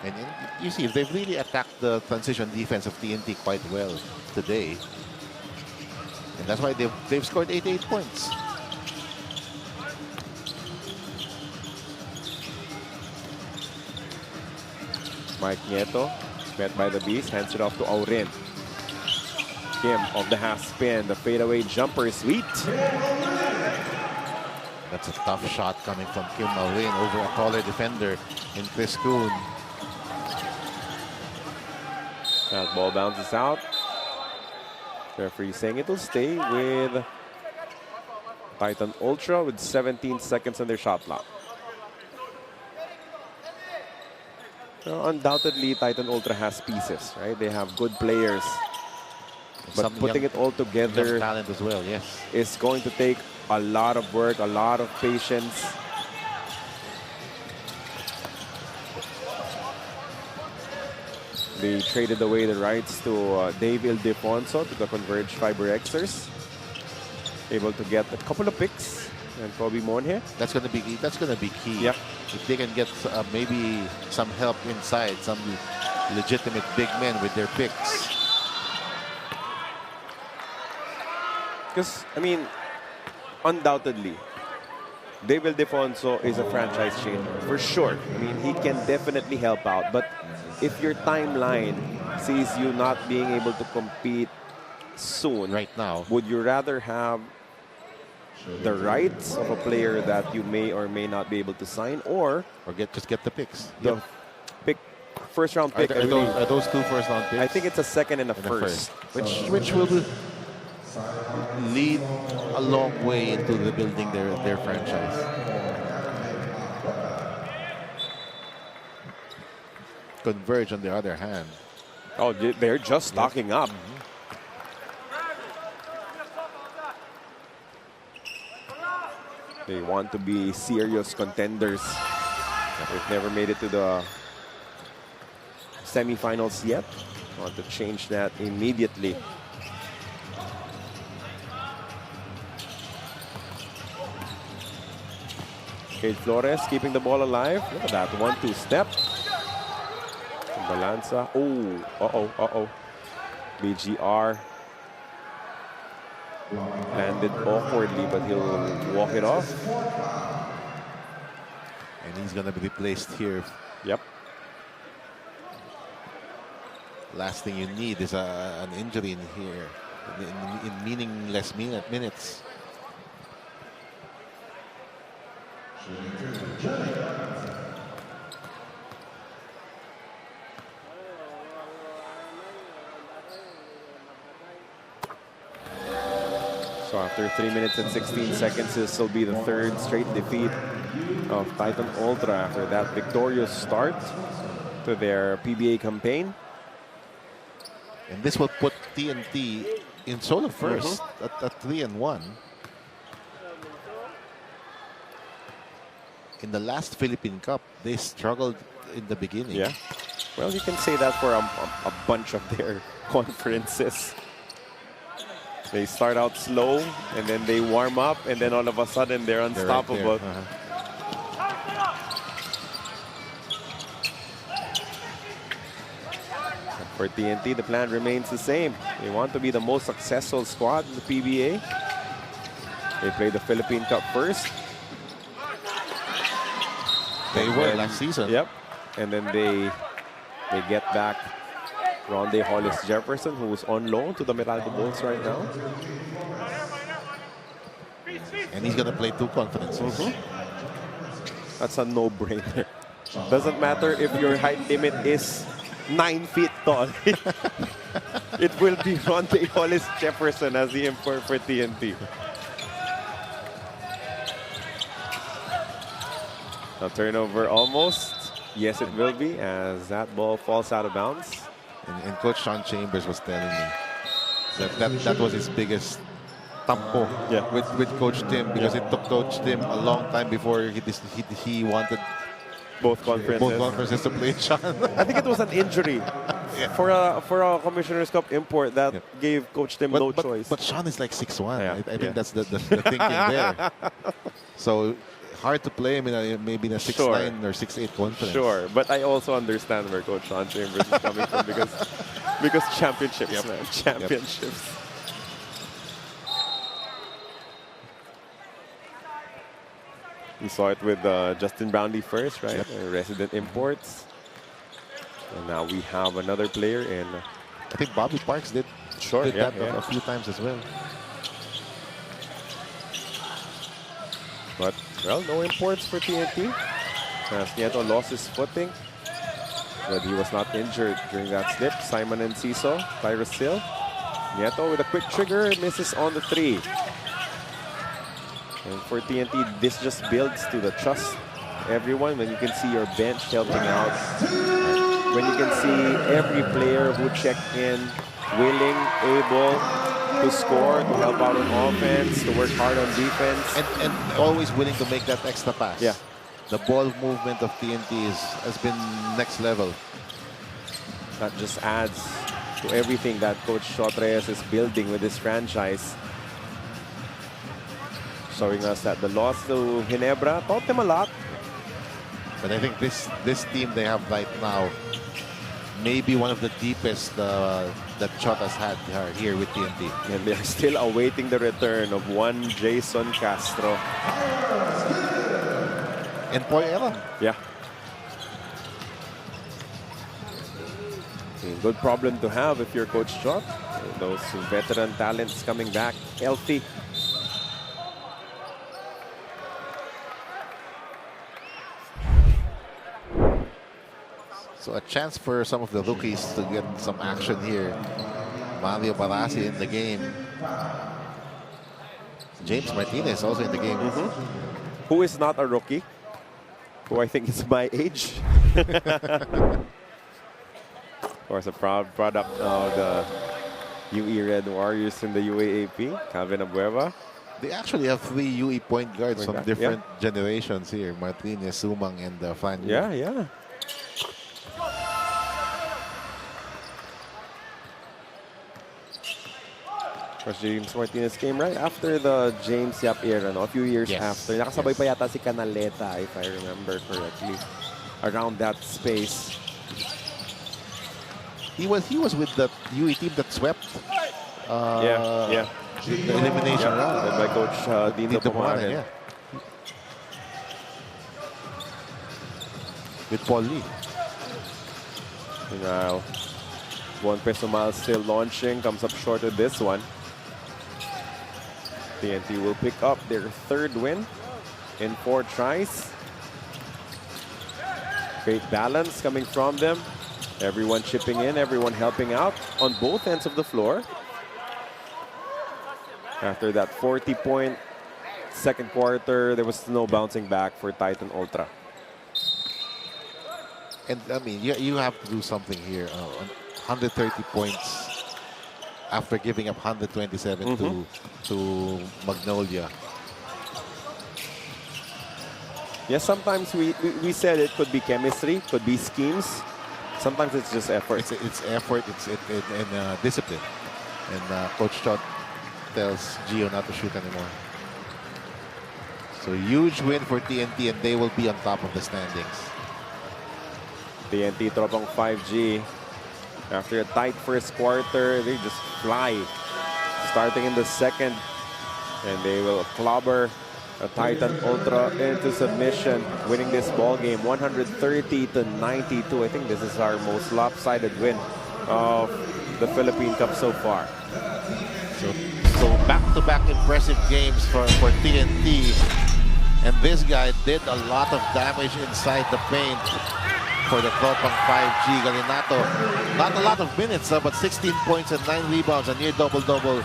And you see, they've really attacked the transition defense of TNT quite well today. And that's why they've scored 88 points. Mike Nieto, met by the Beast, hands it off to Aurin. Kim of the half spin, the fadeaway jumper, sweet. That's a tough shot coming from Kim Aurin over a taller defender in Chris Kuhn. That ball bounces out. Referee saying it'll stay with Titan Ultra with 17 seconds on their shot clock. Undoubtedly, Titan Ultra has pieces, right? They have good players. But putting it all together talent as well, yes, is going to take a lot of work, a lot of patience. They traded away the rights to Dave Ildefonso to the Converge Fiber Xers. Able to get a couple of picks and Kobe Monhe. That's going to be key. Yep. If they can get maybe some help inside, some legitimate big men with their picks. Because, I mean, undoubtedly, David Defonso is a franchise changer, for sure. I mean, he can definitely help out. But if your timeline sees you not being able to compete soon, right now, would you rather have the rights of a player that you may or may not be able to sign, or just get the picks? The pick, first round pick. Are those two first round picks? I think it's a second and a first. Which will lead a long way into the building their franchise. Converge, on the other hand. Oh, they're just stocking up. They want to be serious contenders. They've never made it to the semifinals yet. Want to change that immediately. Cade Flores keeping the ball alive. Look at that 1-2 step. Balanza. Oh, BGR landed awkwardly, but he'll walk it off. And he's going to be replaced here. Yep. Last thing you need is an injury in here, in meaningless minutes. So after 3 minutes and 16 seconds, this will be the third straight defeat of Titan Ultra after that victorious start to their PBA campaign. And this will put TNT in solo first at 3-1. In the last Philippine Cup, they struggled in the beginning. Yeah. Well, you can say that for a bunch of their conferences. They start out slow, and then they warm up, and then all of a sudden they're unstoppable. For TNT, the plan remains the same. They want to be the most successful squad in the PBA. They play the Philippine Cup first. They were last season. Yep. And then they get back Ronde Hollis Jefferson, who is on loan to the Meralco Bulls right now. And he's going to play two conferences. That's a no-brainer. Doesn't matter if your height limit is 9 feet tall. It will be Ronde Hollis Jefferson as the import for TNT. A turnover almost. Yes, it will be, as that ball falls out of bounds. And Coach Sean Chambers was telling me that was his biggest tampo with Coach Tim, because it took Coach Tim a long time before he wanted both conferences to play Sean. I think it was an injury for a Commissioner's Cup import that gave Coach Tim no choice. But Sean is like 6'1". I think that's the thinking there. So hard to play him in maybe in a 6'9" or 6'8" conference. Sure, but I also understand where Coach Sean Chambers is coming from because championships, man, championships. We saw it with Justin Brownlee first, right? Resident imports. And now we have another player in. I think Bobby Parks did that a few times as well. But, well, no imports for TNT. As Nieto lost his footing. But he was not injured during that slip. Simon Enciso, Tyrus Hill. Nieto with a quick trigger, misses on the 3. And for TNT, this just builds to the trust. Everyone, when you can see your bench helping out. When you can see every player who checked in, willing, able to score, to help out on offense, to work hard on defense. And always willing to make that extra pass. Yeah. The ball movement of TNT has been next level. That just adds to everything that Coach Shot Reyes is building with this franchise. Showing us that the loss to Ginebra taught them a lot. But I think this team they have right now may be one of the deepest that Shot has had here with TNT. And they are still awaiting the return of one Jason Castro. And Poyera. Yeah. Good problem to have if you're Coach Chot. Those veteran talents coming back healthy. So a chance for some of the rookies to get some action here. Mario Barasi in the game. James Martinez also in the game. Who is not a rookie? Who I think is my age. Of course, a proud product of the UE Red Warriors in the UAAP, Calvin Abueva. They actually have 3 UE point guards from different generations here. Martinez, Sumang, and Fan. Yeah. Of course, James Martinez came right after the James Yap era, no? A few years after. Nakasabay pa yata si Canaleta, if I remember correctly, around that space. He was with the UE team that swept. The elimination round. Led by Coach Dito Pomaren. Yeah. With Paul Lee. Now, Juan Pesumal still launching, comes up short with this one. TNT will pick up their 3rd win in 4 tries. Great balance coming from them. Everyone chipping in, everyone helping out on both ends of the floor. After that 40-point second quarter, there was no bouncing back for Titan Ultra. And I mean, you have to do something here. 130 points after giving up 127 to Magnolia. Yes, sometimes we said it could be chemistry, could be schemes. Sometimes it's just effort. It's effort, and discipline. And Coach Chot tells Gio not to shoot anymore. So huge win for TNT, and they will be on top of the standings. TNT Tropang 5G. After a tight first quarter, they just fly. Starting in the second, and they will clobber a Titan Ultra into submission, winning this ball game 130-92. I think this is our most lopsided win of the Philippine Cup so far. So back-to-back impressive games for TNT. And this guy did a lot of damage inside the paint for the Tropang 5G. Galinato, not a lot of minutes, but 16 points and 9 rebounds, a near double-double.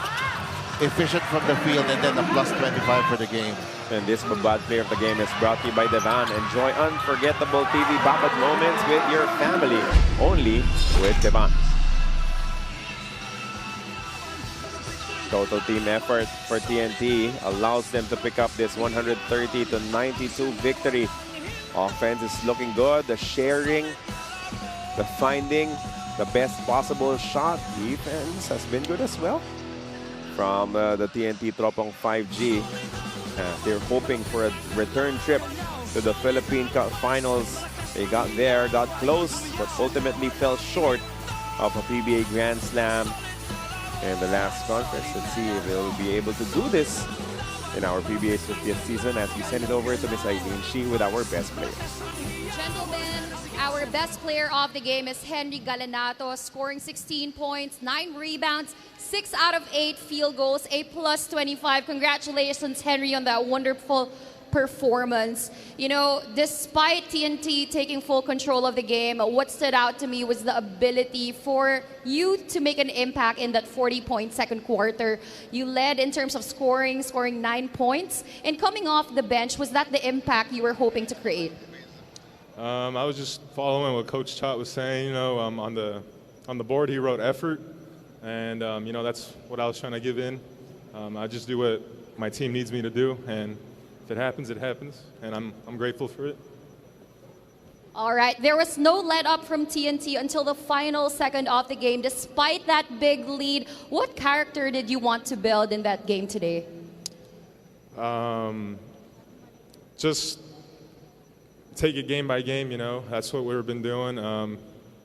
Efficient from the field, and then a plus 25 for the game. And this bad player of the game is brought to you by Devan. Enjoy unforgettable TV Babat moments with your family, only with Devan. Total team effort for TNT allows them to pick up this 130-92 victory. Offense is looking good. The sharing, the finding the best possible shot. Defense has been good as well from the TNT Tropang 5G. They're hoping for a return trip to the Philippine Cup Finals. They got there, got close, but ultimately fell short of a PBA Grand Slam in the last conference. Let's see if they'll be able to do this in our PBA's 50th season as we send it over to Miss Eileen Shi with our best players. Gentlemen, our best player of the game is Henry Galinato, scoring 16 points, 9 rebounds, 6 out of 8 field goals, a plus 25. Congratulations, Henry, on that wonderful performance. You know, despite TNT taking full control of the game, what stood out to me was the ability for you to make an impact in that 40-point second quarter. You led in terms of scoring 9 points. And coming off the bench, was that the impact you were hoping to create? I was just following what Coach Chot was saying. You know, on the board he wrote effort, and you know, that's what I was trying to give in. I just do what my team needs me to do, and if it happens, it happens, and I'm grateful for it. All right, there was no let up from TNT until the final second of the game. Despite that big lead, what character did you want to build in that game today? Just take it game by game, you know. That's what we've been doing.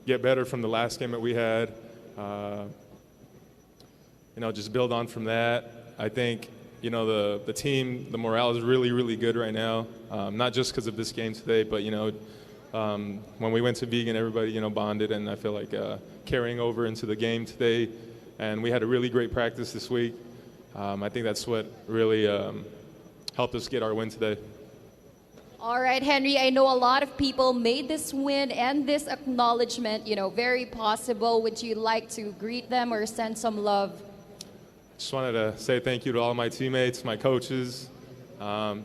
Get better from the last game that we had. You know, just build on from that. I think you know, the team, the morale is really, really good right now. Not just because of this game today, but, you know, when we went to Vegan, everybody, you know, bonded, and I feel like carrying over into the game today. And we had a really great practice this week. I think that's what really helped us get our win today. All right, Henry, I know a lot of people made this win and this acknowledgement, you know, very possible. Would you like to greet them or send some love? Just wanted to say thank you to all my teammates, my coaches. You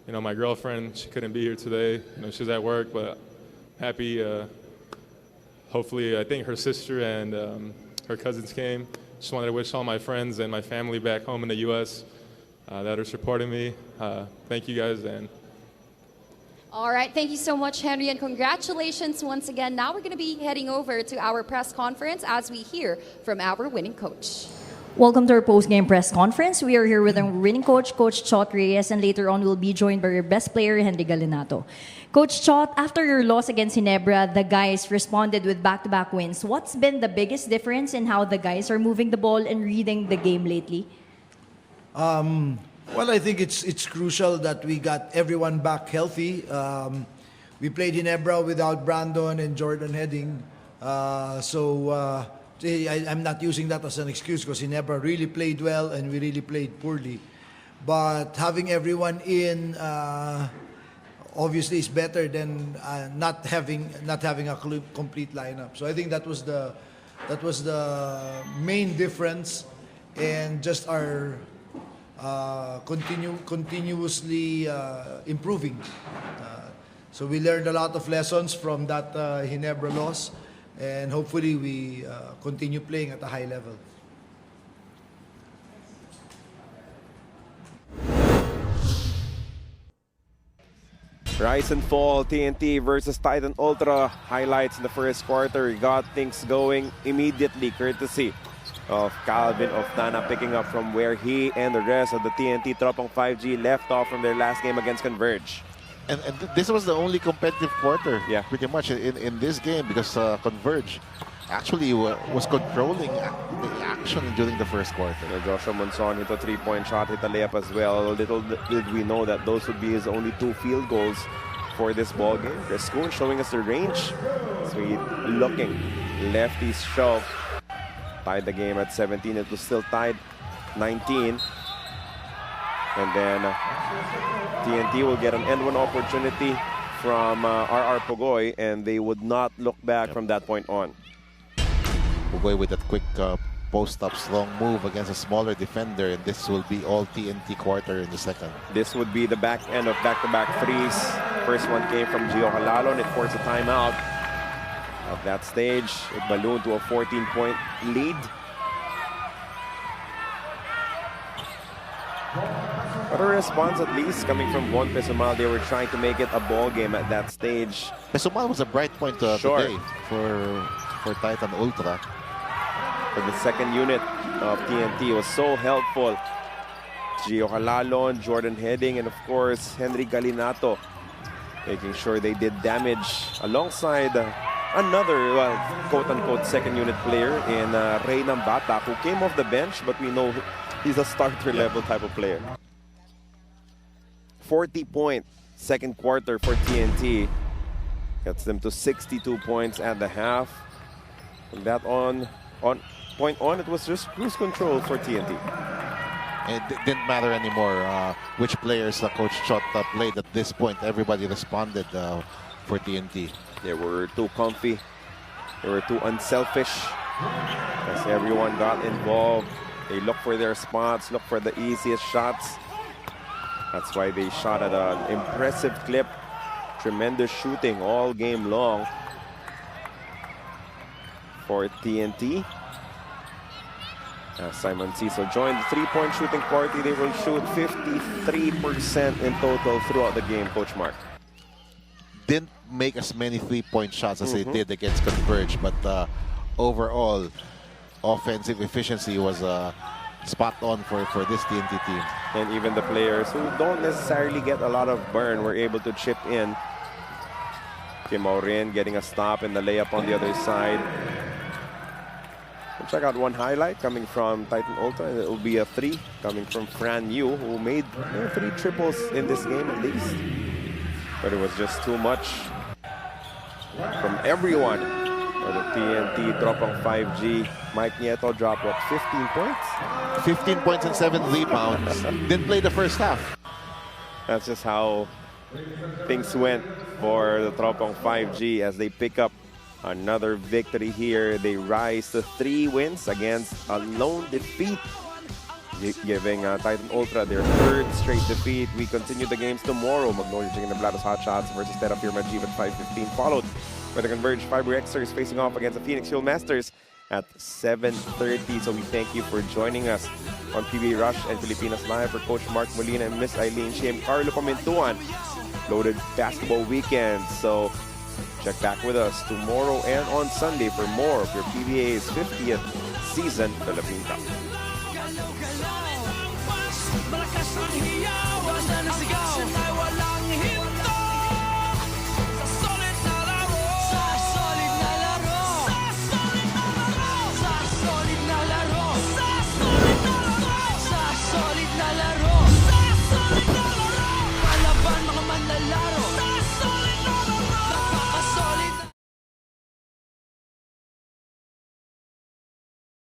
know, my girlfriend, she couldn't be here today. You know, she's at work, but happy. Hopefully, I think her sister and her cousins came. Just wanted to wish all my friends and my family back home in the U.S. That are supporting me. Thank you guys. And all right, thank you so much, Henry, and congratulations once again. Now we're going to be heading over to our press conference as we hear from our winning coach. Welcome to our post-game press conference. We are here with our winning coach, Coach Chot Reyes, and later on we'll be joined by our best player, Henry Galinato. Coach Chot, after your loss against Ginebra, the guys responded with back-to-back wins. What's been the biggest difference in how the guys are moving the ball and reading the game lately? Well, I think it's crucial that we got everyone back healthy. We played Ginebra without Brandon and Jordan Heading. I'm not using that as an excuse because Ginebra really played well and we really played poorly. But having everyone in obviously is better than not having a complete lineup. So I think that was the main difference, and just our continuously improving. So we learned a lot of lessons from that Ginebra loss, and hopefully we continue playing at a high level. Rise and fall, TNT versus Titan Ultra. Highlights in the first quarter got things going immediately, courtesy of Calvin Oftana, picking up from where he and the rest of the TNT Tropang 5G left off from their last game against Converge. And this was the only competitive quarter, pretty much, in this game, because Converge actually was controlling the action during the first quarter. Joshua Monson hit a three-point shot, hit a layup as well. Little did we know that those would be his only 2 field goals for this ball game. Rescoon showing us the range. Sweet looking. Lefties shove. Tied the game at 17. It was still tied 19. And then TNT will get an end one opportunity from RR Pugoy, and they would not look back from that point on. Pugoy with that quick post-up long move against a smaller defender, and this will be all TNT quarter in the second. This would be the back end of back-to-back threes. First one came from Gio Halalo, and it forced a timeout. At that stage, it ballooned to a 14-point lead. But a response, at least, coming from Juan Pesumal. They were trying to make it a ball game at that stage. Pesumal was a bright point today for Titan Ultra. For the second unit of TNT, was so helpful. Gio Halalon, Jordan Heading, and of course, Henry Galinato, making sure they did damage alongside another, quote-unquote, second unit player in Reynam Bata, who came off the bench, but we know he's a starter-level type of player. 40-point second quarter for TNT. Gets them to 62 points at the half. From that point on, it was just cruise control for TNT. It didn't matter anymore which players Coach Chot played at this point. Everybody responded for TNT. They were too comfy. They were too unselfish. As everyone got involved, they looked for their spots, looked for the easiest shots. That's why they shot at an impressive clip. Tremendous shooting all game long for TNT. As Simon Cecil joined the three-point shooting party, they will shoot 53% in total throughout the game, Coach Mark. Didn't make as many three-point shots as they did against Converge, but overall, offensive efficiency was spot on for this TNT team. And even the players who don't necessarily get a lot of burn were able to chip in. Kim Aurin getting a stop and the layup on the other side. check out one highlight coming from Titan Ultra, and it will be a 3 coming from Fran Yu, who made 3 triples in this game at least. But it was just too much from everyone for the TNT Tropang 5G. Mike Nieto dropped, 15 points? 15 points and 7 rebounds. Didn't play the first half. That's just how things went for the Tropang 5G as they pick up another victory here. They rise to 3 wins against a lone defeat, giving Titan Ultra their 3rd straight defeat. We continue the games tomorrow. Magnolia Chicken and Blatos Hot Shots versus Terrapure Majib at 5:15, followed by the Converge Fiber Xers facing off against the Phoenix Fuel Masters at 7:30. So we thank you for joining us on PBA Rush and Filipinas Live. For Coach Mark Molina and Miss Eileen Shim, Carlo Pamintuan, loaded basketball weekend. So check back with us tomorrow and on Sunday for more of your PBA's 50th season Philippine Cup. Malakas ang hiyaw, wala na nasigaw.